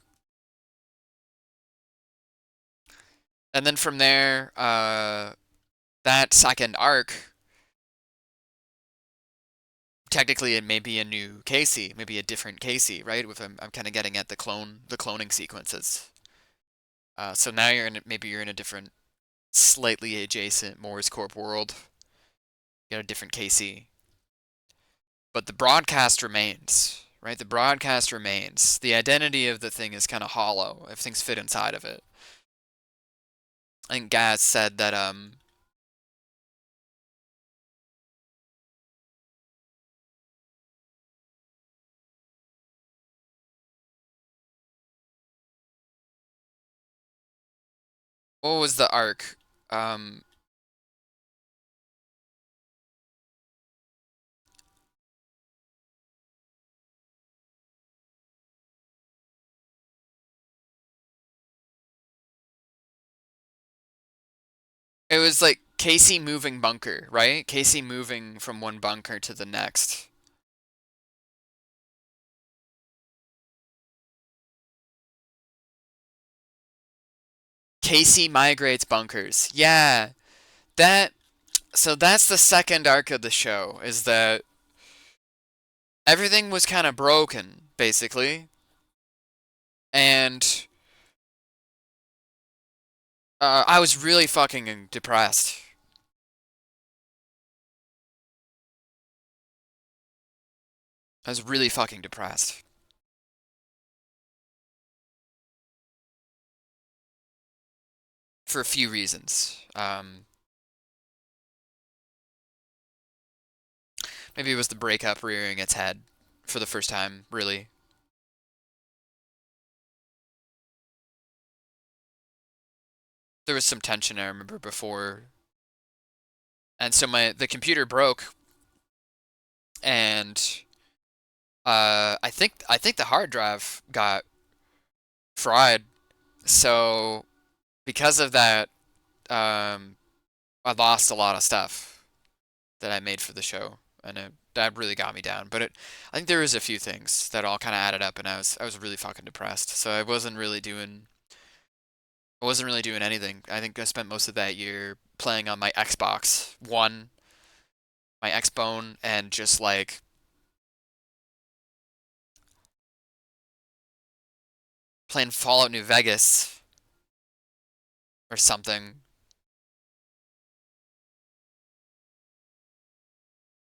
And then from there, that second arc technically it may be a new Casey, maybe a different Casey, right? With I'm kind of getting at the cloning sequences. So now maybe you're in a different, slightly adjacent Morse Corp world. You got a different Casey, but the broadcast remains, right? The broadcast remains. The identity of the thing is kind of hollow if things fit inside of it. I think Gaz said that what was the arc? Um, it was like Casey moving bunker, right? Casey moving from one bunker to the next. Casey migrates bunkers. Yeah, that. So that's the second arc of the show. Is that everything was kind of broken, basically, and I was really fucking depressed. I was really fucking depressed for a few reasons. Maybe it was the breakup rearing its head for the first time, really. There was some tension I remember before, and so the computer broke, and I think the hard drive got fried. So because of that, um, I lost a lot of stuff that I made for the show, and that really got me down. But I think there was a few things that all kind of added up, and I was really fucking depressed. So I wasn't really doing anything. I think I spent most of that year playing on my Xbox One, my Xbone, and just like playing Fallout New Vegas or something.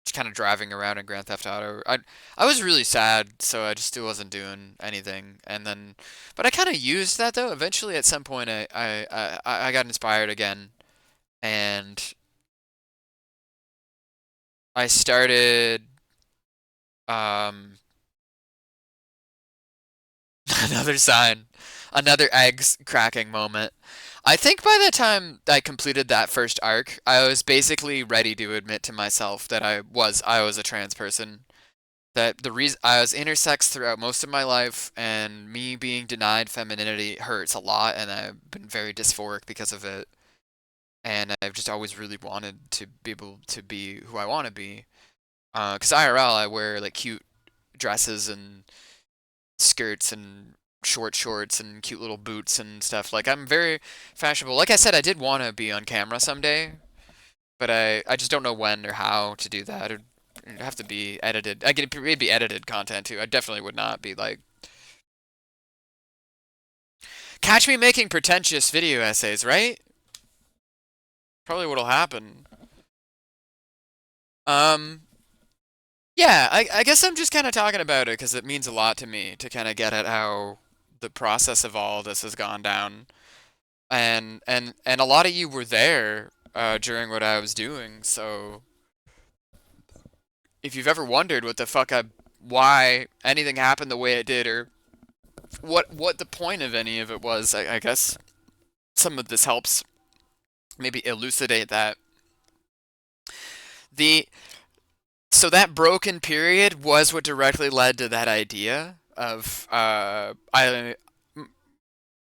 Just kind of driving around in Grand Theft Auto. I was really sad, so I just still wasn't doing anything. And then, but I kind of used that though. Eventually, at some point, I got inspired again, and I started um another sign, another eggs cracking moment. I think by the time I completed that first arc, I was basically ready to admit to myself that I was a trans person. That the reason I was intersex throughout most of my life, and me being denied femininity hurts a lot, and I've been very dysphoric because of it. And I've just always really wanted to be able to be who I want to be. 'Cause IRL, I wear like cute dresses and skirts and short shorts and cute little boots and stuff. Like I'm very fashionable. Like I said, I did want to be on camera someday, but I just don't know when or how to do that. It'd have to be edited. I could maybe edited content too. I definitely would not be like catch me making pretentious video essays, right? Probably what'll happen. Um, yeah, I guess I'm just kind of talking about it because it means a lot to me to kind of get at how the process of all this has gone down. And a lot of you were there during what I was doing. So if you've ever wondered why anything happened the way it did, or what the point of any of it was, I guess some of this helps maybe elucidate that. The So that broken period was what directly led to that idea of I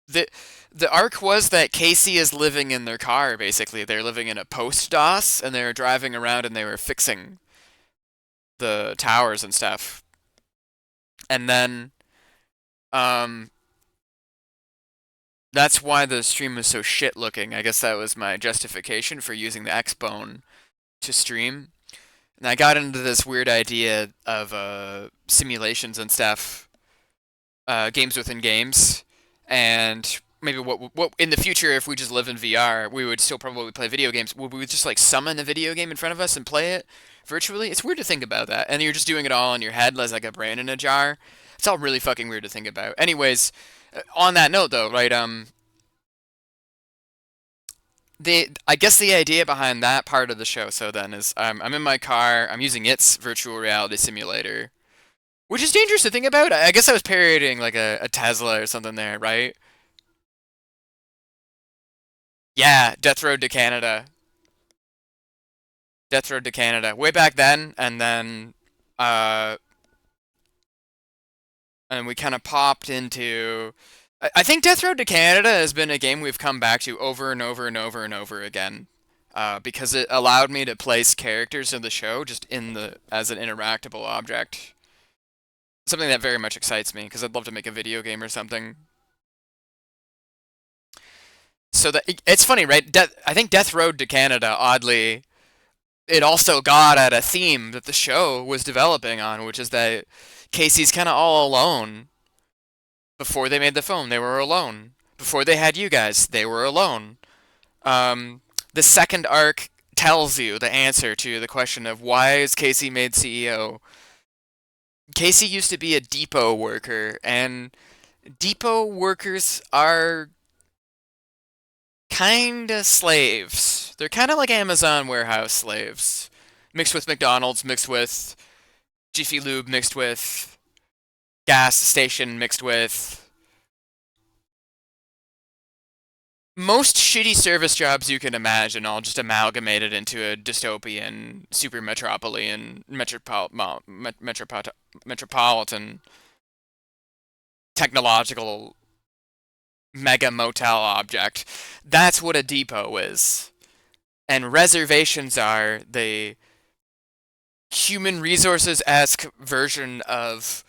the the arc was that Casey is living in their car. Basically, they're living in a post DOS, and they were driving around and they were fixing the towers and stuff. And then um, that's why the stream was so shit looking. I guess that was my justification for using the Xbone to stream. And I got into this weird idea of simulations and stuff, games within games, and maybe what in the future, if we just live in VR, we would still probably play video games. Would we just like summon a video game in front of us and play it virtually? It's weird to think about that, and you're just doing it all in your head as like a brain in a jar. It's all really fucking weird to think about. Anyways, on that note though, right? I guess the idea behind that part of the show, so then, is I'm in my car, I'm using its virtual reality simulator, which is dangerous to think about. I guess I was parodying like a Tesla or something there, right? Yeah, Death Road to Canada. Death Road to Canada. Way back then, uh, and we kind of popped into. I think Death Road to Canada has been a game we've come back to over and over and over and over again, because it allowed me to place characters in the show just in the as an interactable object. Something that very much excites me because I'd love to make a video game or something. So that it's funny, right? I think Death Road to Canada, oddly, it also got at a theme that the show was developing on, which is that Casey's kind of all alone. Before they made the phone, they were alone. Before they had you guys, they were alone. The second arc tells you the answer to the question of why is Casey made CEO. Casey used to be a depot worker, and depot workers are kinda slaves. They're kind of like Amazon warehouse slaves, mixed with McDonald's, mixed with Jiffy Lube, mixed with gas station, mixed with most shitty service jobs you can imagine, all just amalgamated into a dystopian, super metropolitan, metropolitan technological mega motel object. That's what a depot is. And reservations are the human resources-esque version of,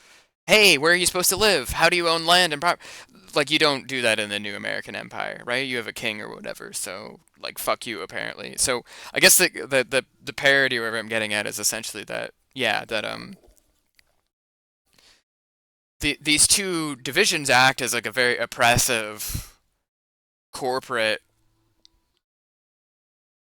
hey, where are you supposed to live? How do you own land and property? Like, you don't do that in the new American Empire, right? You have a king or whatever, so like fuck you apparently. So I guess the parody or whatever I'm getting at is essentially that, yeah, that these two divisions act as like a very oppressive corporate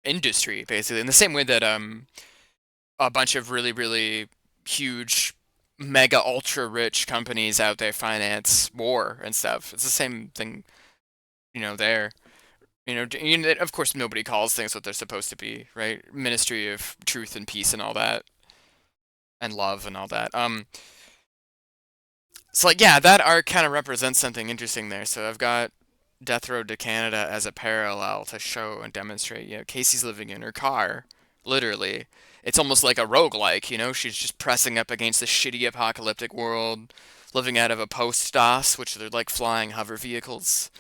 industry basically in the same way that a bunch of really huge mega ultra rich companies out there finance war and stuff. It's the same thing, there. Of course, nobody calls things what they're supposed to be, right? Ministry of Truth and Peace and all that, and love and all that. So like, yeah, that arc kind of represents something interesting there. So I've got Death Road to Canada as a parallel to show and demonstrate. Casey's living in her car, literally. It's almost like a roguelike, She's just pressing up against the shitty apocalyptic world, living out of a post-DOS, which they're like flying hover vehicles.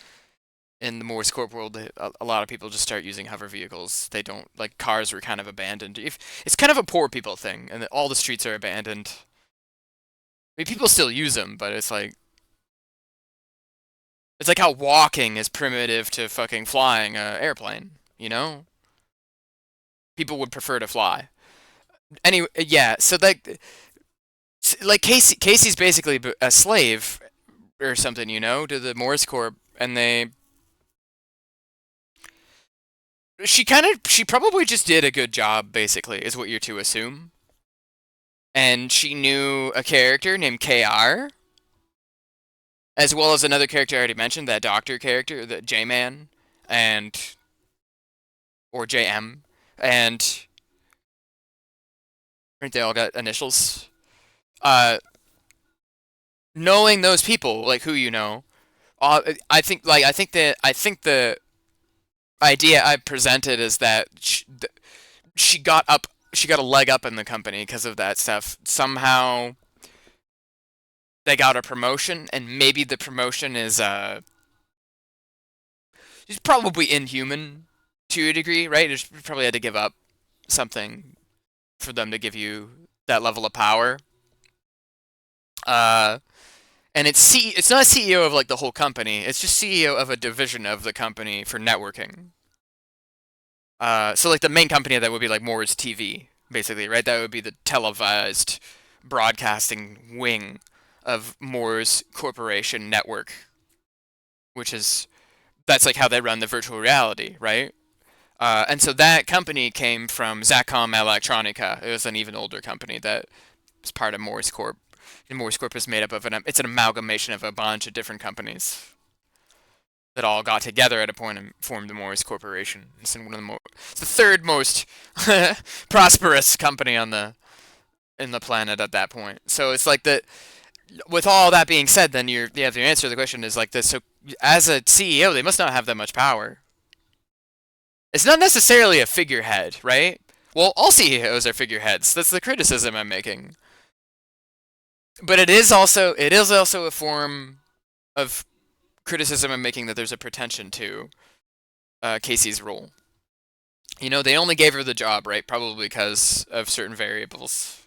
In the Morse Corp world, a lot of people just start using hover vehicles. They don't, like, cars were kind of abandoned. It's kind of a poor people thing, and all the streets are abandoned. I mean, people still use them, but it's like how walking is primitive to fucking flying an airplane, People would prefer to fly. Anyway, yeah, so like Casey's basically a slave or something, to the Morse Corp, and she probably just did a good job, basically, is what you're to assume. And she knew a character named KR, as well as another character I already mentioned, that doctor character, the J-Man, or JM, and right, they all got initials. Uh, Knowing those people, like who I think the idea I presented is that she got a leg up in the company because of that stuff. Somehow they got a promotion, and maybe the promotion is it's probably inhuman to a degree, right? You probably had to give up something for them to give you that level of power. Uh, and it's not CEO of like the whole company. It's just CEO of a division of the company for networking. So like the main company of that would be like Moore's TV, basically, right? That would be the televised broadcasting wing of Moore's corporation network, which is that's like how they run the virtual reality, right? And so that company came from Zacom Electronica. It was an even older company that was part of Moore's Corp. And Moore's Corp is made up of it's an amalgamation of a bunch of different companies that all got together at a point and formed the Moore's Corporation. It's the third most prosperous company on the in the planet at that point. So it's like that. With all that being said, then the answer to the question is like this. So as a CEO, they must not have that much power. It's not necessarily a figurehead, right? Well, all CEOs are figureheads. That's the criticism I'm making. But it is also a form of criticism I'm making that there's a pretension to Casey's role. You know, they only gave her the job, right? Probably because of certain variables.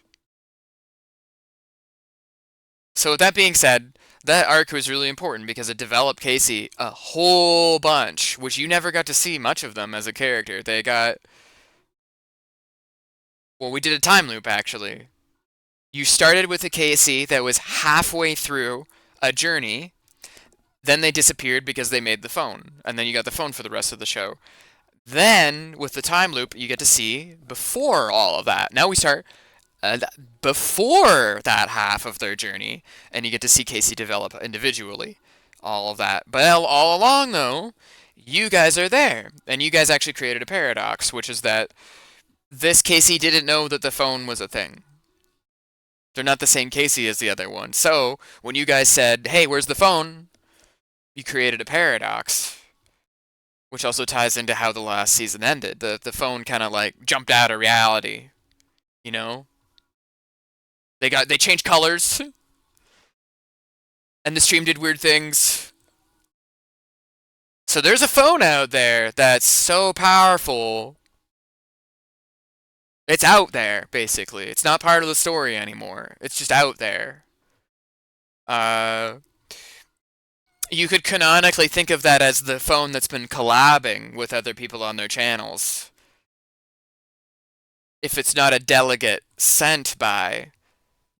So with that being said, that arc was really important because it developed Casey a whole bunch, which you never got to see much of them as a character. Well, we did a time loop actually. You started with a Casey that was halfway through a journey, then they disappeared because they made the phone, and then you got the phone for the rest of the show. Then, with the time loop, you get to see before all of that. Now we start before that half of their journey, and you get to see Casey develop individually. All of that. But all along, though, you guys are there, and you guys actually created a paradox, which is that this Casey didn't know that the phone was a thing. They're not the same Casey as the other one. So, when you guys said, hey, where's the phone? You created a paradox, which also ties into how the last season ended. The phone kind of like jumped out of reality, you know? They changed colors, and the stream did weird things. So there's a phone out there that's so powerful. It's out there, basically. It's not part of the story anymore. It's just out there. Uh, you could canonically think of that as the phone that's been collabing with other people on their channels. If it's not a delegate sent by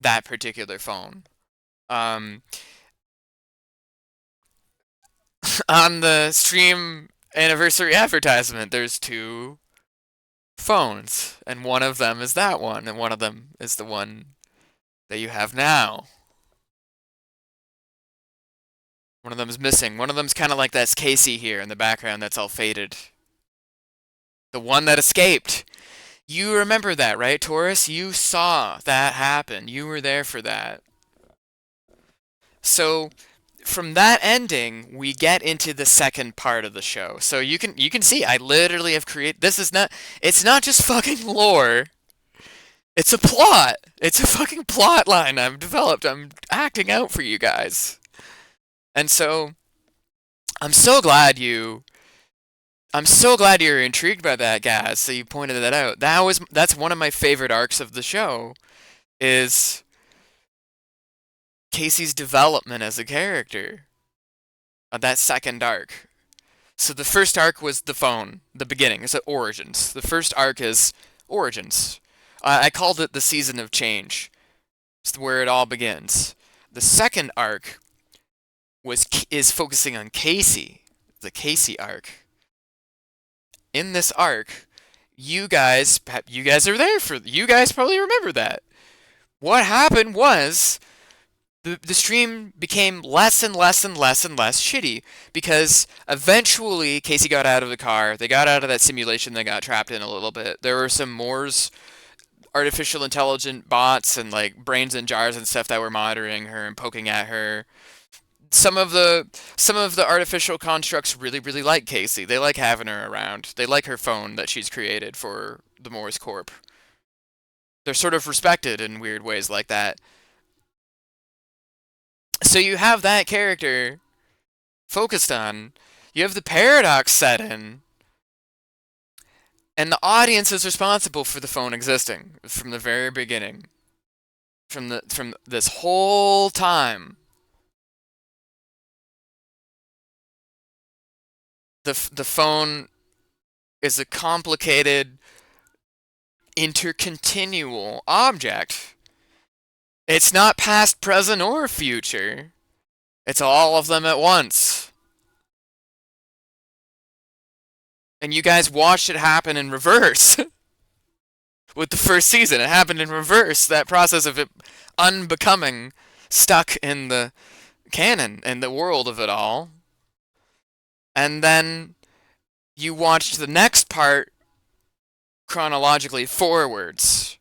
that particular phone. Um, on the stream anniversary advertisement, there's two phones, and one of them is that one, and one of them is the one that you have now. One of them is missing. One of them's kind of like that Casey here in the background that's all faded. The one that escaped. You remember that, right, Taurus? You saw that happen. You were there for that. So from that ending, we get into the second part of the show. So you can see I literally have created it's not just fucking lore. It's a plot. It's a fucking plot line I've developed. I'm acting out for you guys. And so I'm so glad you I'm so glad you're intrigued by that, guys. So you pointed that out. That's one of my favorite arcs of the show is Casey's development as a character. That second arc. So the first arc was the phone, the beginning. It's Origins. The first arc is Origins. I called it the season of change. It's where it all begins. The second arc is focusing on Casey, the Casey arc. In this arc, you guys are there for. You guys probably remember that. What happened was the stream became less and less and less and less shitty because eventually Casey got out of the car. They got out of that simulation they got trapped in a little bit. There were some Moore's artificial intelligent bots and like brains in jars and stuff that were monitoring her and poking at her. Some of the artificial constructs really like Casey. They like having her around. They like her phone that she's created for the Moore's Corp. They're sort of respected in weird ways like that. So you have that character focused on. You have the paradox set in, and the audience is responsible for the phone existing from the very beginning. From this whole time. The phone is a complicated intercontinual object. It's not past, present, or future. It's all of them at once. And you guys watched it happen in reverse with the first season. It happened in reverse, that process of it unbecoming stuck in the canon and the world of it all. And then you watched the next part chronologically forwards,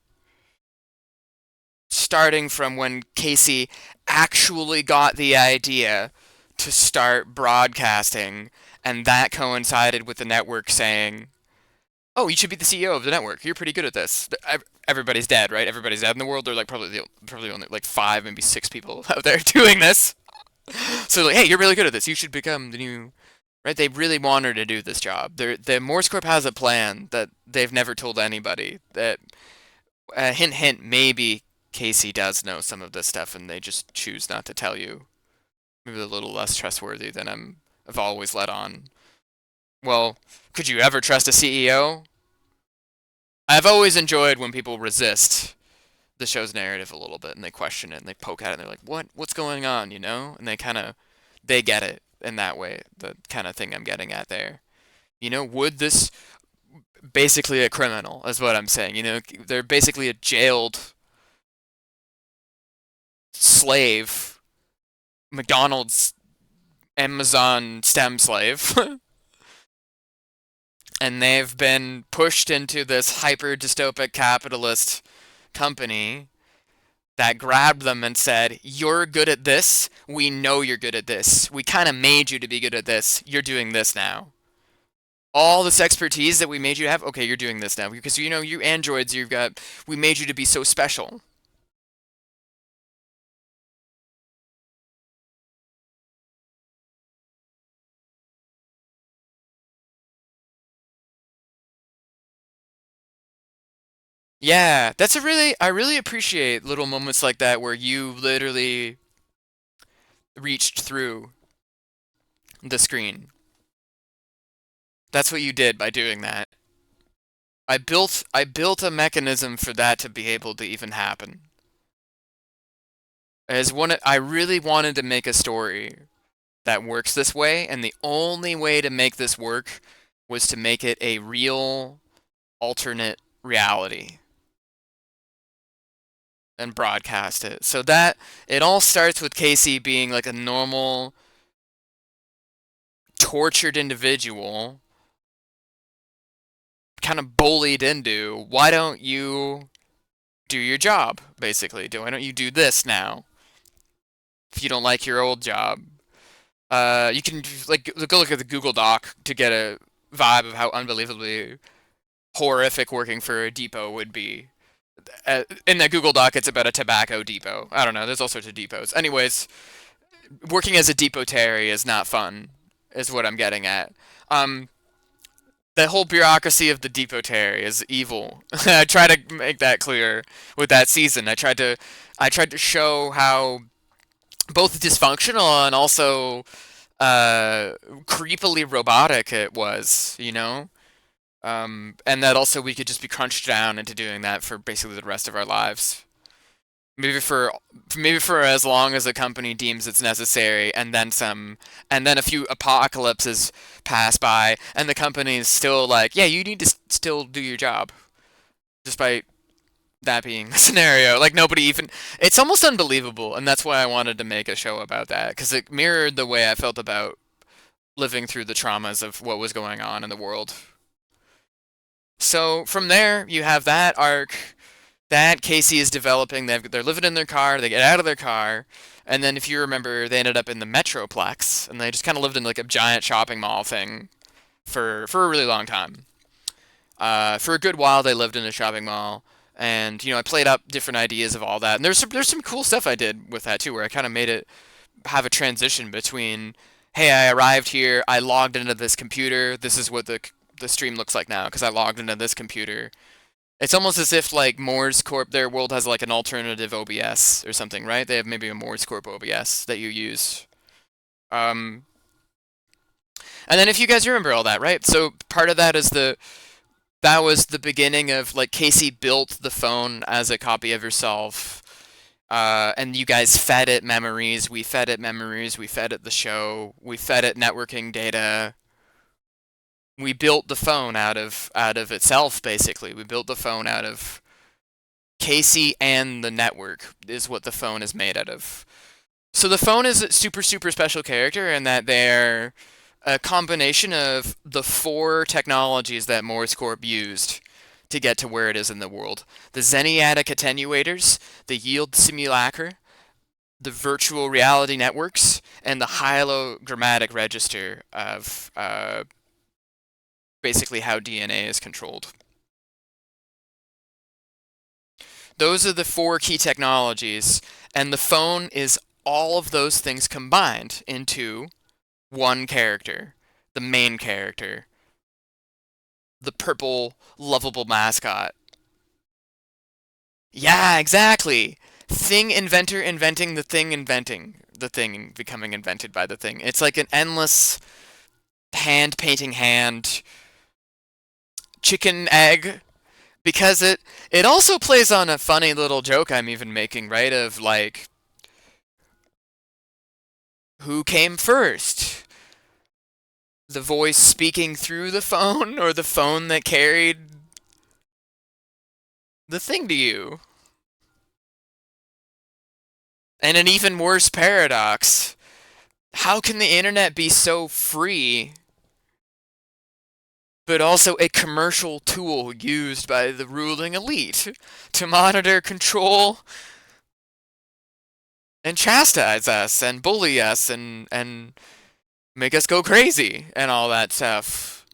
starting from when Casey actually got the idea to start broadcasting, and that coincided with the network saying, "Oh, you should be the CEO of the network. You're pretty good at this." Everybody's dead, right? Everybody's dead in the world. They're like probably only like five, maybe six people out there doing this. So like, hey, you're really good at this. You should become the new. Right? They really want her to do this job. The Morse Corp has a plan that they've never told anybody. That hint, hint, maybe Casey does know some of this stuff, and they just choose not to tell you. Maybe they're a little less trustworthy than I've always let on. Well, could you ever trust a CEO? I've always enjoyed when people resist the show's narrative a little bit and they question it and they poke at it and they're like, What's going on?" And they get it in that way. The kind of thing I'm getting at there. Would this basically a criminal is what I'm saying. They're basically a jailed slave, McDonald's Amazon STEM slave. And they've been pushed into this hyper dystopic capitalist company that grabbed them and said, "You're good at this. We know you're good at this. We kind of made you to be good at this. You're doing this now. All this expertise that we made you have, okay, you're doing this now. Because, you androids, we made you to be so special." Yeah, I really appreciate little moments like that where you literally reached through the screen. That's what you did by doing that. I built a mechanism for that to be able to even happen. I really wanted to make a story that works this way, and the only way to make this work was to make it a real alternate reality and broadcast it. So that it all starts with Casey being like a normal, tortured individual, kind of bullied into, why don't you do your job, basically? Why don't you do this now? If you don't like your old job. You can like go look at the Google Doc to get a vibe of how unbelievably horrific working for a depot would be. In that Google Doc, it's about a tobacco depot. I don't know. There's all sorts of depots. Anyways, working as a depotary is not fun, is what I'm getting at. Um, the whole bureaucracy of the depotary is evil. I try to make that clear with that season. I tried to show how both dysfunctional and also creepily robotic it was. And that also we could just be crunched down into doing that for basically the rest of our lives. Maybe for maybe for as long as the company deems it's necessary, and then some, and then a few apocalypses pass by, and the company is still like, yeah, you need to still do your job, despite that being the scenario. Like nobody even, it's almost unbelievable, and that's why I wanted to make a show about that, because it mirrored the way I felt about living through the traumas of what was going on in the world. So from there, you have that arc that Casey is developing. They're living in their car. They get out of their car, and then if you remember, they ended up in the Metroplex, and they just kind of lived in like a giant shopping mall thing for a really long time. For a good while, they lived in a shopping mall, and I played up different ideas of all that. And there's some cool stuff I did with that too, where I kind of made it have a transition between, hey, I arrived here, I logged into this computer. This is what the stream looks like now because I logged into this computer. It's almost as if like Moore's Corp, their world has like an alternative OBS or something, right? They have maybe a Moore's Corp OBS that you use. Um, and then if you guys remember all that, right? So part of that is That was the beginning of like Casey built the phone as a copy of herself. And you guys fed it memories. We fed it memories. We fed it the show. We fed it networking data. We built the phone out of itself, basically. We built the phone out of Casey and the network is what the phone is made out of. So the phone is a super, super special character in that they're a combination of the four technologies that Morse Corp used to get to where it is in the world. The Zenyatic attenuators, the yield simulacra, the virtual reality networks, and the hylogrammatic register of basically how DNA is controlled. Those are the four key technologies, and the phone is all of those things combined into one character, the main character, the purple, lovable mascot. Yeah, exactly. Thing inventor inventing the thing becoming invented by the thing. It's like an endless hand painting hand, chicken egg, because it also plays on a funny little joke I'm even making, right? Of like, who came first? The voice speaking through the phone or the phone that carried the thing to you? And an even worse paradox. How can the internet be so free, but also a commercial tool used by the ruling elite to monitor, control, and chastise us and bully us and make us go crazy and all that stuff?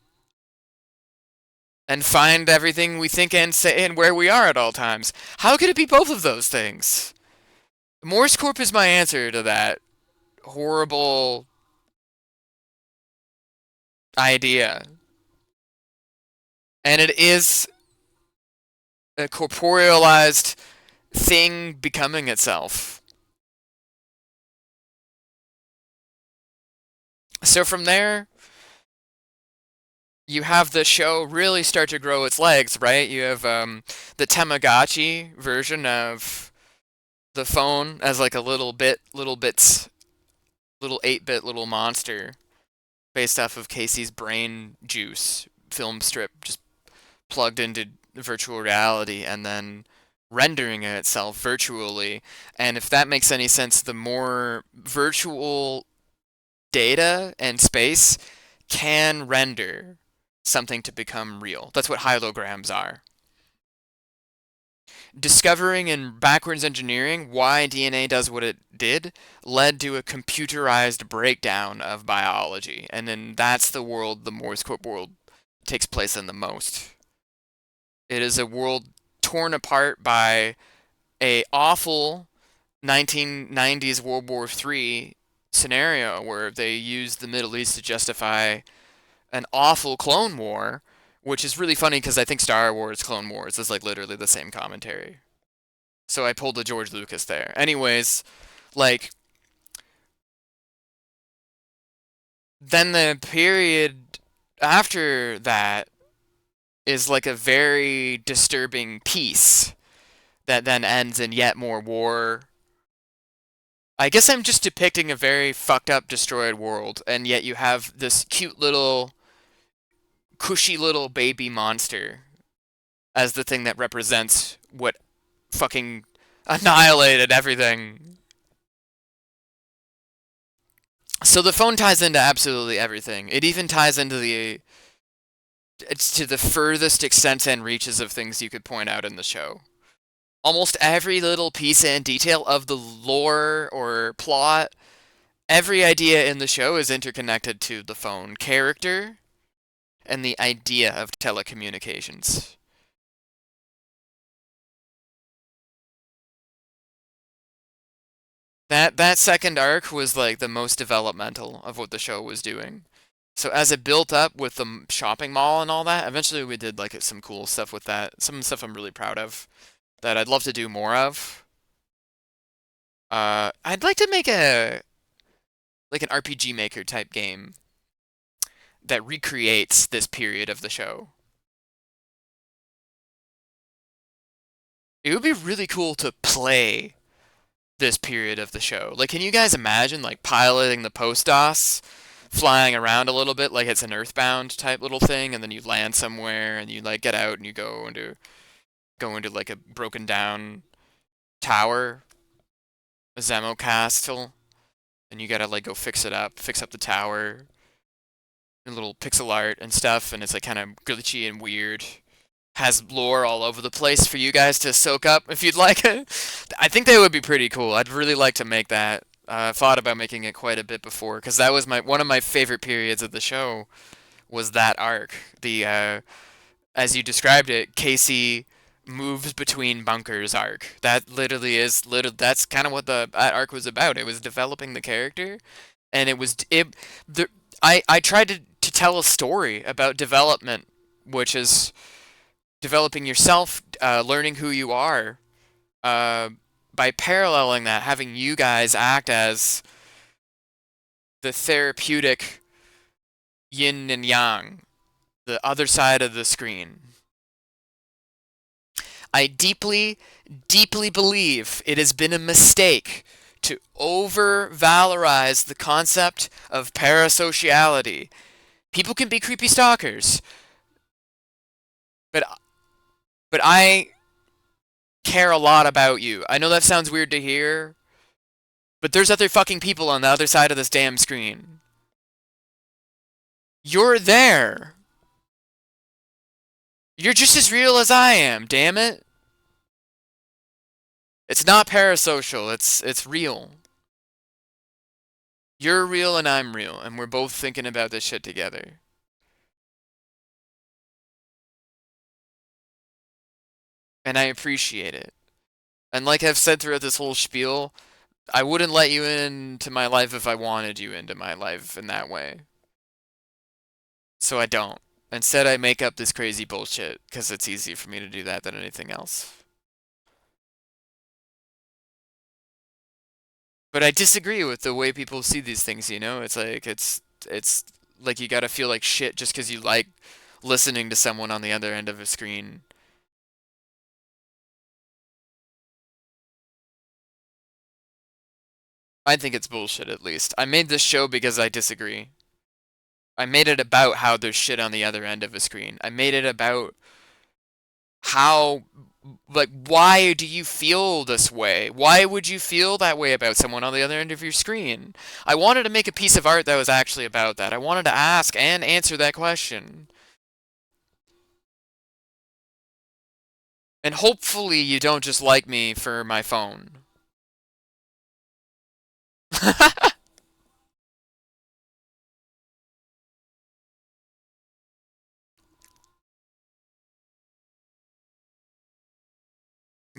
And find everything we think and say and where we are at all times. How could it be both of those things? Morse Corp is my answer to that horrible idea. And it is a corporealized thing becoming itself. So from there, you have the show really start to grow its legs, right? You have the Tamagotchi version of the phone as like a little bits, little 8-bit little monster based off of Casey's brain juice film strip, just plugged into virtual reality and then rendering it itself virtually. And if that makes any sense, the more virtual data and space can render something to become real. That's what holograms are. Discovering and backwards engineering why DNA does what it did led to a computerized breakdown of biology. And then that's the world the Morse code world takes place in the most. It is a world torn apart by a awful 1990s World War III scenario where they used the Middle East to justify an awful clone war, which is really funny because I think Star Wars Clone Wars is like literally the same commentary. So I pulled a George Lucas there. Anyways, like then the period after that is like a very disturbing piece that then ends in yet more war. I guess I'm just depicting a very fucked up, destroyed world, and yet you have this cute little, cushy little baby monster as the thing that represents what fucking annihilated everything. So the phone ties into absolutely everything. It even ties into it's to the furthest extents and reaches of things you could point out in the show. Almost every little piece and detail of the lore or plot, every idea in the show is interconnected to the phone character and the idea of telecommunications. That second arc was like the most developmental of what the show was doing. So as it built up with the shopping mall and all that, eventually we did like some cool stuff with that. Some stuff I'm really proud of that I'd love to do more of. I'd like to make a like an RPG Maker type game that recreates this period of the show. It would be really cool to play this period of the show. Like, can you guys imagine like piloting the Post-DOS, flying around a little bit like it's an Earthbound type little thing, and then you land somewhere and you like get out and you go into like a broken down tower, a Zemo castle, and you gotta like go fix up the tower, and little pixel art and stuff, and it's like kind of glitchy and weird. Has lore all over the place for you guys to soak up if you'd like. I think that would be pretty cool. I'd really like to make that. I've thought about making it quite a bit before because that was my one of my favorite periods of the show was that arc. The as you described it, Casey moves between bunkers arc. That literally is that's kind of what that arc was about. It was developing the character, and it was it. The, I tried to tell a story about development, which is developing yourself, learning who you are, uh, by paralleling that, having you guys act as the therapeutic yin and yang, the other side of the screen. I deeply, deeply believe it has been a mistake to over valorize the concept of parasociality. People can be creepy stalkers, but I care a lot about you. I know that sounds weird to hear, but there's other fucking people on the other side of this damn screen. You're there. You're just as real as I am, damn it. It's not parasocial, it's real. You're real and I'm real, and we're both thinking about this shit together. And I appreciate it. And like I've said throughout this whole spiel, I wouldn't let you into my life if I wanted you into my life in that way. So I don't. Instead, I make up this crazy bullshit because it's easier for me to do that than anything else. But I disagree with the way people see these things, you know? It's like you gotta feel like shit just because you like listening to someone on the other end of a screen. I think it's bullshit at least. I made this show because I disagree. I made it about how there's shit on the other end of a screen. I made it about how, like, why do you feel this way? Why would you feel that way about someone on the other end of your screen? I wanted to make a piece of art that was actually about that. I wanted to ask and answer that question. And hopefully you don't just like me for my phone.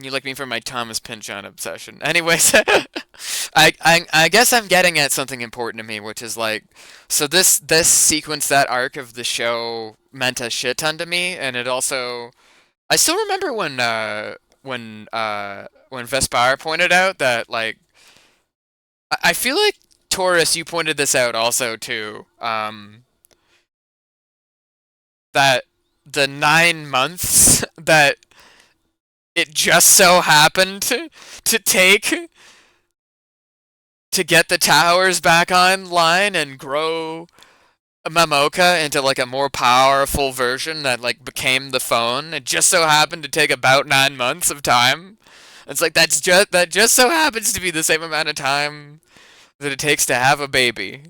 You like me for my Thomas Pynchon obsession. Anyways, I guess I'm getting at something important to me, which is like, so this sequence, that arc of the show meant a shit ton to me, and it also, I still remember when Vespar pointed out that like, I feel like Taurus, you pointed this out also too, that the 9 months that it just so happened to take to get the towers back online and grow Mamoka into like a more powerful version that like became the phone. It just so happened to take about 9 months of time. It's like that just so happens to be the same amount of time that it takes to have a baby.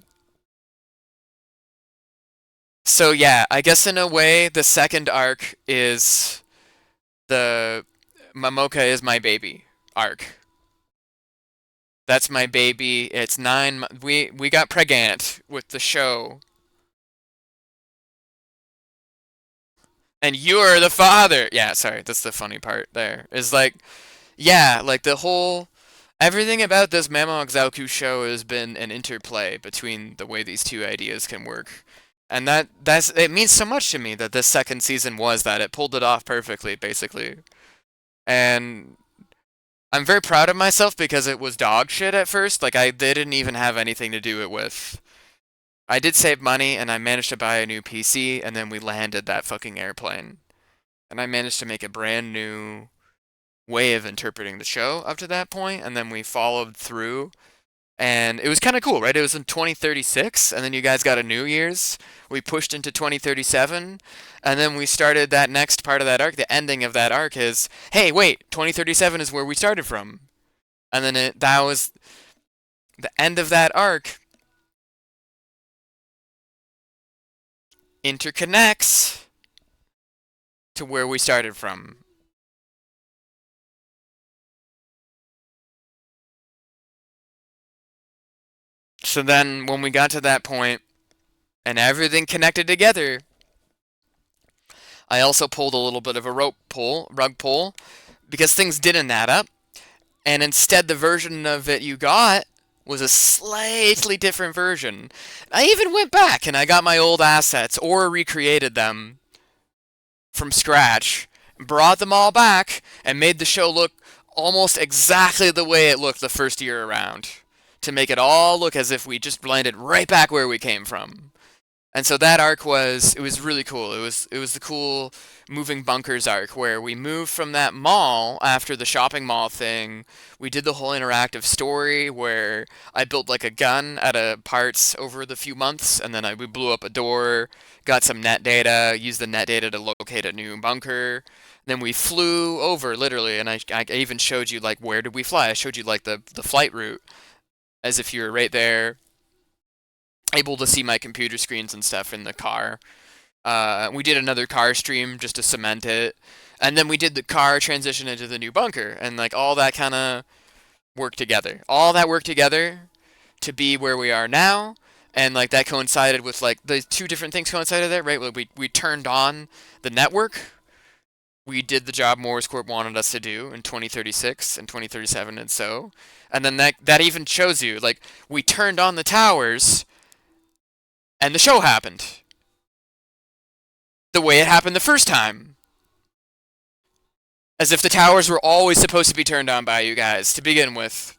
So yeah, I guess in a way the second arc is the Mamoka is my baby arc. That's my baby. It's 9. We got pregnant with the show, and you're the father. Yeah, sorry, that's the funny part. There is like, yeah, like the whole everything about this Mamo Exauku show has been an interplay between the way these two ideas can work, and that's it means so much to me that this second season was that it pulled it off perfectly, basically, and I'm very proud of myself because it was dog shit at first. Like they didn't even have anything to do it with. I did save money and I managed to buy a new PC and then we landed that fucking airplane. And I managed to make a brand new way of interpreting the show up to that point, and then we followed through. And it was kind of cool, right? It was in 2036, and then you guys got a New Year's. We pushed into 2037, and then we started that next part of that arc. The ending of that arc is, hey, wait, 2037 is where we started from. And then that was the end of that arc interconnects to where we started from. So then when we got to that point and everything connected together, I also pulled a little bit of a rug pull, because things didn't add up. And instead, the version of it you got was a slightly different version. I even went back and I got my old assets or recreated them from scratch, brought them all back, and made the show look almost exactly the way it looked the first year around, to make it all look as if we just landed right back where we came from. And so that arc was really cool. It was the cool moving bunkers arc where we moved from that mall after the shopping mall thing. We did the whole interactive story where I built like a gun out of parts over the few months, and then we blew up a door, got some net data, used the net data to locate a new bunker. Then we flew over literally, and I even showed you like where did we fly. I showed you like the flight route as if you were right there, able to see my computer screens and stuff in the car. We did another car stream just to cement it, and then we did the car transition into the new bunker, and like all that kind of worked together. All that worked together to be where we are now, and like that coincided with like the two different things coincided there, right? We turned on the network. We did the job Morse Corp wanted us to do in 2036 and 2037, and then that even shows you like we turned on the towers and the show happened the way it happened the first time. As if the towers were always supposed to be turned on by you guys to begin with.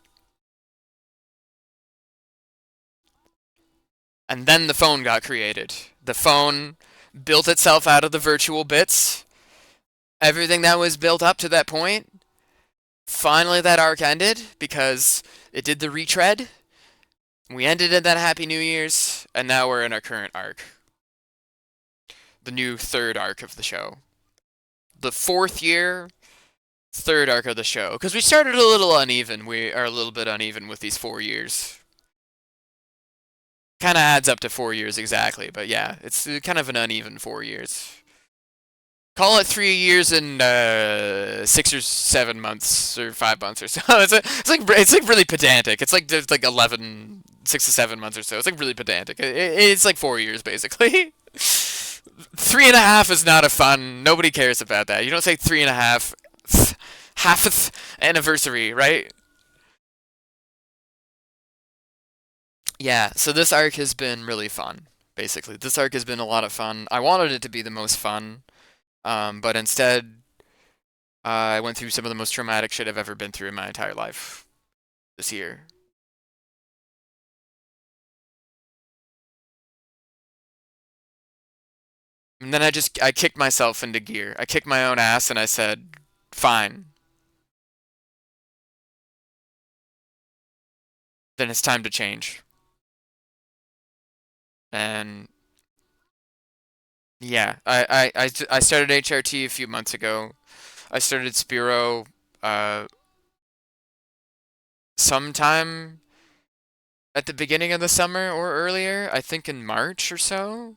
And then the phone got created. The phone built itself out of the virtual bits. Everything that was built up to that point. Finally, that arc ended because it did the retread. We ended in that Happy New Year's, and now we're in our current arc. The new third arc of the show. The fourth year, third arc of the show. Because we started a little uneven. We are a little bit uneven with these 4 years. Kind of adds up to 4 years exactly, but yeah, it's kind of an uneven 4 years. Call it 3 years and 6 or 7 months or 5 months or so. It's like really pedantic. It's like there's like 11, 6 to 7 months or so. It's like really pedantic. It's like 4 years basically. 3.5 is not a fun. Nobody cares about that. You don't say 3.5 half anniversary, right? Yeah. So this arc has been really fun. Basically, this arc has been a lot of fun. I wanted it to be the most fun, but instead, I went through some of the most traumatic shit I've ever been through in my entire life this year. And then I kicked myself into gear. I kicked my own ass and I said, fine. Then it's time to change. And yeah, I started HRT a few months ago. I started Spiro sometime at the beginning of the summer or earlier. I think in March or so.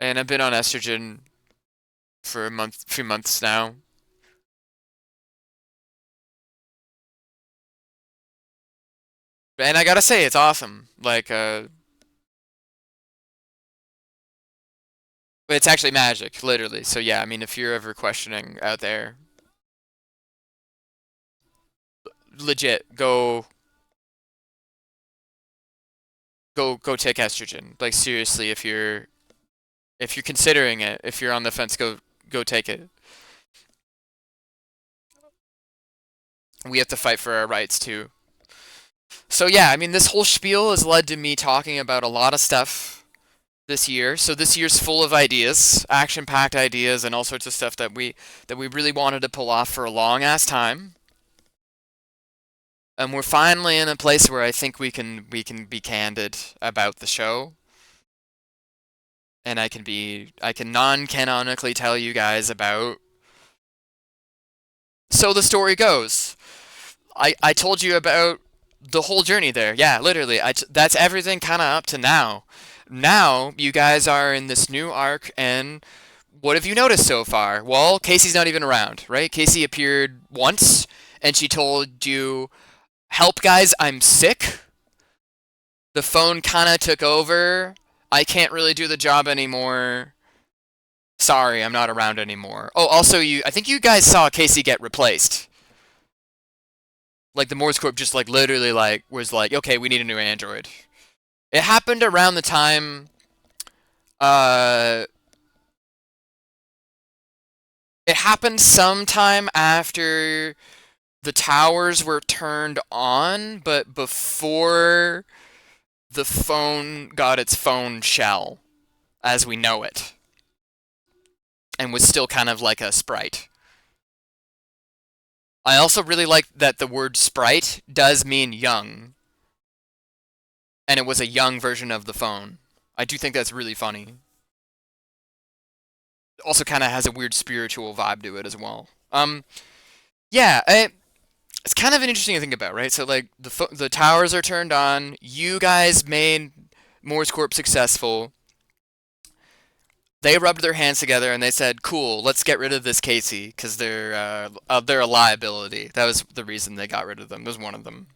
And I've been on estrogen for few months now. And I gotta say, it's awesome. Like, it's actually magic, literally. So yeah, I mean, if you're ever questioning out there, legit, go take estrogen. Like seriously, if you're considering it, if you're on the fence, go take it. We have to fight for our rights too. So yeah, I mean, this whole spiel has led to me talking about a lot of stuff this year. So this year's full of ideas, action-packed ideas, and all sorts of stuff that we really wanted to pull off for a long ass time. And we're finally in a place where I think we can be candid about the show, and I can non-canonically tell you guys about. So the story goes. I told you about the whole journey there. Yeah, literally. That's everything kind of up to now. Now you guys are in this new arc, and what have you noticed so far? Well, Casey's not even around, right? Casey appeared once, and she told you, "Help, guys, I'm sick." The phone kind of took over. I can't really do the job anymore. Sorry, I'm not around anymore. Oh, also, I think you guys saw Casey get replaced. Like the Morse Corp just like literally like was like, okay, we need a new android. It happened around the time. Uh, it happened sometime after the towers were turned on, but before the phone got its phone shell as we know it, and was still kind of like a sprite. I also really like that the word sprite does mean young, and it was a young version of the phone. I do think that's really funny. Also, kind of has a weird spiritual vibe to it as well. Yeah, it's kind of an interesting to think about, right? So like the towers are turned on. You guys made Moore's Corp successful. They rubbed their hands together and they said, "Cool, let's get rid of this Casey because they're a liability." That was the reason they got rid of them. That was one of them.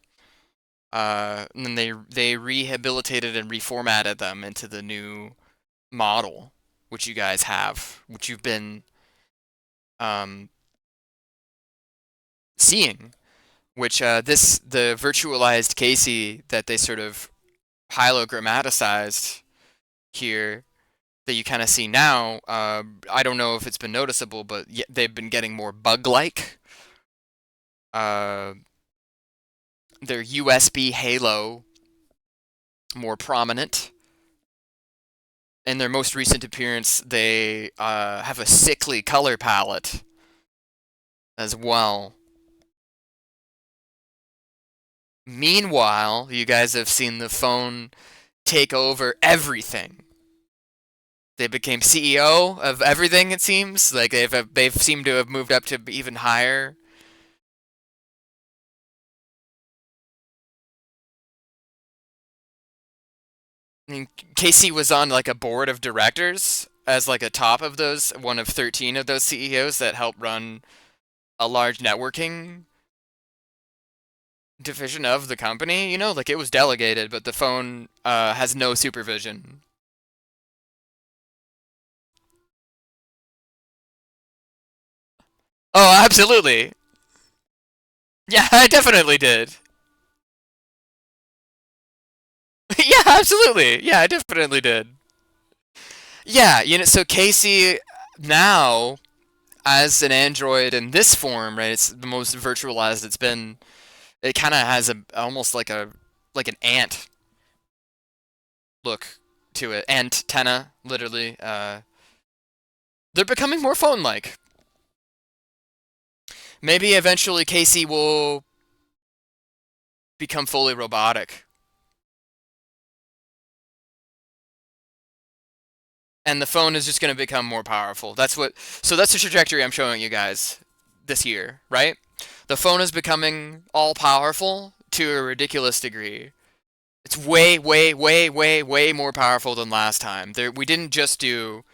And then they rehabilitated and reformatted them into the new model, which you guys have, which you've been um, seeing. Which the virtualized Casey that they sort of hologrammaticized here that you kind of see now. I don't know if it's been noticeable, but they've been getting more bug-like. Uh, their USB halo more prominent. In their most recent appearance, they have a sickly color palette as well. Meanwhile, you guys have seen the phone take over everything. They became CEO of everything. It seems like they've seemed to have moved up to even higher. I mean, Casey was on like a board of directors as like a top of those, one of 13 of those CEOs that help run a large networking division of the company. You know, like it was delegated, but the phone has no supervision. Oh, absolutely. Yeah, I definitely did. Yeah, absolutely. Yeah, I definitely did. Yeah, so Casey now as an android in this form, right? It's the most virtualized it's been. It kind of has a almost like an ant look to it. Antenna, literally. They're becoming more phone-like. Maybe eventually Casey will become fully robotic, and the phone is just going to become more powerful. So that's the trajectory I'm showing you guys this year, right? The phone is becoming all powerful to a ridiculous degree. It's way, way, way, way, way more powerful than last time. We didn't just do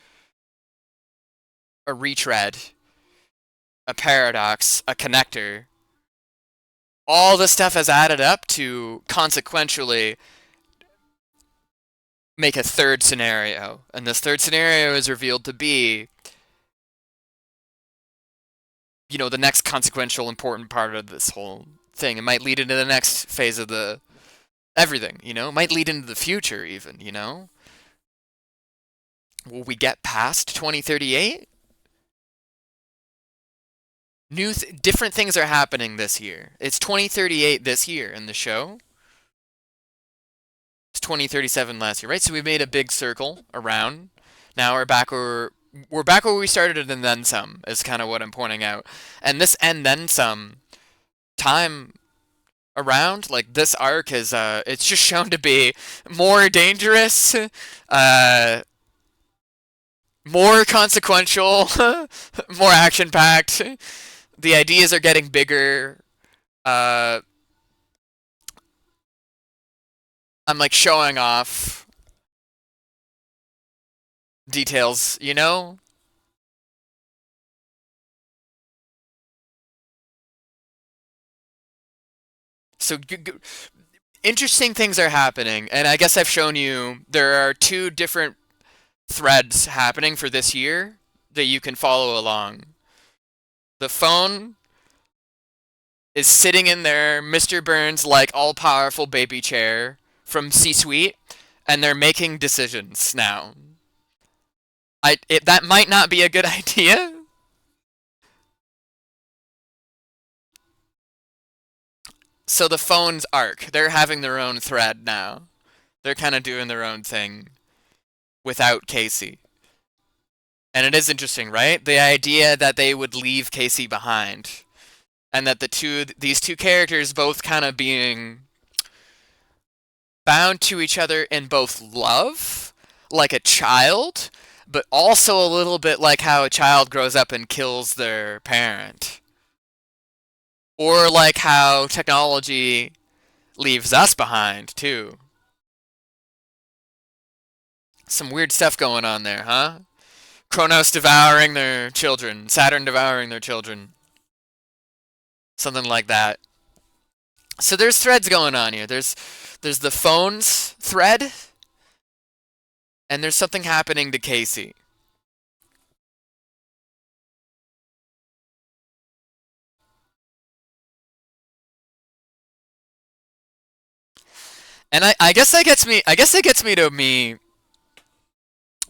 a retread, a paradox, a connector. All this stuff has added up to consequentially make a third scenario. And this third scenario is revealed to be, the next consequential important part of this whole thing. It might lead into the next phase of the everything, It might lead into the future even. Will we get past 2038? Different things are happening this year. It's 2038 this year in the show. It's 2037 last year, right? So we made a big circle around. Now we're back where we started and then some is kind of what I'm pointing out. And this and then some time around, like this arc is it's just shown to be more dangerous, uh more consequential, more action packed. The ideas are getting bigger. Uh I'm like showing off details, you know? So interesting things are happening, and I guess I've shown you there are two different threads happening for this year that you can follow along. The phone is sitting in there, Mr. Burns like all-powerful baby chair from C-suite, and they're making decisions now. That might not be a good idea. So the phone's arc, they're having their own thread now. They're kind of doing their own thing without Casey. And it is interesting, right? The idea that they would leave Casey behind, and that these two characters both kind of being bound to each other in both love, like a child, but also a little bit like how a child grows up and kills their parent. Or like how technology leaves us behind, too. Some weird stuff going on there, huh? Kronos devouring their children, Saturn devouring their children. Something like that. So there's threads going on here. There's the phones thread, and there's something happening to Casey. And I guess that gets me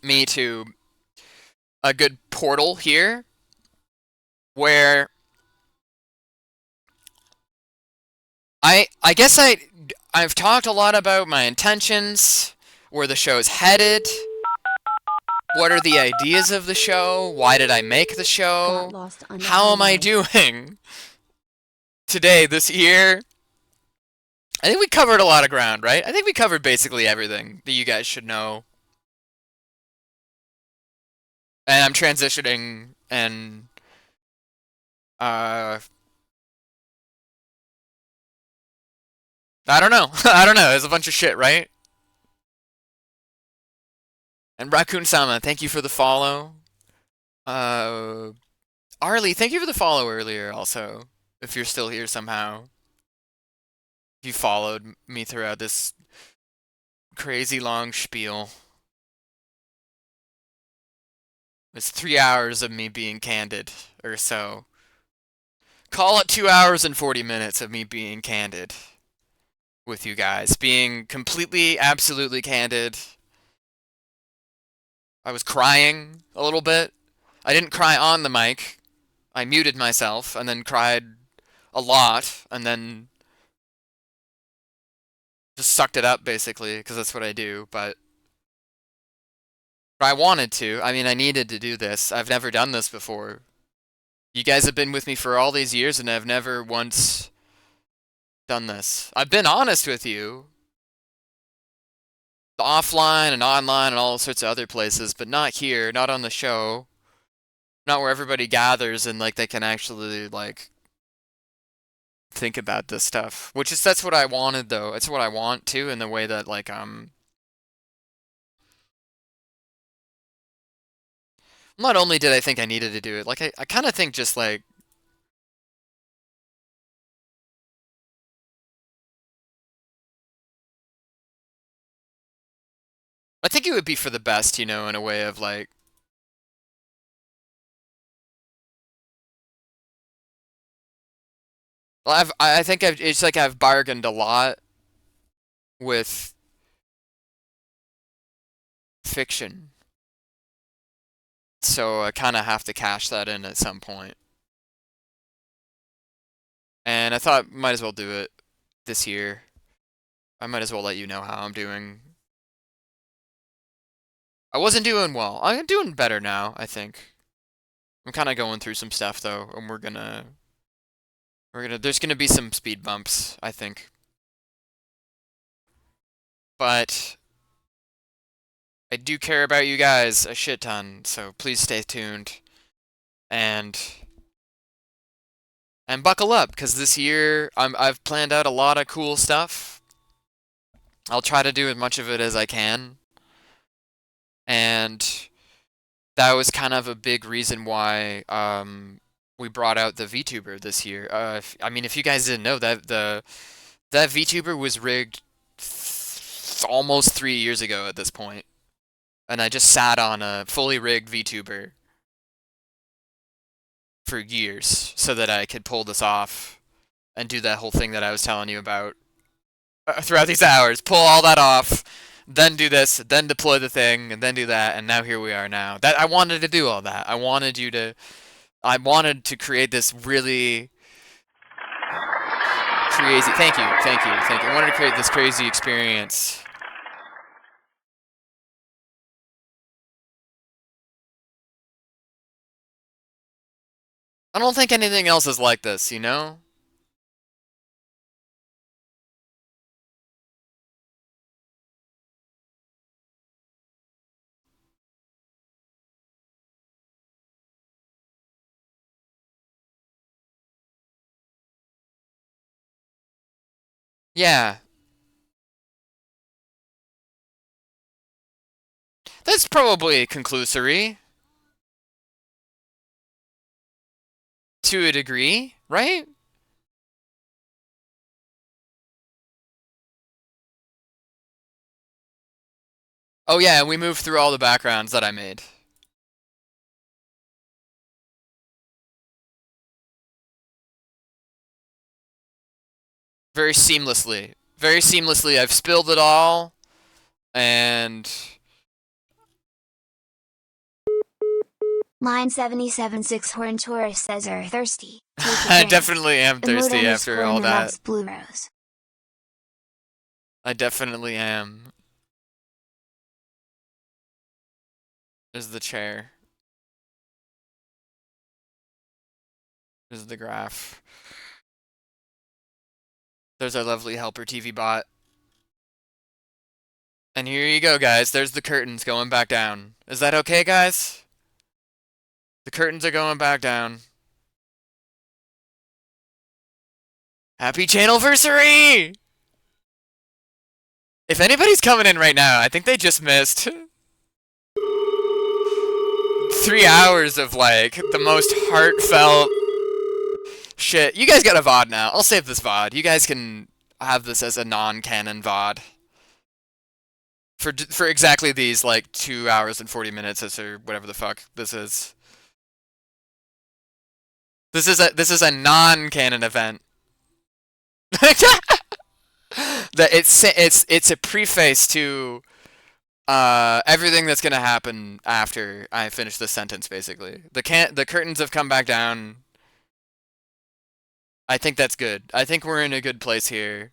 me to a good portal here where I guess I've talked a lot about my intentions, where the show's headed, what are the ideas of the show, why did I make the Got show, lost on the how am I highway. doing today, this year. I think we covered a lot of ground, right? I think we covered basically everything that you guys should know. And I'm transitioning and uh I don't know. I don't know. There's a bunch of shit, right? And Raccoon Sama, thank you for the follow. Uh Arlie, thank you for the follow earlier also. If you're still here somehow. You followed me throughout this crazy long spiel. It's 3 hours of me being candid or so. Call it 2 hours and 40 minutes of me being candid with you guys. Being completely, absolutely candid. I was crying a little bit. I didn't cry on the mic. I muted myself and then cried a lot and then just sucked it up basically because that's what I do. But I wanted to. I mean, I needed to do this. I've never done this before. You guys have been with me for all these years and I've never once done this. I've been honest with you. Offline and online and all sorts of other places, but not here, not on the show. Not where everybody gathers and like they can actually like think about this stuff. Which is that's what I wanted though. It's what I want to in the way that like not only did I think I needed to do it, like I kinda think just like I think it would be for the best, you know, in a way of like well, I think it's like I've bargained a lot with fiction. So I kinda have to cash that in at some point. And I thought might as well do it this year. I might as well let you know how I'm doing. I wasn't doing well. I'm doing better now, I think. I'm kind of going through some stuff though, and there's gonna be some speed bumps, I think. But I do care about you guys a shit ton, so please stay tuned and buckle up because this year I've planned out a lot of cool stuff. I'll try to do as much of it as I can, and that was kind of a big reason why we brought out the VTuber this year. I mean, if you guys didn't know that VTuber was rigged almost 3 years ago at this point, and I just sat on a fully rigged VTuber for years so that I could pull this off and do that whole thing that I was telling you about throughout these hours. Pull all that off, then do this, then deploy the thing, and then do that, and now here we are now. That I wanted to do all that. I wanted to create this really crazy. Thank you, thank you, thank you. I wanted to create this crazy experience. I don't think anything else is like this, you know? Yeah, that's probably conclusory to a degree, right? Oh yeah, and we moved through all the backgrounds that I made. Very seamlessly. Very seamlessly. I've spilled it all, and Line 77 Horn Tourist says are thirsty. Take a I drink. definitely am Emote thirsty after underscore all me that. loves Blue Rose. I definitely am. There's the chair. There's the graph. There's our lovely helper TV bot. And here you go, guys. There's the curtains going back down. Is that okay, guys? The curtains are going back down. Happy channelversary! If anybody's coming in right now, I think they just missed 3 hours of like the most heartfelt shit. You guys got a VOD now. I'll save this VOD. You guys can have this as a non-canon VOD for exactly these like 2 hours and 40 minutes or whatever the fuck this is. This is a non-canon event. That it's a preface to everything that's gonna happen after I finish this sentence. Basically, the curtains have come back down. I think that's good. I think we're in a good place here.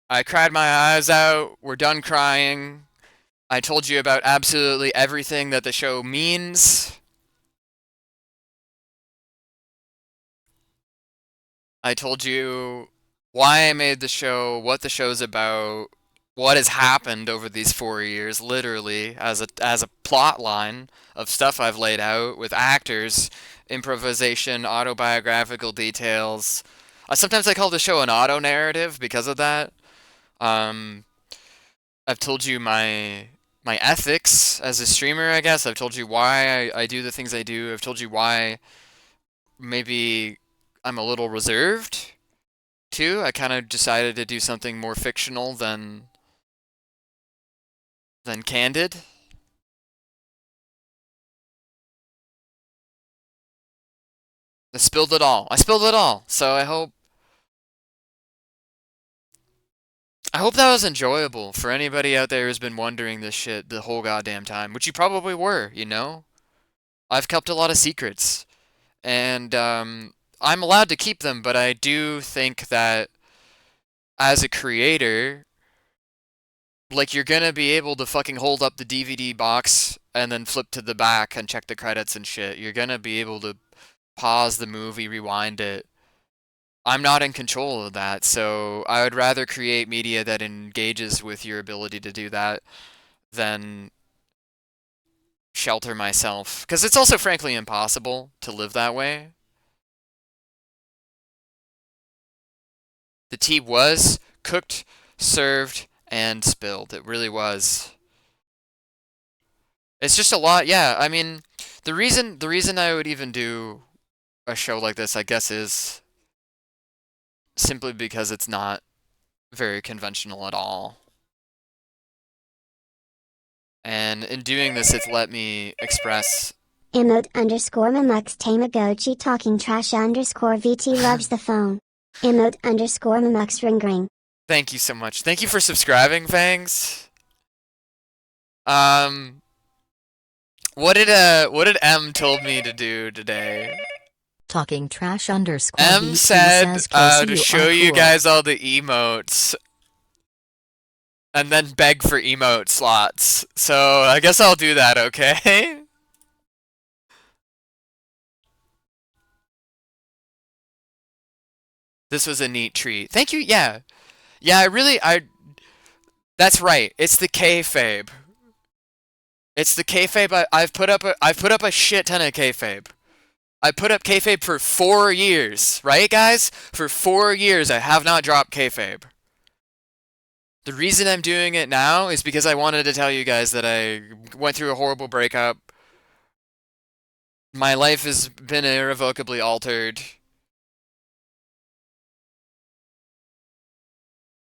I cried my eyes out. We're done crying. I told you about absolutely everything that the show means. I told you why I made the show, what the show's about, what has happened over these 4 years, literally, as a plot line of stuff I've laid out with actors, improvisation, autobiographical details. Sometimes I call the show an auto narrative because of that. Um, I've told you my ethics as a streamer, I guess. I've told you why I do the things I do. I've told you why maybe I'm a little reserved too. I kind of decided to do something more fictional than candid. I spilled it all. I spilled it all. So I hope that was enjoyable for anybody out there who's been wondering this shit the whole goddamn time, which you probably were, you know? I've kept a lot of secrets, and I'm allowed to keep them, but I do think that as a creator, Like, you're gonna be able to fucking hold up the DVD box and then flip to the back and check the credits and shit. You're gonna be able to pause the movie, rewind it. I'm not in control of that, so I would rather create media that engages with your ability to do that than shelter myself. Because it's also frankly impossible to live that way. The tea was cooked, served, and spilled. It really was. It's just a lot, yeah. I mean, the reason I would even do a show like this, I guess, is simply because it's not very conventional at all. And in doing this, it's let me express. Emote underscore Mamux Tamagotchi talking trash underscore VT loves the phone. Emote underscore Mamux ring. Thank you so much. Thank you for subscribing, Fangs. Um, what did M told me to do today? Talking trash underscore M VT said says Casey to you show are you cool. guys all the emotes and then beg for emote slots. So I guess I'll do that, okay? This was a neat treat. Thank you. Yeah. Yeah, I that's right. It's the kayfabe. It's the kayfabe. I've put up a shit ton of kayfabe. I put up kayfabe for 4 years, right, guys? For 4 years, I have not dropped kayfabe. The reason I'm doing it now is because I wanted to tell you guys that I went through a horrible breakup. My life has been irrevocably altered.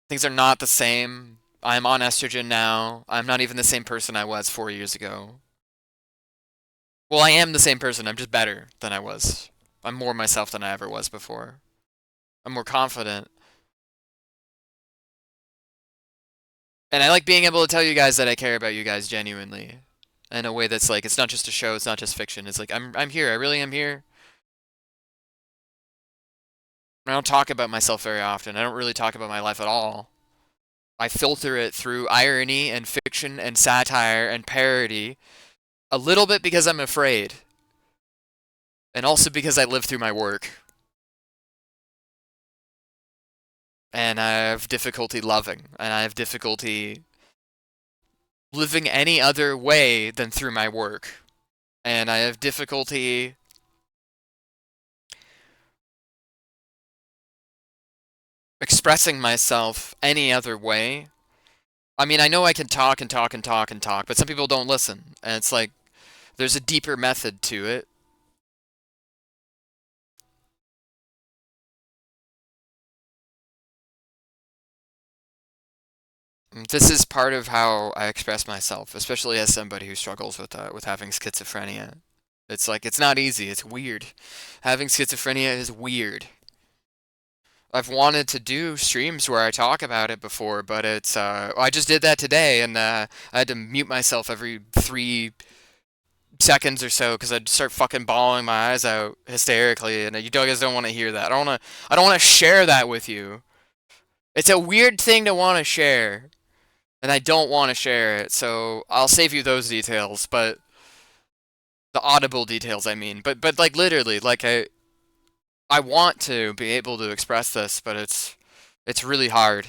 Things are not the same. I'm on estrogen now. I'm not even the same person I was 4 years ago. Well, I am the same person. I'm just better than I was. I'm more myself than I ever was before. I'm more confident. And I like being able to tell you guys that I care about you guys genuinely. In a way that's like, it's not just a show, it's not just fiction. It's like, I'm here. I really am here. I don't talk about myself very often. I don't really talk about my life at all. I filter it through irony and fiction and satire and parody. A little bit because I'm afraid. And also because I live through my work. And I have difficulty loving. And I have difficulty living any other way than through my work. And I have difficulty expressing myself any other way. I mean, I know I can talk and talk and talk and talk, but some people don't listen. And it's like, there's a deeper method to it. This is part of how I express myself, especially as somebody who struggles with having schizophrenia. It's like, it's not easy. It's weird. Having schizophrenia is weird. I've wanted to do streams where I talk about it before, but I just did that today, and I had to mute myself every 3 seconds or so because I'd start fucking bawling my eyes out hysterically, and you guys don't want to hear that. I don't want to share that with you. It's a weird thing to want to share, and I don't want to share it, so I'll save you those details, but the audible details, I mean. But like literally, like I want to be able to express this, but it's really hard.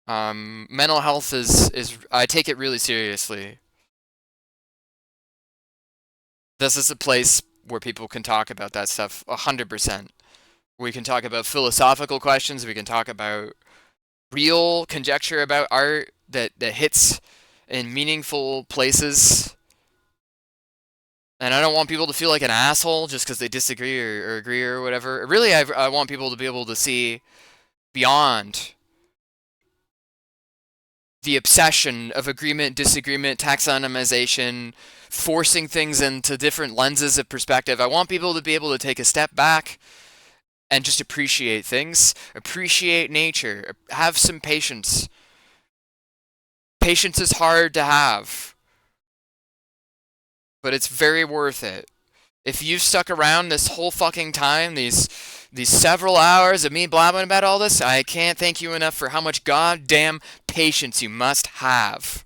Mental health is I take it really seriously. This is a place where people can talk about that stuff 100%. We can talk about philosophical questions, we can talk about real conjecture about art that hits in meaningful places. And I don't want people to feel like an asshole just because they disagree or agree or whatever. Really, I want people to be able to see beyond the obsession of agreement, disagreement, taxonomization, forcing things into different lenses of perspective. I want people to be able to take a step back and just appreciate things, appreciate nature, have some patience. Patience is hard to have, but it's very worth it. If you've stuck around this whole fucking time, these several hours of me blabbing about all this, I can't thank you enough for how much goddamn patience you must have.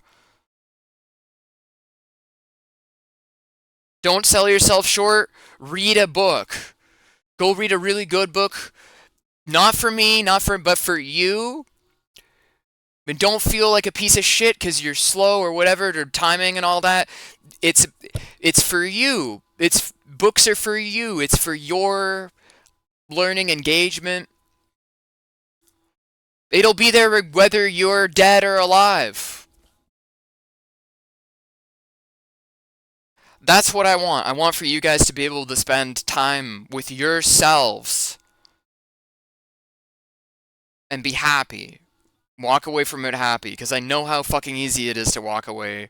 Don't sell yourself short. Read a book. Go read a really good book. Not for me, but for you. And don't feel like a piece of shit because you're slow or whatever, or timing and all that. It's it's for you. Books are for you. It's for your learning engagement. It'll be there whether you're dead or alive. That's what I want. I want for you guys to be able to spend time with yourselves and be happy. Walk away from it happy, because I know how fucking easy it is to walk away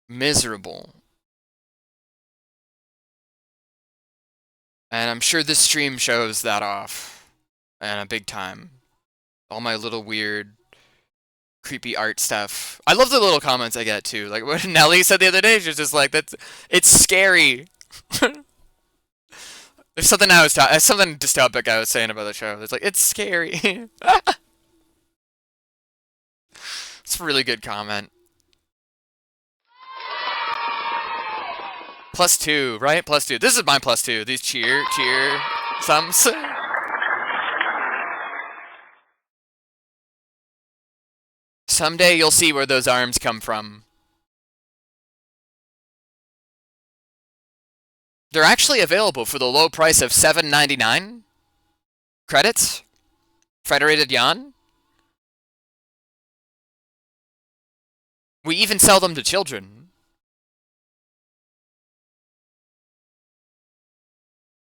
miserable. And I'm sure this stream shows that off. And a big time. All my little weird, creepy art stuff. I love the little comments I get too. Like what Nelly said the other day, she was just like, it's scary. There's something something dystopic I was saying about the show. It's like, it's scary. It's a really good comment. +2, right? +2. This is my +2. These cheer sums. Someday you'll see where those arms come from. They're actually available for the low price of $7.99 credits. Federated Yan. We even sell them to children.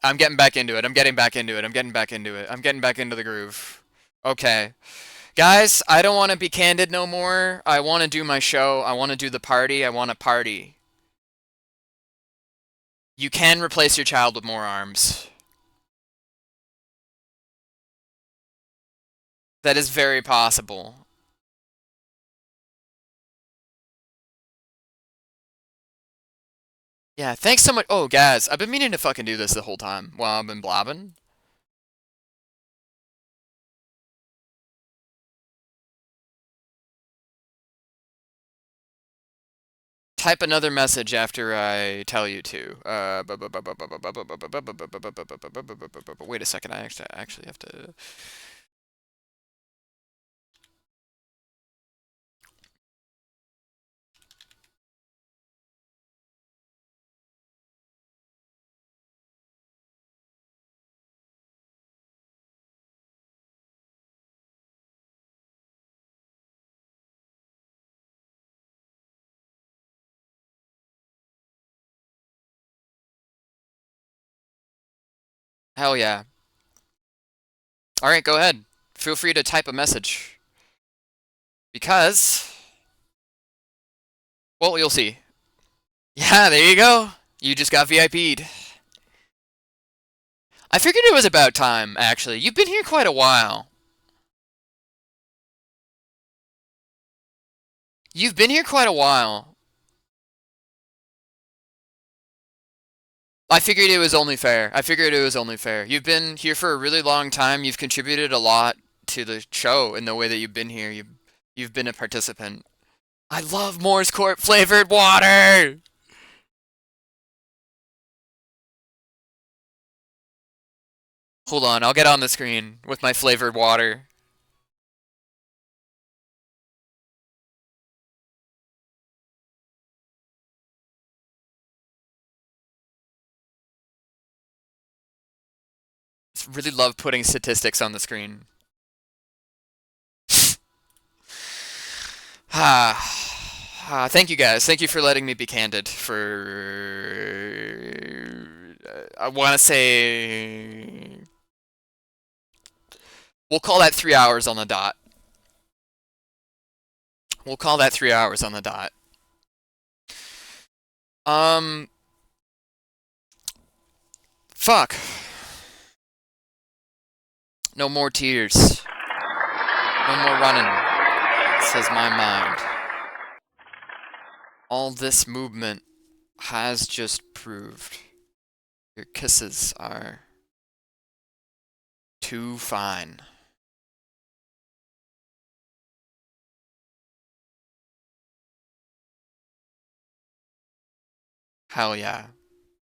I'm getting back into it. I'm getting back into the groove. Okay. Guys, I don't want to be candid no more. I want to do my show. I want to do the party. I want to party. You can replace your child with more arms. That is very possible. Yeah, thanks so much. Oh, guys, I've been meaning to fucking do this the whole time while I've been blabbing. Type another message after I tell you to. Wait a second, I actually have to... Hell yeah. Alright, go ahead. Feel free to type a message. Because... well, you'll see. Yeah, there you go. You just got VIP'd. I figured it was about time, actually. You've been here quite a while. You've been here quite a while. I figured it was only fair. You've been here for a really long time. You've contributed a lot to the show in the way that you've been here. You've been a participant. I love Moore's Court flavored water! Hold on, I'll get on the screen with my flavored water. Really love putting statistics on the screen. Thank you guys. Thank you for letting me be candid I want to say... we'll call that 3 hours on the dot. Fuck. No more tears. No more running, says my mind. All this movement has just proved your kisses are Too fine. Hell yeah.